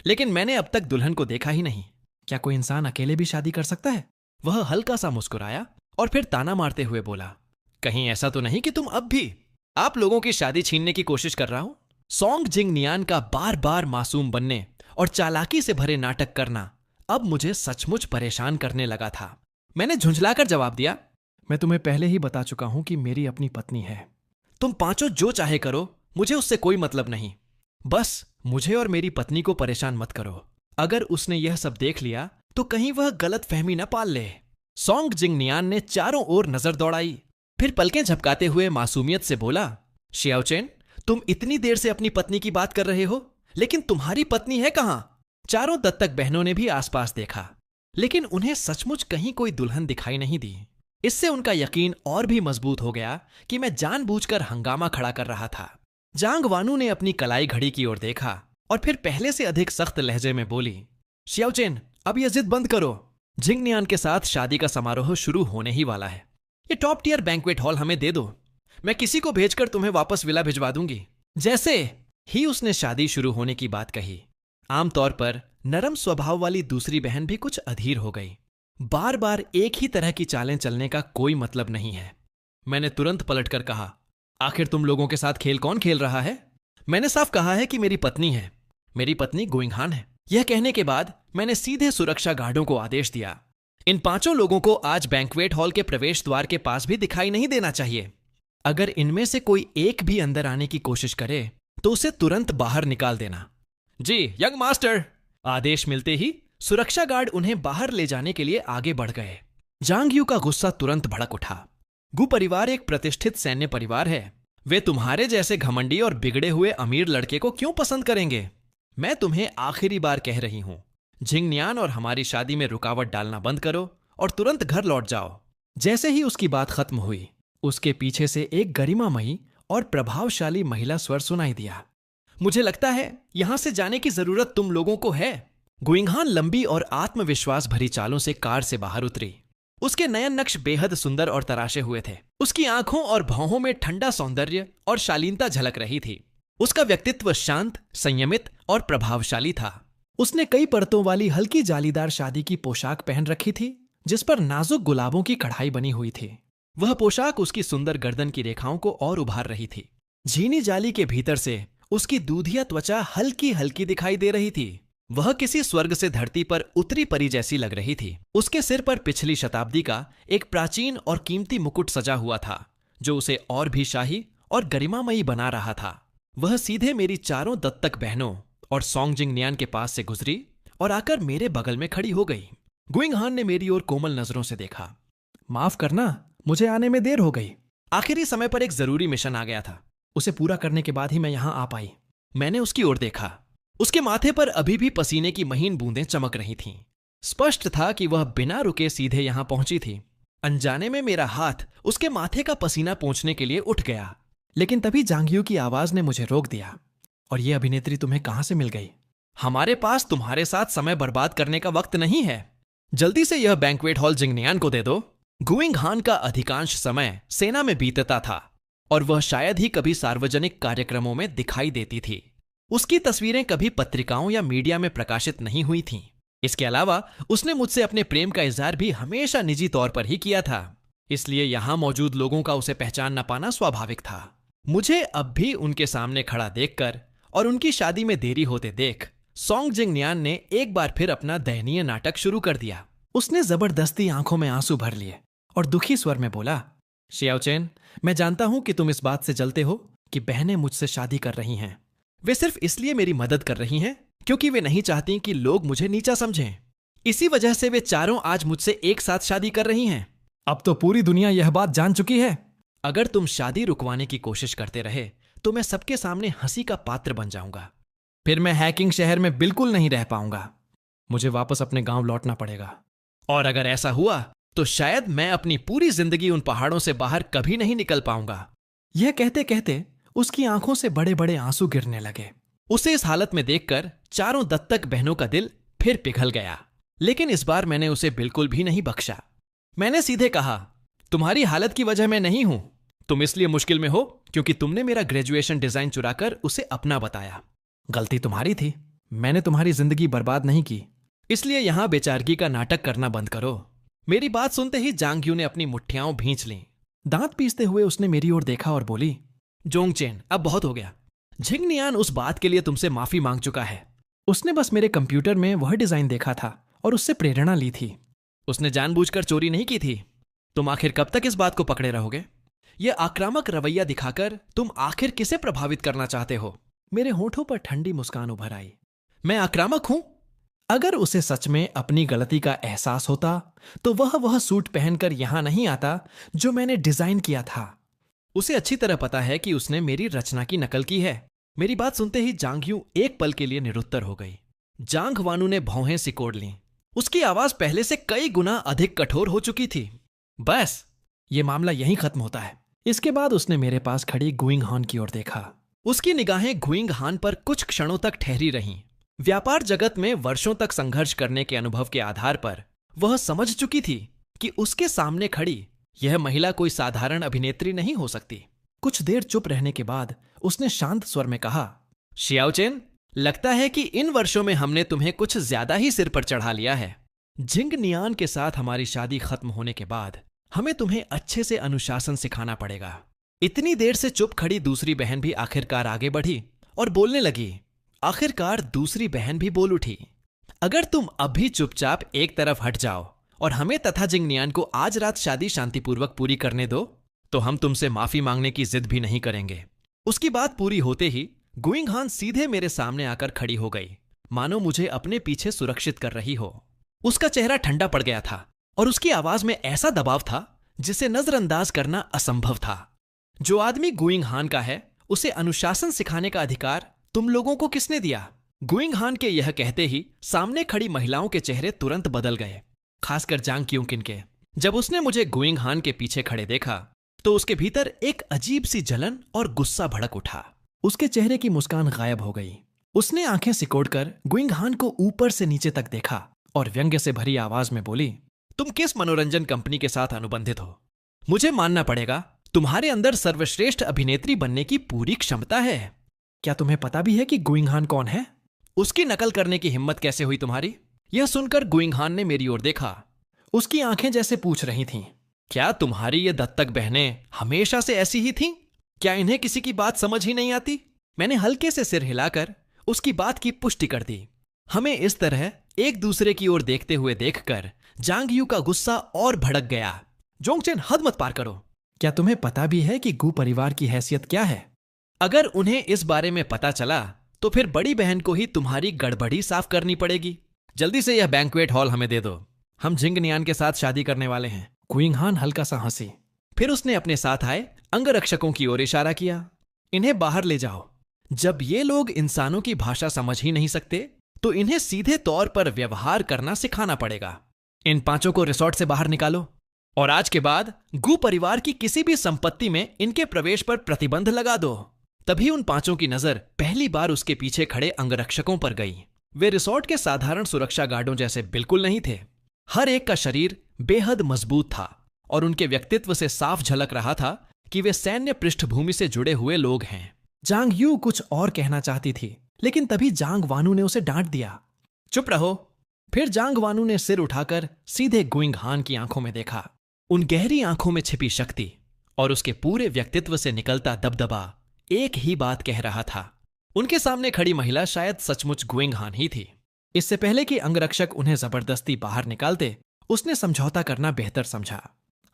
लेकिन मैंने अब तक दुल्हन को देखा ही नहीं। क्या कोई इंसान अकेले भी शादी कर सकता है? वह हल्का सा मुस्कुराया और फिर ताना मारते हुए बोला, कहीं ऐसा तो नहीं कि तुम अब भी आप लोगों की शादी छीनने की कोशिश कर रहा हूं? सोंग जिंग नियान का बार बार मासूम बनने और चालाकी से भरे नाटक करना अब मुझे सचमुच परेशान करने लगा था। मैंने झुंझलाकर जवाब दिया, मैं तुम्हें पहले ही बता चुका हूं कि मेरी अपनी पत्नी है। तुम पांचों जो चाहे करो, मुझे उससे कोई मतलब नहीं। बस मुझे और मेरी पत्नी को परेशान मत करो। अगर उसने यह सब देख लिया तो कहीं वह गलत फहमी न पाल ले। सोंग जिंग नियान ने चारों ओर नजर दौड़ाई, फिर पलकें झपकाते हुए मासूमियत से बोला, शियाओ चेन, तुम इतनी देर से अपनी पत्नी की बात कर रहे हो, लेकिन तुम्हारी पत्नी है कहां? चारों दत्तक बहनों ने भी आसपास देखा, लेकिन उन्हें सचमुच कहीं कोई दुल्हन दिखाई नहीं दी। इससे उनका यकीन और भी मजबूत हो गया कि मैं जानबूझकर हंगामा खड़ा कर रहा था। जांग वानू ने अपनी कलाई घड़ी की ओर देखा और फिर पहले से अधिक सख्त लहजे में बोली, शियाओ चेन, अब यह जिद बंद करो। जिंग नियान के साथ शादी का समारोह शुरू होने ही वाला है। ये टॉप टियर बैंक्वेट हॉल हमें दे दो, मैं किसी को भेजकर तुम्हें वापस विला भिजवा दूंगी। जैसे ही उसने शादी शुरू होने की बात कही, आमतौर पर नरम स्वभाव वाली दूसरी बहन भी कुछ अधीर हो गई। बार बार एक ही तरह की चालें चलने का कोई मतलब नहीं है। मैंने तुरंत पलटकर कहा, आखिर तुम लोगों के साथ खेल कौन खेल रहा है? मैंने साफ कहा है कि मेरी पत्नी है। मेरी पत्नी गोइंग हान है। यह कहने के बाद मैंने सीधे सुरक्षा गार्डों को आदेश दिया, इन 5 लोगों को आज बैंक्वेट हॉल के प्रवेश द्वार के पास भी दिखाई नहीं देना चाहिए। अगर इनमें से कोई एक भी अंदर आने की कोशिश करे तो उसे तुरंत बाहर निकाल देना। जी यंग मास्टर। आदेश मिलते ही सुरक्षा गार्ड उन्हें बाहर ले जाने के लिए आगे बढ़ गए। जांग यू का गुस्सा तुरंत भड़क उठा। गु परिवार एक प्रतिष्ठित सैन्य परिवार है। वे तुम्हारे जैसे घमंडी और बिगड़े हुए अमीर लड़के को क्यों पसंद करेंगे? मैं तुम्हें आखिरी बार कह रही हूं, जिंगनियान और हमारी शादी में रुकावट डालना बंद करो और तुरंत घर लौट जाओ। जैसे ही उसकी बात खत्म हुई, उसके पीछे से एक गरिमामयी और प्रभावशाली महिला स्वर सुनाई दिया, मुझे लगता है यहां से जाने की जरूरत तुम लोगों को है। गुइंगहान लंबी और आत्मविश्वास भरी चालों से कार से बाहर उतरी। उसके नयन नक्श बेहद सुंदर और तराशे हुए थे। उसकी आंखों और भौहों में ठंडा सौंदर्य और शालीनता झलक रही थी। उसका व्यक्तित्व शांत, संयमित और प्रभावशाली था। उसने कई परतों वाली हल्की जालीदार शादी की पोशाक पहन रखी थी, जिस पर नाजुक गुलाबों की कढ़ाई बनी हुई थी। वह पोशाक उसकी सुंदर गर्दन की रेखाओं को और उभार रही थी। झीनी जाली के भीतर से उसकी दूधिया त्वचा हल्की हल्की दिखाई दे रही थी। वह किसी स्वर्ग से धरती पर उतरी परी जैसी लग रही थी। उसके सिर पर पिछली शताब्दी का एक प्राचीन और कीमती मुकुट सजा हुआ था, जो उसे और भी शाही और गरिमामयी बना रहा था। वह सीधे मेरी 4 दत्तक बहनों और सोंग जिंगनियान के पास से गुजरी और आकर मेरे बगल में खड़ी हो गई। गुइंगहान ने मेरी ओर कोमल नजरों से देखा। माफ करना, मुझे आने में देर हो गई। आखिरी समय पर एक जरूरी मिशन आ गया था। उसे पूरा करने के बाद ही मैं यहां आ पाई। मैंने उसकी ओर देखा। उसके माथे पर अभी भी पसीने की महीन बूंदें चमक रही थीं। स्पष्ट था कि वह बिना रुके सीधे यहां पहुंची थी। अनजाने में मेरा हाथ उसके माथे का पसीना पोंछने के लिए उठ गया, लेकिन तभी जांगयू की आवाज ने मुझे रोक दिया। और ये अभिनेत्री तुम्हें कहां से मिल गई? हमारे पास तुम्हारे साथ समय बर्बाद करने का वक्त नहीं है। जल्दी से यह बैंक्वेट हॉल जिंगनियान को दे दो। गुइंगहान का अधिकांश समय सेना में बीतता था और वह शायद ही कभी सार्वजनिक कार्यक्रमों में दिखाई देती थी। उसकी तस्वीरें कभी पत्रिकाओं या मीडिया में प्रकाशित नहीं हुई थीं। इसके अलावा उसने मुझसे अपने प्रेम का इजहार भी हमेशा निजी तौर पर ही किया था, इसलिए यहां मौजूद लोगों का उसे पहचान न पाना स्वाभाविक था। मुझे अब भी उनके सामने खड़ा देखकर और उनकी शादी में देरी होते देख सोंग जिंगनियान ने एक बार फिर अपना दयनीय नाटक शुरू कर दिया। उसने जबरदस्ती आंखों में आंसू भर लिए और दुखी स्वर में बोला, शियाओचेन, मैं जानता हूं कि तुम इस बात से जलते हो कि बहनें मुझसे शादी कर रही हैं। वे सिर्फ इसलिए मेरी मदद कर रही हैं क्योंकि वे नहीं चाहती कि लोग मुझे नीचा समझें। इसी वजह से वे चारों आज मुझसे एक साथ शादी कर रही हैं। अब तो पूरी दुनिया यह बात जान चुकी है। अगर तुम शादी रुकवाने की कोशिश करते रहे तो मैं सबके सामने हंसी का पात्र बन जाऊंगा। फिर मैं हैकिंग शहर में बिल्कुल नहीं रह पाऊंगा। मुझे वापस अपने गांव लौटना पड़ेगा। और अगर ऐसा हुआ तो शायद मैं अपनी पूरी जिंदगी उन पहाड़ों से बाहर कभी नहीं निकल पाऊंगा। यह कहते कहते उसकी आंखों से बड़े बड़े आंसू गिरने लगे। उसे इस हालत में देखकर 4 दत्तक बहनों का दिल फिर पिघल गया, लेकिन इस बार मैंने उसे बिल्कुल भी नहीं बख्शा। मैंने सीधे कहा, तुम्हारी हालत की वजह मैं नहीं हूं। तुम इसलिए मुश्किल में हो क्योंकि तुमने मेरा ग्रेजुएशन डिजाइन चुराकर उसे अपना बताया। गलती तुम्हारी थी। मैंने तुम्हारी जिंदगी बर्बाद नहीं की, इसलिए यहां बेचारगी का नाटक करना बंद करो। मेरी बात सुनते ही जांगयू ने अपनी मुट्ठियां भींच लीं। दांत पीसते हुए उसने मेरी ओर देखा और बोली, जोंगचेन, अब बहुत हो गया। जिंगनियान उस बात के लिए तुमसे माफी मांग चुका है। उसने बस मेरे कंप्यूटर में वह डिजाइन देखा था और उससे प्रेरणा ली थी। उसने जानबूझकर चोरी नहीं की थी। तुम आखिर कब तक इस बात को पकड़े रहोगे? यह आक्रामक रवैया दिखाकर तुम आखिर किसे प्रभावित करना चाहते हो? मेरे होठों पर ठंडी मुस्कान उभर आई। मैं आक्रामक हूं? अगर उसे सच में अपनी गलती का एहसास होता तो वह सूट पहनकर यहां नहीं आता जो मैंने डिजाइन किया था। उसे अच्छी तरह पता है कि उसने मेरी रचना की नकल की है। मेरी बात सुनते ही जांगयू एक पल के लिए निरुत्तर हो गई। जांग वानू ने भौहें सिकोड़ लीं। उसकी आवाज पहले से कई गुना अधिक कठोर हो चुकी थी। बस, ये मामला यहीं खत्म होता है। इसके बाद उसने मेरे पास खड़ी गुइंगहान की ओर देखा। उसकी निगाहें गुइंगहान पर कुछ क्षणों तक ठहरी रहीं। व्यापार जगत में वर्षों तक संघर्ष करने के अनुभव के आधार पर वह समझ चुकी थी कि उसके सामने खड़ी यह महिला कोई साधारण अभिनेत्री नहीं हो सकती। कुछ देर चुप रहने के बाद उसने शांत स्वर में कहा, शियाओचेन, लगता है कि इन वर्षों में हमने तुम्हें कुछ ज्यादा ही सिर पर चढ़ा लिया है। जिंग नियान के साथ हमारी शादी खत्म होने के बाद हमें तुम्हें अच्छे से अनुशासन सिखाना पड़ेगा। इतनी देर से चुप खड़ी दूसरी बहन भी आखिरकार आगे बढ़ी और बोलने लगी। आखिरकार दूसरी बहन भी बोल उठी, अगर तुम अभी चुपचाप एक तरफ हट जाओ और हमें तथा जिंगनियान को आज रात शादी शांतिपूर्वक पूरी करने दो, तो हम तुमसे माफी मांगने की जिद भी नहीं करेंगे। उसकी बात पूरी होते ही गुइंग हान सीधे मेरे सामने आकर खड़ी हो गई, मानो मुझे अपने पीछे सुरक्षित कर रही हो। उसका चेहरा ठंडा पड़ गया था और उसकी आवाज में ऐसा दबाव था जिसे नजरअंदाज करना असंभव था। जो आदमी गुइंग हान का है, उसे अनुशासन सिखाने का अधिकार तुम लोगों को किसने दिया? गुइंग हान के यह कहते ही सामने खड़ी महिलाओं के चेहरे तुरंत बदल गए, खासकर जांग क्यूकिन के। जब उसने मुझे गुइंग हान के पीछे खड़े देखा तो उसके भीतर एक अजीब सी जलन और गुस्सा भड़क उठा। उसके चेहरे की मुस्कान गायब हो गई। उसने आंखें सिकोड़कर गुइंग हान को ऊपर से नीचे तक देखा और व्यंग्य से भरी आवाज में बोली, तुम किस मनोरंजन कंपनी के साथ अनुबंधित हो? मुझे मानना पड़ेगा तुम्हारे अंदर सर्वश्रेष्ठ अभिनेत्री बनने की पूरी क्षमता है। क्या तुम्हें पता भी है कि गुइंग हान कौन है? उसकी नकल करने की हिम्मत कैसे हुई तुम्हारी? यह सुनकर गुइंग हान ने मेरी ओर देखा। उसकी आंखें जैसे पूछ रही थीं, क्या तुम्हारी ये दत्तक बहनें हमेशा से ऐसी ही थीं? क्या इन्हें किसी की बात समझ ही नहीं आती? मैंने हल्के से सिर हिलाकर उसकी बात की पुष्टि कर दी। हमें इस तरह एक दूसरे की ओर देखते हुए देखकर जांग यू का गुस्सा और भड़क गया। जोंगचेन, हद मत पार करो। क्या तुम्हें पता भी है कि गु परिवार की हैसियत क्या है? अगर उन्हें इस बारे में पता चला तो फिर बड़ी बहन को ही तुम्हारी गड़बड़ी साफ करनी पड़ेगी। जल्दी से यह बैंक्वेट हॉल हमें दे दो। हम जिंग नियान के साथ शादी करने वाले हैं। गुइंग हान हल्का सा हंसी। फिर उसने अपने साथ आए अंगरक्षकों की ओर इशारा किया, इन्हें बाहर ले जाओ। जब ये लोग इंसानों की भाषा समझ ही नहीं सकते तो इन्हें सीधे तौर पर व्यवहार करना सिखाना पड़ेगा। इन पांचों को रिसोर्ट से बाहर निकालो और आज के बाद गु परिवार की किसी भी संपत्ति में इनके प्रवेश पर प्रतिबंध लगा दो। तभी उन पांचों की नजर पहली बार उसके पीछे खड़े अंगरक्षकों पर गई। वे रिसोर्ट के साधारण सुरक्षा गार्डों जैसे बिल्कुल नहीं थे। हर एक का शरीर बेहद मजबूत था और उनके व्यक्तित्व से साफ झलक रहा था कि वे सैन्य पृष्ठभूमि से जुड़े हुए लोग हैं। जांग यू कुछ और कहना चाहती थी, लेकिन तभी जांग वानू ने उसे डांट दिया, चुप रहो। फिर जांग वानू ने सिर उठाकर सीधे गुइंग हान की आंखों में देखा। उन गहरी आंखों में छिपी शक्ति और उसके पूरे व्यक्तित्व से निकलता दबदबा एक ही बात कह रहा था। उनके सामने खड़ी महिला शायद सचमुच गुइंग हान ही थी। इससे पहले कि अंगरक्षक उन्हें जबरदस्ती बाहर निकालते, उसने समझौता करना बेहतर समझा।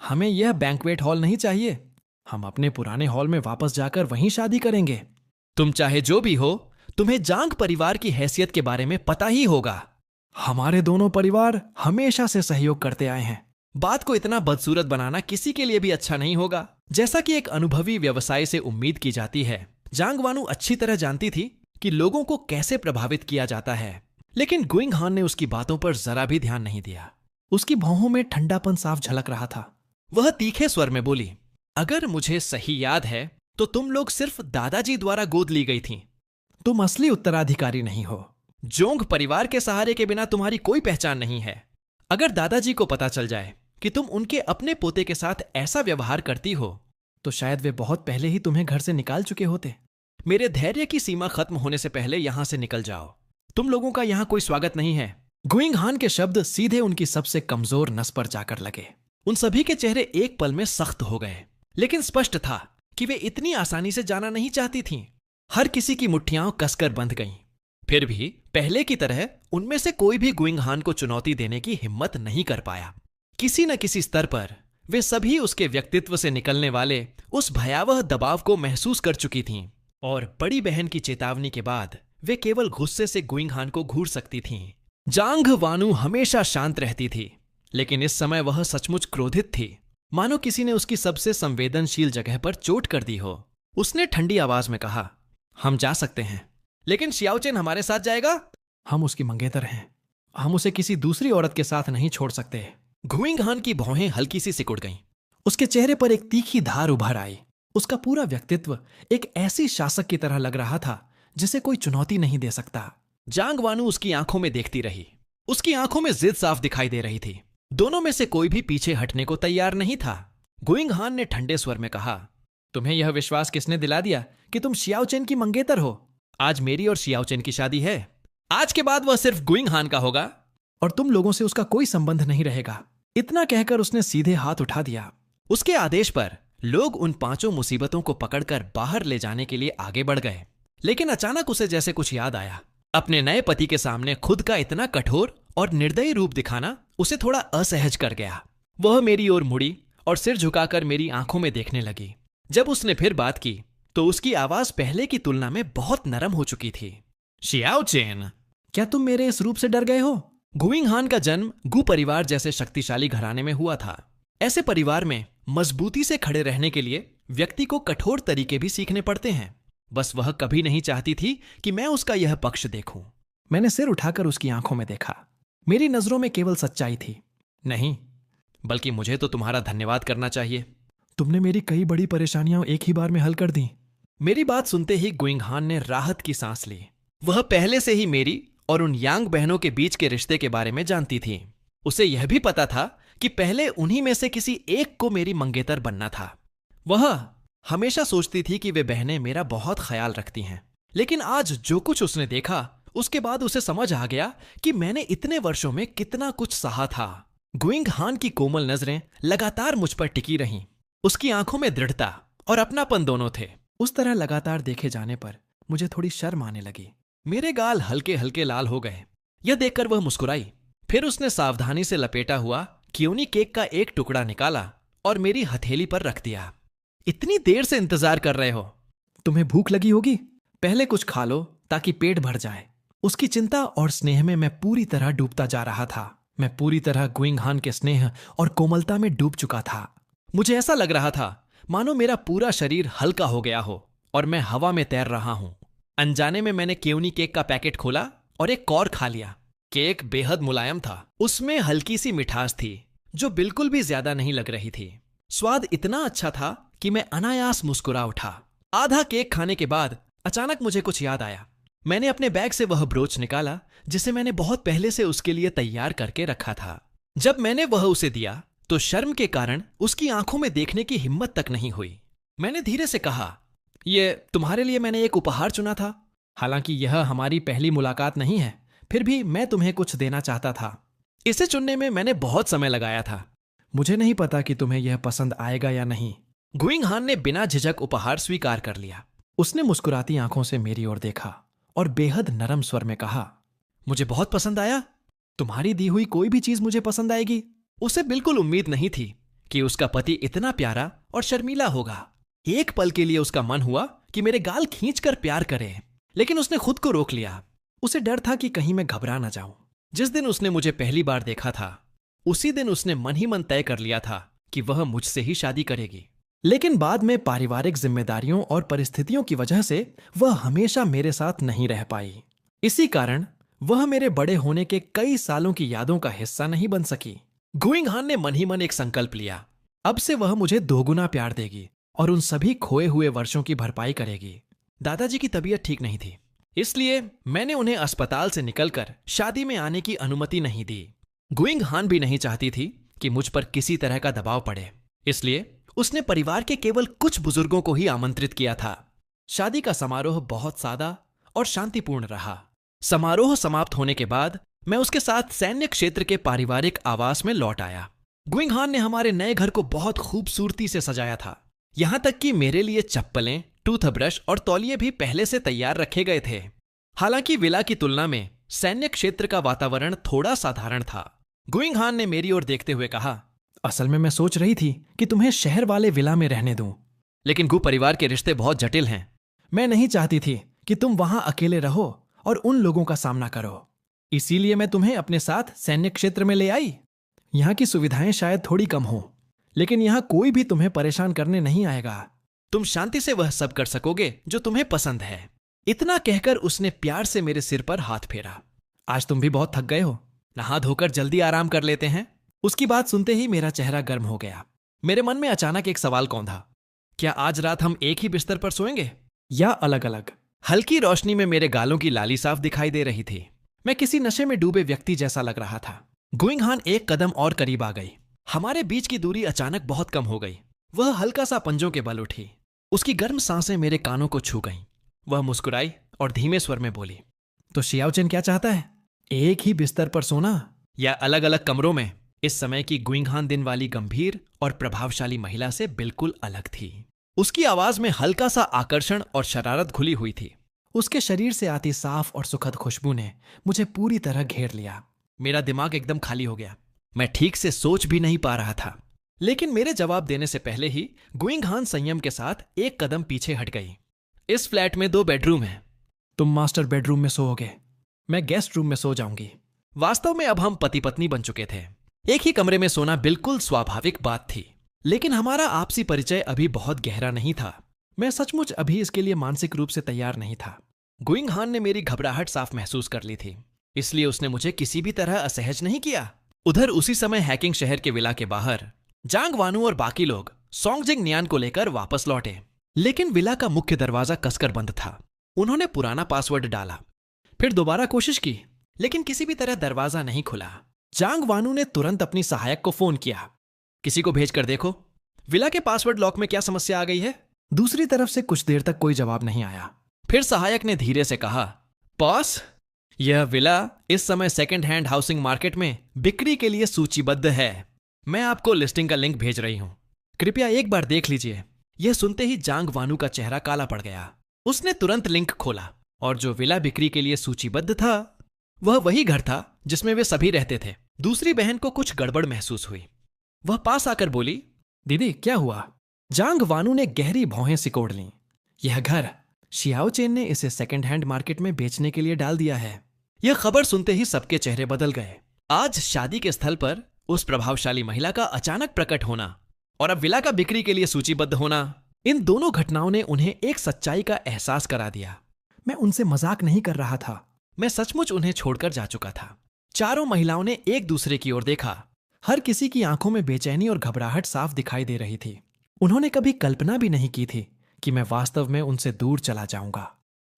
हमें यह बैंक्वेट हॉल नहीं चाहिए। हम अपने पुराने हॉल में वापस जाकर वहीं शादी करेंगे। तुम चाहे जो भी हो, तुम्हें जांग परिवार की हैसियत के बारे में पता ही होगा। हमारे दोनों परिवार हमेशा से सहयोग करते आए हैं। बात को इतना बदसूरत बनाना किसी के लिए भी अच्छा नहीं होगा। जैसा कि एक अनुभवी व्यवसायी से उम्मीद की जाती है, जांग वानू अच्छी तरह जानती थी कि लोगों को कैसे प्रभावित किया जाता है, लेकिन गुइंग हान ने उसकी बातों पर जरा भी ध्यान नहीं दिया। उसकी भौहों में ठंडापन साफ झलक रहा था। वह तीखे स्वर में बोली, अगर मुझे सही याद है तो तुम लोग सिर्फ दादाजी द्वारा गोद ली गई थीं। तुम असली उत्तराधिकारी नहीं हो। जोंग परिवार के सहारे के बिना तुम्हारी कोई पहचान नहीं है। अगर दादाजी को पता चल जाए कि तुम उनके अपने पोते के साथ ऐसा व्यवहार करती हो तो शायद वे बहुत पहले ही तुम्हें घर से निकाल चुके होते। मेरे धैर्य की सीमा खत्म होने से पहले यहां से निकल जाओ। तुम लोगों का यहां कोई स्वागत नहीं है। गुइंग हान के शब्द सीधे उनकी सबसे कमजोर नस पर जाकर लगे। उन सभी के चेहरे एक पल में सख्त हो गए, लेकिन स्पष्ट था कि वे इतनी आसानी से जाना नहीं चाहती थीं। हर किसी की मुट्ठियां कसकर बंध गईं। फिर भी पहले की तरह उनमें से कोई भी गुइंग हान को चुनौती देने की हिम्मत नहीं कर पाया। किसी न किसी स्तर पर वे सभी उसके व्यक्तित्व से निकलने वाले उस भयावह दबाव को महसूस कर चुकी थीं और बड़ी बहन की चेतावनी के बाद वे केवल गुस्से से गुइंग हान को घूर सकती थीं। जांग वानू हमेशा शांत रहती थी, लेकिन इस समय वह सचमुच क्रोधित थी, मानो किसी ने उसकी सबसे संवेदनशील जगह पर चोट कर दी हो। उसने ठंडी आवाज में कहा, हम जा सकते हैं, लेकिन शियाओचेन हमारे साथ जाएगा? हम उसकी मंगेतर हैं। हम उसे किसी दूसरी औरत के साथ नहीं छोड़ सकते। गुइंग हान की भौहें हल्की सी सिकुड़ गईं। उसके चेहरे पर एक तीखी धार उभर आई। उसका पूरा व्यक्तित्व एक ऐसी शासक की तरह लग रहा था जिसे कोई चुनौती नहीं दे सकता। जांग वानू उसकी आंखों में देखती रही। उसकी आंखों में जिद साफ दिखाई दे रही थी। दोनों में से कोई भी पीछे हटने को तैयार नहीं था। गुइंग हान ने ठंडे स्वर में कहा, तुम्हें यह विश्वास किसने दिला दिया कि तुम शियाओचेन की मंगेतर हो? आज मेरी और शियाओचेन की शादी है। आज के बाद वह सिर्फ गुइंग हान का होगा और तुम लोगों से उसका कोई संबंध नहीं रहेगा। इतना कहकर उसने सीधे हाथ उठा दिया। उसके आदेश पर लोग उन 5 मुसीबतों को पकड़कर बाहर ले जाने के लिए आगे बढ़ गए। लेकिन अचानक उसे जैसे कुछ याद आया। अपने नए पति के सामने खुद का इतना कठोर और निर्दयी रूप दिखाना उसे थोड़ा असहज कर गया। वह मेरी ओर मुड़ी और सिर झुकाकर मेरी आंखों में देखने लगी। जब उसने फिर बात की तो उसकी आवाज पहले की तुलना में बहुत नरम हो चुकी थी। शियाओचेन, क्या तुम मेरे इस रूप से डर गए हो? गुइंग हान का जन्म गु परिवार जैसे शक्तिशाली घराने में हुआ था। ऐसे परिवार में मजबूती से खड़े रहने के लिए व्यक्ति को कठोर तरीके भी सीखने पड़ते हैं। बस वह कभी नहीं चाहती थी कि मैं उसका यह पक्ष देखूं। मैंने सिर उठाकर उसकी आंखों में देखा। मेरी नजरों में केवल सच्चाई थी। नहीं, बल्कि मुझे तो तुम्हारा धन्यवाद करना चाहिए। तुमने मेरी कई बड़ी परेशानियां एक ही बार में हल कर दी। मेरी बात सुनते ही गुइंग हान ने राहत की सांस ली। वह पहले से ही मेरी और उन यांग बहनों के बीच के रिश्ते के बारे में जानती थी। उसे यह भी पता था कि पहले उन्हीं में से किसी एक को मेरी मंगेतर बनना था। वह हमेशा सोचती थी कि वे बहनें मेरा बहुत ख्याल रखती हैं। लेकिन आज जो कुछ उसने देखा, उसके बाद उसे समझ आ गया कि मैंने इतने वर्षों में कितना कुछ सहा था। गुइंग हान की कोमल नजरें लगातार मुझ पर टिकी रहीं। उसकी आंखों में दृढ़ता और अपनापन दोनों थे। उस तरह लगातार देखे जाने पर मुझे थोड़ी शर्म आने लगी। मेरे गाल हल्के हल्के लाल हो गए। यह देखकर वह मुस्कुराई। फिर उसने सावधानी से लपेटा हुआ क्योनी केक का एक टुकड़ा निकाला और मेरी हथेली पर रख दिया। इतनी देर से इंतजार कर रहे हो? तुम्हें भूख लगी होगी, पहले कुछ खा लो ताकि पेट भर जाए। उसकी चिंता और स्नेह में मैं पूरी तरह डूबता जा रहा था। मैं पूरी तरह गुइंग हान के स्नेह और कोमलता में डूब चुका था। मुझे ऐसा लग रहा था मानो मेरा पूरा शरीर हल्का हो गया हो और मैं हवा में तैर रहा हूं। अनजाने में मैंने क्योनी केक का पैकेट खोला और एक कौर खा लिया। केक बेहद मुलायम था। उसमें हल्की सी मिठास थी जो बिल्कुल भी ज्यादा नहीं लग रही थी। स्वाद इतना अच्छा था कि मैं अनायास मुस्कुरा उठा। आधा केक खाने के बाद अचानक मुझे कुछ याद आया। मैंने अपने बैग से वह ब्रोच निकाला जिसे मैंने बहुत पहले से उसके लिए तैयार करके रखा था। जब मैंने वह उसे दिया तो शर्म के कारण उसकी आंखों में देखने की हिम्मत तक नहीं हुई। मैंने धीरे से कहा, यह तुम्हारे लिए मैंने एक उपहार चुना था। हालांकि यह हमारी पहली मुलाकात नहीं है, फिर भी मैं तुम्हें कुछ देना चाहता था। इसे चुनने में मैंने बहुत समय लगाया था। मुझे नहीं पता कि तुम्हें यह पसंद आएगा या नहीं। गुइंग हान ने बिना झिझक उपहार स्वीकार कर लिया। उसने मुस्कुराती आंखों से मेरी ओर देखा और बेहद नरम स्वर में कहा, मुझे बहुत पसंद आया। तुम्हारी दी हुई कोई भी चीज मुझे पसंद आएगी। उसे बिल्कुल उम्मीद नहीं थी कि उसका पति इतना प्यारा और शर्मीला होगा। एक पल के लिए उसका मन हुआ कि मेरे गाल खींचकर प्यार करे, लेकिन उसने खुद को रोक लिया। उसे डर था कि कहीं मैं घबरा ना जाऊं। जिस दिन उसने मुझे पहली बार देखा था, उसी दिन उसने मन ही मन तय कर लिया था कि वह मुझसे ही शादी करेगी। लेकिन बाद में पारिवारिक जिम्मेदारियों और परिस्थितियों की वजह से वह हमेशा मेरे साथ नहीं रह पाई। इसी कारण वह मेरे बड़े होने के कई सालों की यादों का हिस्सा नहीं बन सकी। गुइंग हान ने मन ही मन एक संकल्प लिया। अब से वह मुझे दोगुना प्यार देगी और उन सभी खोए हुए वर्षों की भरपाई करेगी। दादाजी की तबीयत ठीक नहीं थी, इसलिए मैंने उन्हें अस्पताल से निकलकर शादी में आने की अनुमति नहीं दी। गुइंग हान भी नहीं चाहती थी कि मुझ पर किसी तरह का दबाव पड़े, इसलिए उसने परिवार के केवल कुछ बुजुर्गों को ही आमंत्रित किया था। शादी का समारोह बहुत सादा और शांतिपूर्ण रहा। समारोह समाप्त होने के बाद मैं उसके साथ सैन्य क्षेत्र के पारिवारिक आवास में लौट आया। गुइंग हान ने हमारे नए घर को बहुत खूबसूरती से सजाया था। यहां तक कि मेरे लिए चप्पलें, टूथब्रश और तौलिए भी पहले से तैयार रखे गए थे। हालांकि विला की तुलना में सैन्य क्षेत्र का वातावरण थोड़ा साधारण था। गुइंग हान ने मेरी ओर देखते हुए कहा, असल में मैं सोच रही थी कि तुम्हें शहर वाले विला में रहने दूं, लेकिन गु परिवार के रिश्ते बहुत जटिल हैं। मैं नहीं चाहती थी कि तुम वहां अकेले रहो और उन लोगों का सामना करो। इसीलिए मैं तुम्हें अपने साथ सैन्य क्षेत्र में ले आई। यहाँ की सुविधाएं शायद थोड़ी कम हो, लेकिन यहाँ कोई भी तुम्हें परेशान करने नहीं आएगा। तुम शांति से वह सब कर सकोगे जो तुम्हें पसंद है। इतना कहकर उसने प्यार से मेरे सिर पर हाथ फेरा। आज तुम भी बहुत थक गए हो, नहा धोकर जल्दी आराम कर लेते हैं। उसकी बात सुनते ही मेरा चेहरा गर्म हो गया। मेरे मन में अचानक एक सवाल कौंधा, क्या आज रात हम एक ही बिस्तर पर सोएंगे या अलग अलग? हल्की रोशनी में मेरे गालों की लाली साफ दिखाई दे रही थी। मैं किसी नशे में डूबे व्यक्ति जैसा लग रहा था। गुइंग हान एक कदम और करीब आ गई। हमारे बीच की दूरी अचानक बहुत कम हो गई। वह हल्का सा पंजों के बल उठी। उसकी गर्म सांसें मेरे कानों को छू गईं। वह मुस्कुराई और धीमे स्वर में बोली, तो शियाओचेन क्या चाहता है? एक ही बिस्तर पर सोना या अलग अलग कमरों में? इस समय की गुइंगहान दिन वाली गंभीर और प्रभावशाली महिला से बिल्कुल अलग थी। उसकी आवाज में हल्का सा आकर्षण और शरारत घुली हुई थी। उसके शरीर से आती साफ और सुखद खुशबू ने मुझे पूरी तरह घेर लिया। मेरा दिमाग एकदम खाली हो गया। मैं ठीक से सोच भी नहीं पा रहा था। लेकिन मेरे जवाब देने से पहले ही गुइंगहान संयम के साथ एक कदम पीछे हट गई। इस फ्लैट में 2 बेडरूम हैं। तुम मास्टर बेडरूम में सोओगे, मैं गेस्ट रूम में सो जाऊंगी। वास्तव में अब हम पति पत्नी बन चुके थे। एक ही कमरे में सोना बिल्कुल स्वाभाविक बात थी। लेकिन हमारा आपसी परिचय अभी बहुत गहरा नहीं था। मैं सचमुच अभी इसके लिए मानसिक रूप से तैयार नहीं था। गुइंगहान ने मेरी घबराहट साफ महसूस कर ली थी, इसलिए उसने मुझे किसी भी तरह असहज नहीं किया। उधर उसी समय हैकिंग शहर के विला के बाहर जांग वानू और बाकी लोग सोंगजिंग नियान को लेकर वापस लौटे। लेकिन विला का मुख्य दरवाजा कसकर बंद था। उन्होंने पुराना पासवर्ड डाला, फिर दोबारा कोशिश की, लेकिन किसी भी तरह दरवाजा नहीं खुला। जांग वानू ने तुरंत अपनी सहायक को फोन किया। किसी को भेजकर देखो, विला के पासवर्ड लॉक में क्या समस्या आ गई है। दूसरी तरफ से कुछ देर तक कोई जवाब नहीं आया। फिर सहायक ने धीरे से कहा, बॉस, यह विला इस समय सेकंड हैंड हाउसिंग मार्केट में बिक्री के लिए सूचीबद्ध है। मैं आपको लिस्टिंग का लिंक भेज रही हूं, कृपया एक बार देख लीजिए। यह सुनते ही जांग वानू का चेहरा काला पड़ गया। उसने तुरंत लिंक खोला और जो विला बिक्री के लिए सूचीबद्ध था वह वही घर था जिसमें वे सभी रहते थे। दूसरी बहन को कुछ गड़बड़ महसूस हुई। वह पास आकर बोली, दीदी क्या हुआ? जांग वानू ने गहरी भौहें सिकोड़ लीं। यह घर शियाओचेन ने इसे सेकंड हैंड मार्केट में बेचने के लिए डाल दिया है। यह खबर सुनते ही सबके चेहरे बदल गए। आज शादी के स्थल पर उस प्रभावशाली महिला का अचानक प्रकट होना और अब विला का बिक्री के लिए सूचीबद्ध होना, इन दोनों घटनाओं ने उन्हें एक सच्चाई का एहसास करा दिया। मैं उनसे मजाक नहीं कर रहा था। मैं सचमुच उन्हें छोड़कर जा चुका था। चारों महिलाओं ने एक दूसरे की ओर देखा। हर किसी की आंखों में बेचैनी और घबराहट साफ दिखाई दे रही थी। उन्होंने कभी कल्पना भी नहीं की थी कि मैं वास्तव में उनसे दूर चला जाऊंगा।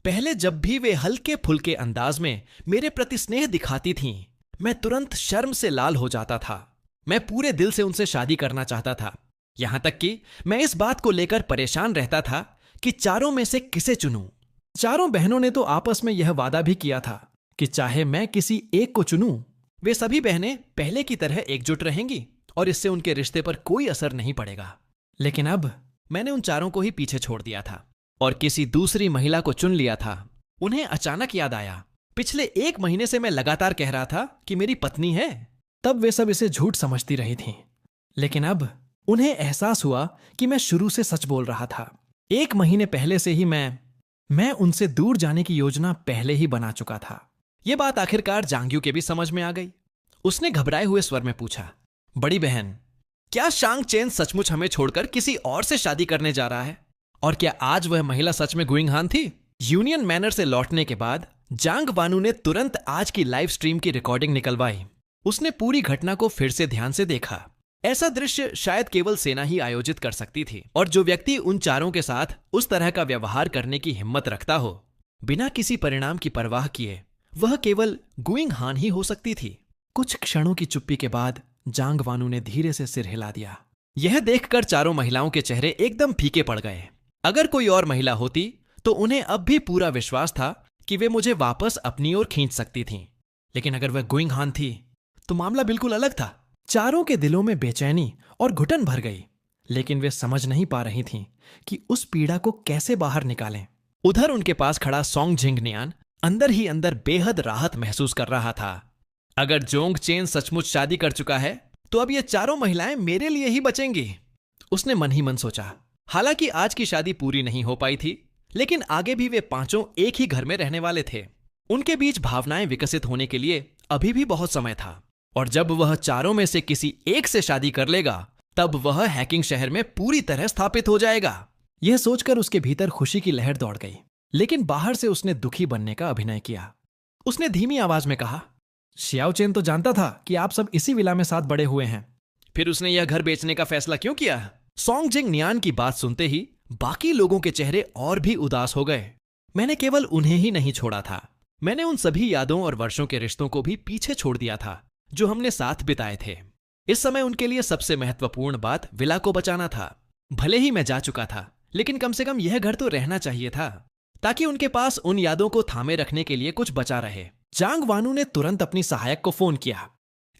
पहले जब भी वे हल्के फुल्के अंदाज में मेरे प्रति स्नेह दिखाती थीं, मैं तुरंत शर्म से लाल हो जाता था। मैं पूरे दिल से उनसे शादी करना चाहता था। यहां तक कि मैं इस बात को लेकर परेशान रहता था कि चारों में से किसे चुनूं। चारों बहनों ने तो आपस में यह वादा भी किया था कि चाहे मैं किसी एक को चुनूं, वे सभी बहनें पहले की तरह एकजुट रहेंगी और इससे उनके रिश्ते पर कोई असर नहीं पड़ेगा। लेकिन अब मैंने उन चारों को ही पीछे छोड़ दिया था और किसी दूसरी महिला को चुन लिया था। उन्हें अचानक याद आया, पिछले 1 महीने से मैं लगातार कह रहा था कि मेरी पत्नी है। तब वे सब इसे झूठ समझती रही थीं। लेकिन अब उन्हें एहसास हुआ कि मैं शुरू से सच बोल रहा था। 1 महीने पहले से ही मैं उनसे दूर जाने की योजना पहले ही बना चुका था। यह बात आखिरकार जांग्यू के भी समझ में आ गई। उसने घबराए हुए स्वर में पूछा, बड़ी बहन, क्या शांग चेन सचमुच हमें छोड़कर किसी और से शादी करने जा रहा है? और क्या आज वह महिला सच में गुइंगहान थी? यूनियन मैनर से लौटने के बाद जांग वानू ने तुरंत आज की लाइव स्ट्रीम की रिकॉर्डिंग निकलवाई। उसने पूरी घटना को फिर से ध्यान से देखा। ऐसा दृश्य शायद केवल सेना ही आयोजित कर सकती थी, और जो व्यक्ति उन चारों के साथ उस तरह का व्यवहार करने की हिम्मत रखता हो बिना किसी परिणाम की परवाह किए, वह केवल गुइंगहान ही हो सकती थी। कुछ क्षणों की चुप्पी के बाद जांग वानू ने धीरे से सिर हिला दिया। यह देखकर चारों महिलाओं के चेहरे एकदम फीके पड़ गए। अगर कोई और महिला होती तो उन्हें अब भी पूरा विश्वास था कि वे मुझे वापस अपनी ओर खींच सकती थीं। लेकिन अगर वह गुइंगहान थी तो मामला बिल्कुल अलग था। चारों के दिलों में बेचैनी और घुटन भर गई, लेकिन वे समझ नहीं पा रही थीं कि उस पीड़ा को कैसे बाहर निकालें। उधर उनके पास खड़ा सोंगजिंग नियान अंदर ही अंदर बेहद राहत महसूस कर रहा था। अगर जोंग चेन सचमुच शादी कर चुका है तो अब ये चारों महिलाएं मेरे लिए ही बचेंगी, उसने मन ही मन सोचा। हालांकि आज की शादी पूरी नहीं हो पाई थी, लेकिन आगे भी वे पांचों एक ही घर में रहने वाले थे। उनके बीच भावनाएं विकसित होने के लिए अभी भी बहुत समय था, और जब वह चारों में से किसी एक से शादी कर लेगा तब वह हैकिंग शहर में पूरी तरह स्थापित हो जाएगा। यह सोचकर उसके भीतर खुशी की लहर दौड़ गई, लेकिन बाहर से उसने दुखी बनने का अभिनय किया। उसने धीमी आवाज में कहा, शियाओचेन तो जानता था कि आप सब इसी विला में साथ बड़े हुए हैं। फिर उसने यह घर बेचने का फैसला क्यों किया? सोंगजिंग नियान की बात सुनते ही बाकी लोगों के चेहरे और भी उदास हो गए। मैंने केवल उन्हें ही नहीं छोड़ा था, मैंने उन सभी यादों और वर्षों के रिश्तों को भी पीछे छोड़ दिया था जो हमने साथ बिताए थे। इस समय उनके लिए सबसे महत्वपूर्ण बात विला को बचाना था। भले ही मैं जा चुका था, लेकिन कम से कम यह घर तो रहना चाहिए था। ताकि उनके पास उन यादों को थामे रखने के लिए कुछ बचा रहे। जांग वानू ने तुरंत अपनी सहायक को फोन किया।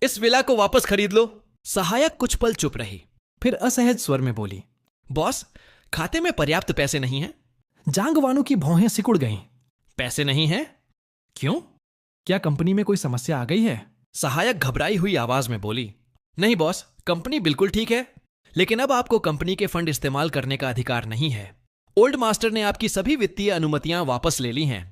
इस विला को वापस खरीद लो। सहायक कुछ पल चुप रही, फिर असहज स्वर में बोली, बॉस, खाते में पर्याप्त पैसे नहीं हैं। जांग वानू की भौहें सिकुड़ गईं। पैसे नहीं हैं? क्यों? क्या कंपनी में कोई समस्या आ गई है? सहायक घबराई हुई आवाज में बोली, नहीं बॉस, कंपनी बिल्कुल ठीक है, लेकिन अब आपको कंपनी के फंड इस्तेमाल करने का अधिकार नहीं है। ओल्ड मास्टर ने आपकी सभी वित्तीय अनुमतियां वापस ले ली हैं।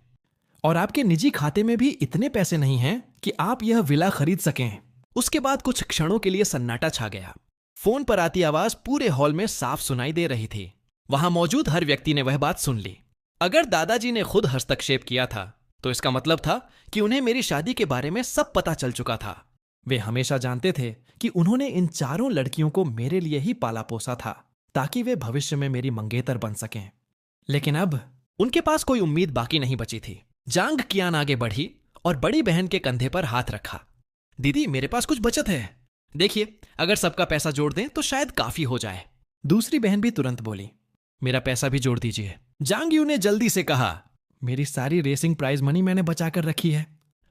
और आपके निजी खाते में भी इतने पैसे नहीं हैं कि आप यह विला खरीद सकें। उसके बाद कुछ क्षणों के लिए सन्नाटा छा गया। फोन पर आती आवाज पूरे हॉल में साफ सुनाई दे रही थी। वहां मौजूद हर व्यक्ति ने वह बात सुन ली। अगर दादाजी ने खुद हस्तक्षेप किया था तो इसका मतलब था कि उन्हें मेरी शादी के बारे में सब पता चल चुका था। वे हमेशा जानते थे कि उन्होंने इन चारों लड़कियों को मेरे लिए ही पाला पोसा था ताकि वे भविष्य में मेरी मंगेतर बन सकें। लेकिन अब उनके पास कोई उम्मीद बाकी नहीं बची थी। जांग कियान आगे बढ़ी और बड़ी बहन के कंधे पर हाथ रखा। दीदी, मेरे पास कुछ बचत है। देखिए, अगर सबका पैसा जोड़ दें तो शायद काफी हो जाए। दूसरी बहन भी तुरंत बोली, मेरा पैसा भी जोड़ दीजिए। जांग यू ने जल्दी से कहा, मेरी सारी रेसिंग प्राइज मनी मैंने बचा कर रखी है।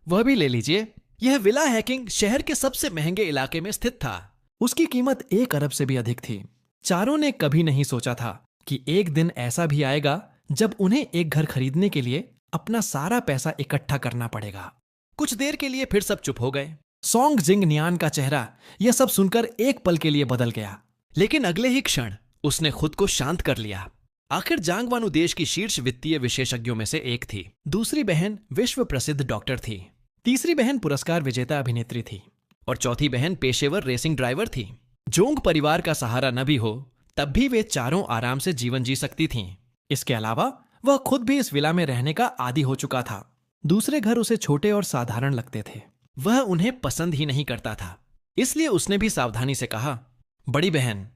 वह भी ले लीजिए। यह विला हैकिंग शहर के सबसे महंगे इलाके में स्थित था। उसकी कीमत 1 अरब से भी अधिक थी। चारों ने कभी नहीं सोचा था कि एक दिन ऐसा भी आएगा जब उन्हें एक घर खरीदने के लिए अपना सारा पैसा इकट्ठा करना पड़ेगा। कुछ देर के लिए फिर सब चुप हो गए। सोंग जिंग नियान का चेहरा यह सब सुनकर एक पल के लिए बदल गया, लेकिन अगले ही क्षण उसने खुद को शांत कर लिया। आखिर जांग वानू देश की शीर्ष वित्तीय विशेषज्ञों में से एक थी। दूसरी बहन विश्व प्रसिद्ध डॉक्टर थी। तीसरी बहन पुरस्कार विजेता अभिनेत्री थी। और चौथी बहन पेशेवर रेसिंग ड्राइवर थी। जोंग परिवार का सहारा न भी हो तब भी वे चारों आराम से जीवन जी सकती थीं। इसके अलावा वह खुद भी इस विला में रहने का आदी हो चुका था। दूसरे घर उसे छोटे और साधारण लगते थे। वह उन्हें पसंद ही नहीं करता था। इसलिए उसने भी सावधानी से कहा, बड़ी बहन,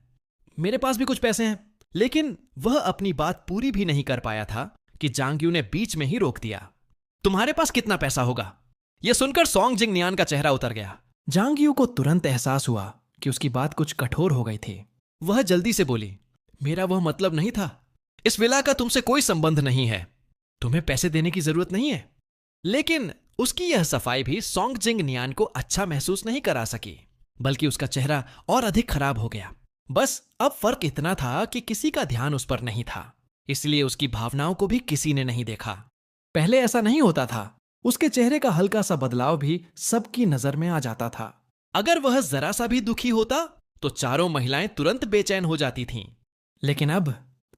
मेरे पास भी कुछ पैसे हैं। लेकिन वह अपनी बात पूरी भी नहीं कर पाया था कि जांग यू ने बीच में ही रोक दिया। तुम्हारे पास कितना पैसा होगा? यह सुनकर सोंग जिंग नियान का चेहरा उतर गया। जांग यू को तुरंत एहसास हुआ कि उसकी बात कुछ कठोर हो गई थी। वह जल्दी से बोली, मेरा वह मतलब नहीं था। इस विला का तुमसे कोई संबंध नहीं है। तुम्हें पैसे देने की जरूरत नहीं है। लेकिन उसकी यह सफाई भी सोंग जिंग नियान को अच्छा महसूस नहीं करा सकी, बल्कि उसका चेहरा और अधिक खराब हो गया। बस अब फर्क इतना था कि किसी का ध्यान उस पर नहीं था, इसलिए उसकी भावनाओं को भी किसी ने नहीं देखा। पहले ऐसा नहीं होता था। उसके चेहरे का हल्का सा बदलाव भी सबकी नजर में आ जाता था। अगर वह जरा सा भी दुखी होता तो चारों महिलाएं तुरंत बेचैन हो जाती थीं। लेकिन अब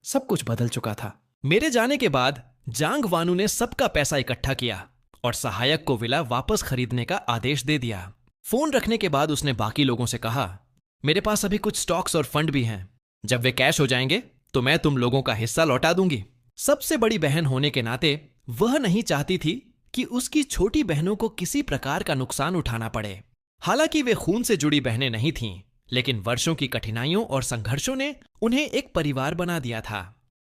सब कुछ बदल चुका था। मेरे जाने के बाद जांग वानू ने सबका पैसा इकट्ठा किया और सहायक को विला वापस खरीदने का आदेश दे दिया। फोन रखने के बाद उसने बाकी लोगों से कहा, मेरे पास अभी कुछ स्टॉक्स और फंड भी हैं। जब वे कैश हो जाएंगे तो मैं तुम लोगों का हिस्सा लौटा दूंगी। सबसे बड़ी बहन होने के नाते वह नहीं चाहती थी कि उसकी छोटी बहनों को किसी प्रकार का नुकसान उठाना पड़े। हालांकि वे खून से जुड़ी बहनें नहीं थीं, लेकिन वर्षों की कठिनाइयों और संघर्षों ने उन्हें एक परिवार बना दिया था।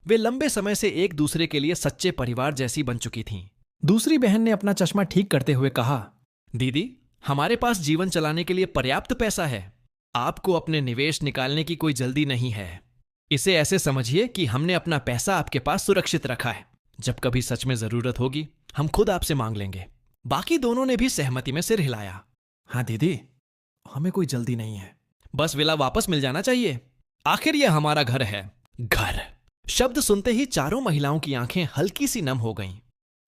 वे लंबे समय से एक दूसरे के लिए सच्चे परिवार जैसी बन चुकी थीं। दूसरी बहन ने अपना चश्मा ठीक करते हुए कहा, दीदी, हमारे पास जीवन चलाने के लिए पर्याप्त पैसा है। आपको अपने निवेश निकालने की कोई जल्दी नहीं है। इसे ऐसे समझिए कि हमने अपना पैसा आपके पास सुरक्षित रखा है। जब कभी सच में जरूरत होगी हम खुद आपसे मांग लेंगे। बाकी दोनों ने भी सहमति में सिर हिलाया। हाँ दीदी, हमें कोई जल्दी नहीं है। बस विला वापस मिल जाना चाहिए। आखिर यह हमारा घर है। घर शब्द सुनते ही चारों महिलाओं की आंखें हल्की सी नम हो गईं।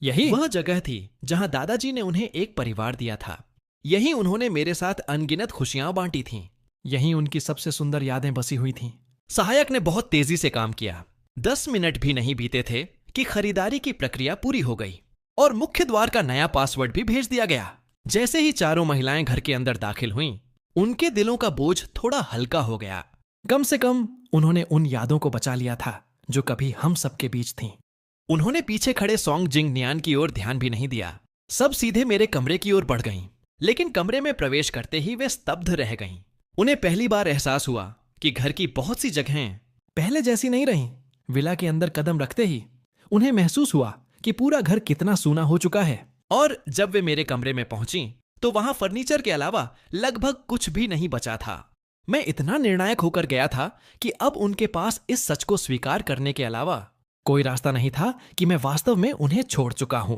यही वह जगह थी जहां दादाजी ने उन्हें एक परिवार दिया था। यही उन्होंने मेरे साथ अनगिनत खुशियां बांटी थीं। यही उनकी सबसे सुंदर यादें बसी हुई थीं। सहायक ने बहुत तेजी से काम किया। 10 मिनट भी नहीं बीते थे कि खरीदारी की प्रक्रिया पूरी हो गई और मुख्य द्वार का नया पासवर्ड भी भेज दिया गया। जैसे ही चारों महिलाएं घर के अंदर दाखिल हुईं, उनके दिलों का बोझ थोड़ा हल्का हो गया। कम से कम उन्होंने उन यादों को बचा लिया था जो कभी हम सबके बीच थीं। उन्होंने पीछे खड़े सोंग जिंग नियान की ओर ध्यान भी नहीं दिया। सब सीधे मेरे कमरे की ओर बढ़ गईं। लेकिन कमरे में प्रवेश करते ही वे स्तब्ध रह गईं। उन्हें पहली बार एहसास हुआ कि घर की बहुत सी जगहें पहले जैसी नहीं रहीं। विला के अंदर कदम रखते ही उन्हें महसूस हुआ कि पूरा घर कितना सूना हो चुका है। और जब वे मेरे कमरे में पहुंची तो वहां फर्नीचर के अलावा लगभग कुछ भी नहीं बचा था। मैं इतना निर्णायक होकर गया था कि अब उनके पास इस सच को स्वीकार करने के अलावा कोई रास्ता नहीं था कि मैं वास्तव में उन्हें छोड़ चुका हूं।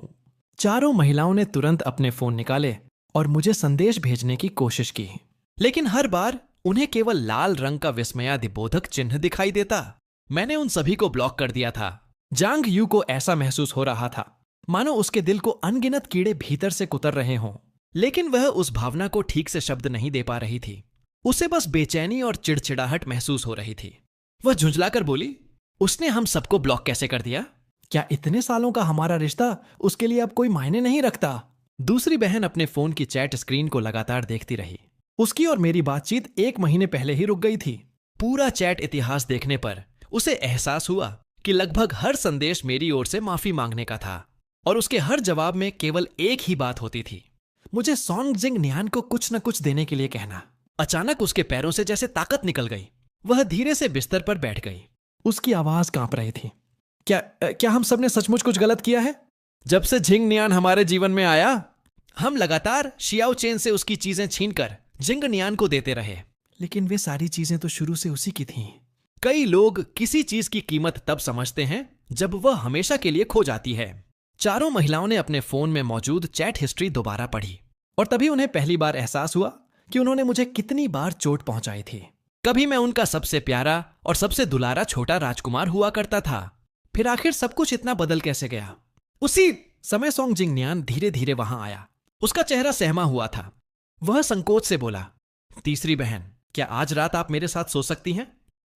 चारों महिलाओं ने तुरंत अपने फोन निकाले और मुझे संदेश भेजने की कोशिश की, लेकिन हर बार उन्हें केवल लाल रंग का विस्मयादिबोधक चिन्ह दिखाई देता। मैंने उन सभी को ब्लॉक कर दिया था। जांग यू को ऐसा महसूस हो रहा था मानो उसके दिल को अनगिनत कीड़े भीतर से कुतर रहे हों, लेकिन वह उस भावना को ठीक से शब्द नहीं दे पा रही थी। उसे बस बेचैनी और चिड़चिड़ाहट महसूस हो रही थी। वह झुंझलाकर बोली, उसने हम सबको ब्लॉक कैसे कर दिया? क्या इतने सालों का हमारा रिश्ता उसके लिए अब कोई मायने नहीं रखता? दूसरी बहन अपने फोन की चैट स्क्रीन को लगातार देखती रही। उसकी और मेरी बातचीत 1 महीने पहले ही रुक गई थी। पूरा चैट इतिहास देखने पर उसे एहसास हुआ कि लगभग हर संदेश मेरी ओर से माफी मांगने का था और उसके हर जवाब में केवल एक ही बात होती थी, मुझे सॉन्ग जिंग न्यान को कुछ न कुछ देने के लिए कहना। अचानक उसके पैरों से जैसे ताकत निकल गई। वह धीरे से बिस्तर पर बैठ गई। उसकी आवाज कांप रही थी। क्या हम सबने सचमुच कुछ गलत किया है? जब से जिंग न्यान हमारे जीवन में आया, हम लगातार शियाओ चेन से उसकी चीजें छीनकर जिंग न्यान को देते रहे। लेकिन वे सारी चीजें तो शुरू से उसी की थीं। कई लोग किसी चीज की कीमत तब समझते हैं जब वह हमेशा के लिए खो जाती है। चारों महिलाओं ने अपने फोन में मौजूद चैट हिस्ट्री दोबारा पढ़ी और तभी उन्हें पहली बार एहसास हुआ कि उन्होंने मुझे कितनी बार चोट पहुंचाई थी। कभी मैं उनका सबसे प्यारा और सबसे दुलारा छोटा राजकुमार हुआ करता था। फिर आखिर सब कुछ इतना बदल कैसे गया? उसी समय सॉन्ग जिंग न्यान धीरे धीरे वहां आया। उसका चेहरा सहमा हुआ था। वह संकोच से बोला, तीसरी बहन, क्या आज रात आप मेरे साथ सो सकती हैं?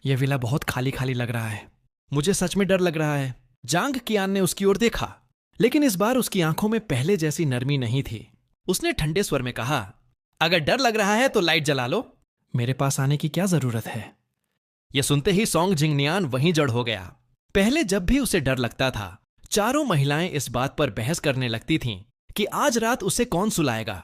यह विला बहुत खाली खाली लग रहा है। मुझे सच में डर लग रहा है। जांग कियान ने उसकी ओर देखा, लेकिन इस बार उसकी आंखों में पहले जैसी नरमी नहीं थी। उसने ठंडे स्वर में कहा, अगर डर लग रहा है तो लाइट जला लो। मेरे पास आने की क्या जरूरत है? यह सुनते ही सॉन्ग जिंग न्यान वहीं जड़ हो गया। पहले जब भी उसे डर लगता था, चारों महिलाएं इस बात पर बहस करने लगती थीं कि आज रात उसे कौन सुलाएगा।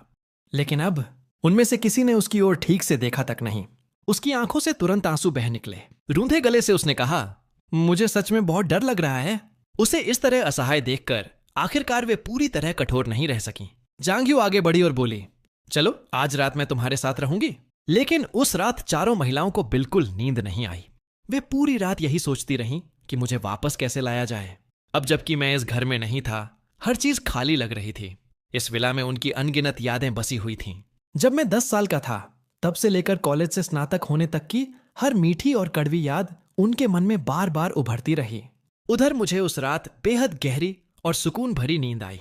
लेकिन अब उनमें से किसी ने उसकी ओर ठीक से देखा तक नहीं। उसकी आंखों से तुरंत आंसू बह निकले। रूंधे गले से उसने कहा, मुझे सच में बहुत डर लग रहा है। उसे इस तरह असहाय देखकर आखिरकार वे पूरी तरह कठोर नहीं रह सकी। जांग यू आगे बढ़ी और बोली, चलो आज रात मैं तुम्हारे साथ रहूंगी। लेकिन उस रात चारों महिलाओं को बिल्कुल नींद नहीं आई। वे पूरी रात यही सोचती रहीं कि मुझे वापस कैसे लाया जाए। अब जबकि मैं इस घर में नहीं था, हर चीज खाली लग रही थी। इस विला में उनकी अनगिनत यादें बसी हुई थीं। जब मैं 10 साल का था, तब से लेकर कॉलेज से स्नातक होने तक की हर मीठी और कड़वी याद उनके मन में बार बार उभरती रही। उधर मुझे उस रात बेहद गहरी और सुकून भरी नींद आई।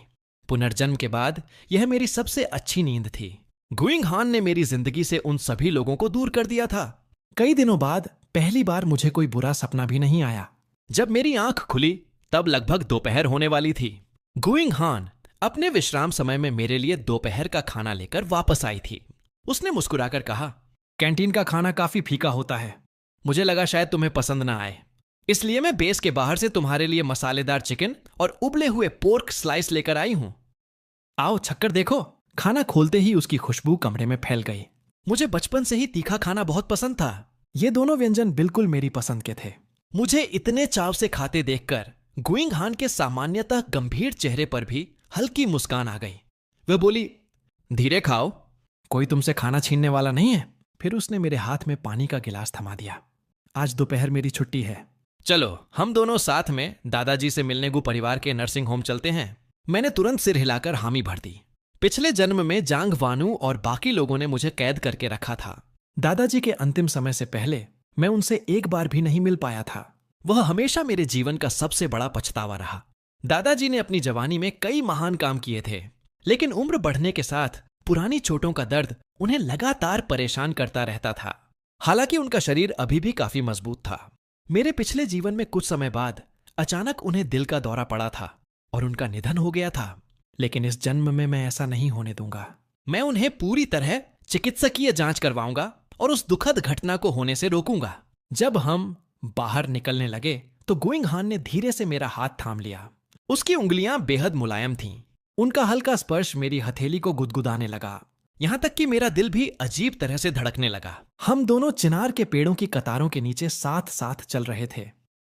पुनर्जन्म के बाद यह मेरी सबसे अच्छी नींद थी। गुइंग हान ने मेरी जिंदगी से उन सभी लोगों को दूर कर दिया था। कई दिनों बाद पहली बार मुझे कोई बुरा सपना भी नहीं आया। जब मेरी आंख खुली तब लगभग दोपहर होने वाली थी। गुइंग हान अपने विश्राम समय में मेरे लिए दोपहर का खाना लेकर वापस आई थी। उसने मुस्कुराकर कहा, कैंटीन का खाना काफी फीका होता है। मुझे लगा शायद तुम्हें पसंद ना आए, इसलिए मैं बेस के बाहर से तुम्हारे लिए मसालेदार चिकन और उबले हुए पोर्क स्लाइस लेकर आई हूं। आओ छक्कर देखो। खाना खोलते ही उसकी खुशबू कमरे में फैल गई। मुझे बचपन से ही तीखा खाना बहुत पसंद था। ये दोनों व्यंजन बिल्कुल मेरी पसंद के थे। मुझे इतने चाव से खाते देखकर गुइंग हान के सामान्यतः गंभीर चेहरे पर भी हल्की मुस्कान आ गई। वह बोली, धीरे खाओ, कोई तुमसे खाना छीनने वाला नहीं है। फिर उसने मेरे हाथ में पानी का गिलास थमा दिया। आज दोपहर मेरी छुट्टी है। चलो हम दोनों साथ में दादाजी से मिलने गु परिवार के नर्सिंग होम चलते हैं। मैंने तुरंत सिर हिलाकर हामी भर दी। पिछले जन्म में जांग वानू और बाकी लोगों ने मुझे कैद करके रखा था। दादाजी के अंतिम समय से पहले मैं उनसे एक बार भी नहीं मिल पाया था। वह हमेशा मेरे जीवन का सबसे बड़ा पछतावा रहा। दादाजी ने अपनी जवानी में कई महान काम किए थे, लेकिन उम्र बढ़ने के साथ पुरानी चोटों का दर्द उन्हें लगातार परेशान करता रहता था। हालांकि उनका शरीर अभी भी काफी मजबूत था। मेरे पिछले जीवन में कुछ समय बाद अचानक उन्हें दिल का दौरा पड़ा था और उनका निधन हो गया था। लेकिन इस जन्म में मैं ऐसा नहीं होने दूंगा। मैं उन्हें पूरी तरह चिकित्सकीय जांच करवाऊंगा और उस दुखद घटना को होने से रोकूंगा। जब हम बाहर निकलने लगे तो गुइंग हान ने धीरे से मेरा हाथ थाम लिया। उसकी उंगलियां बेहद मुलायम थीं। उनका हल्का स्पर्श मेरी हथेली को गुदगुदाने लगा। यहां तक कि मेरा दिल भी अजीब तरह से धड़कने लगा। हम दोनों चिनार के पेड़ों की कतारों के नीचे साथ साथ चल रहे थे।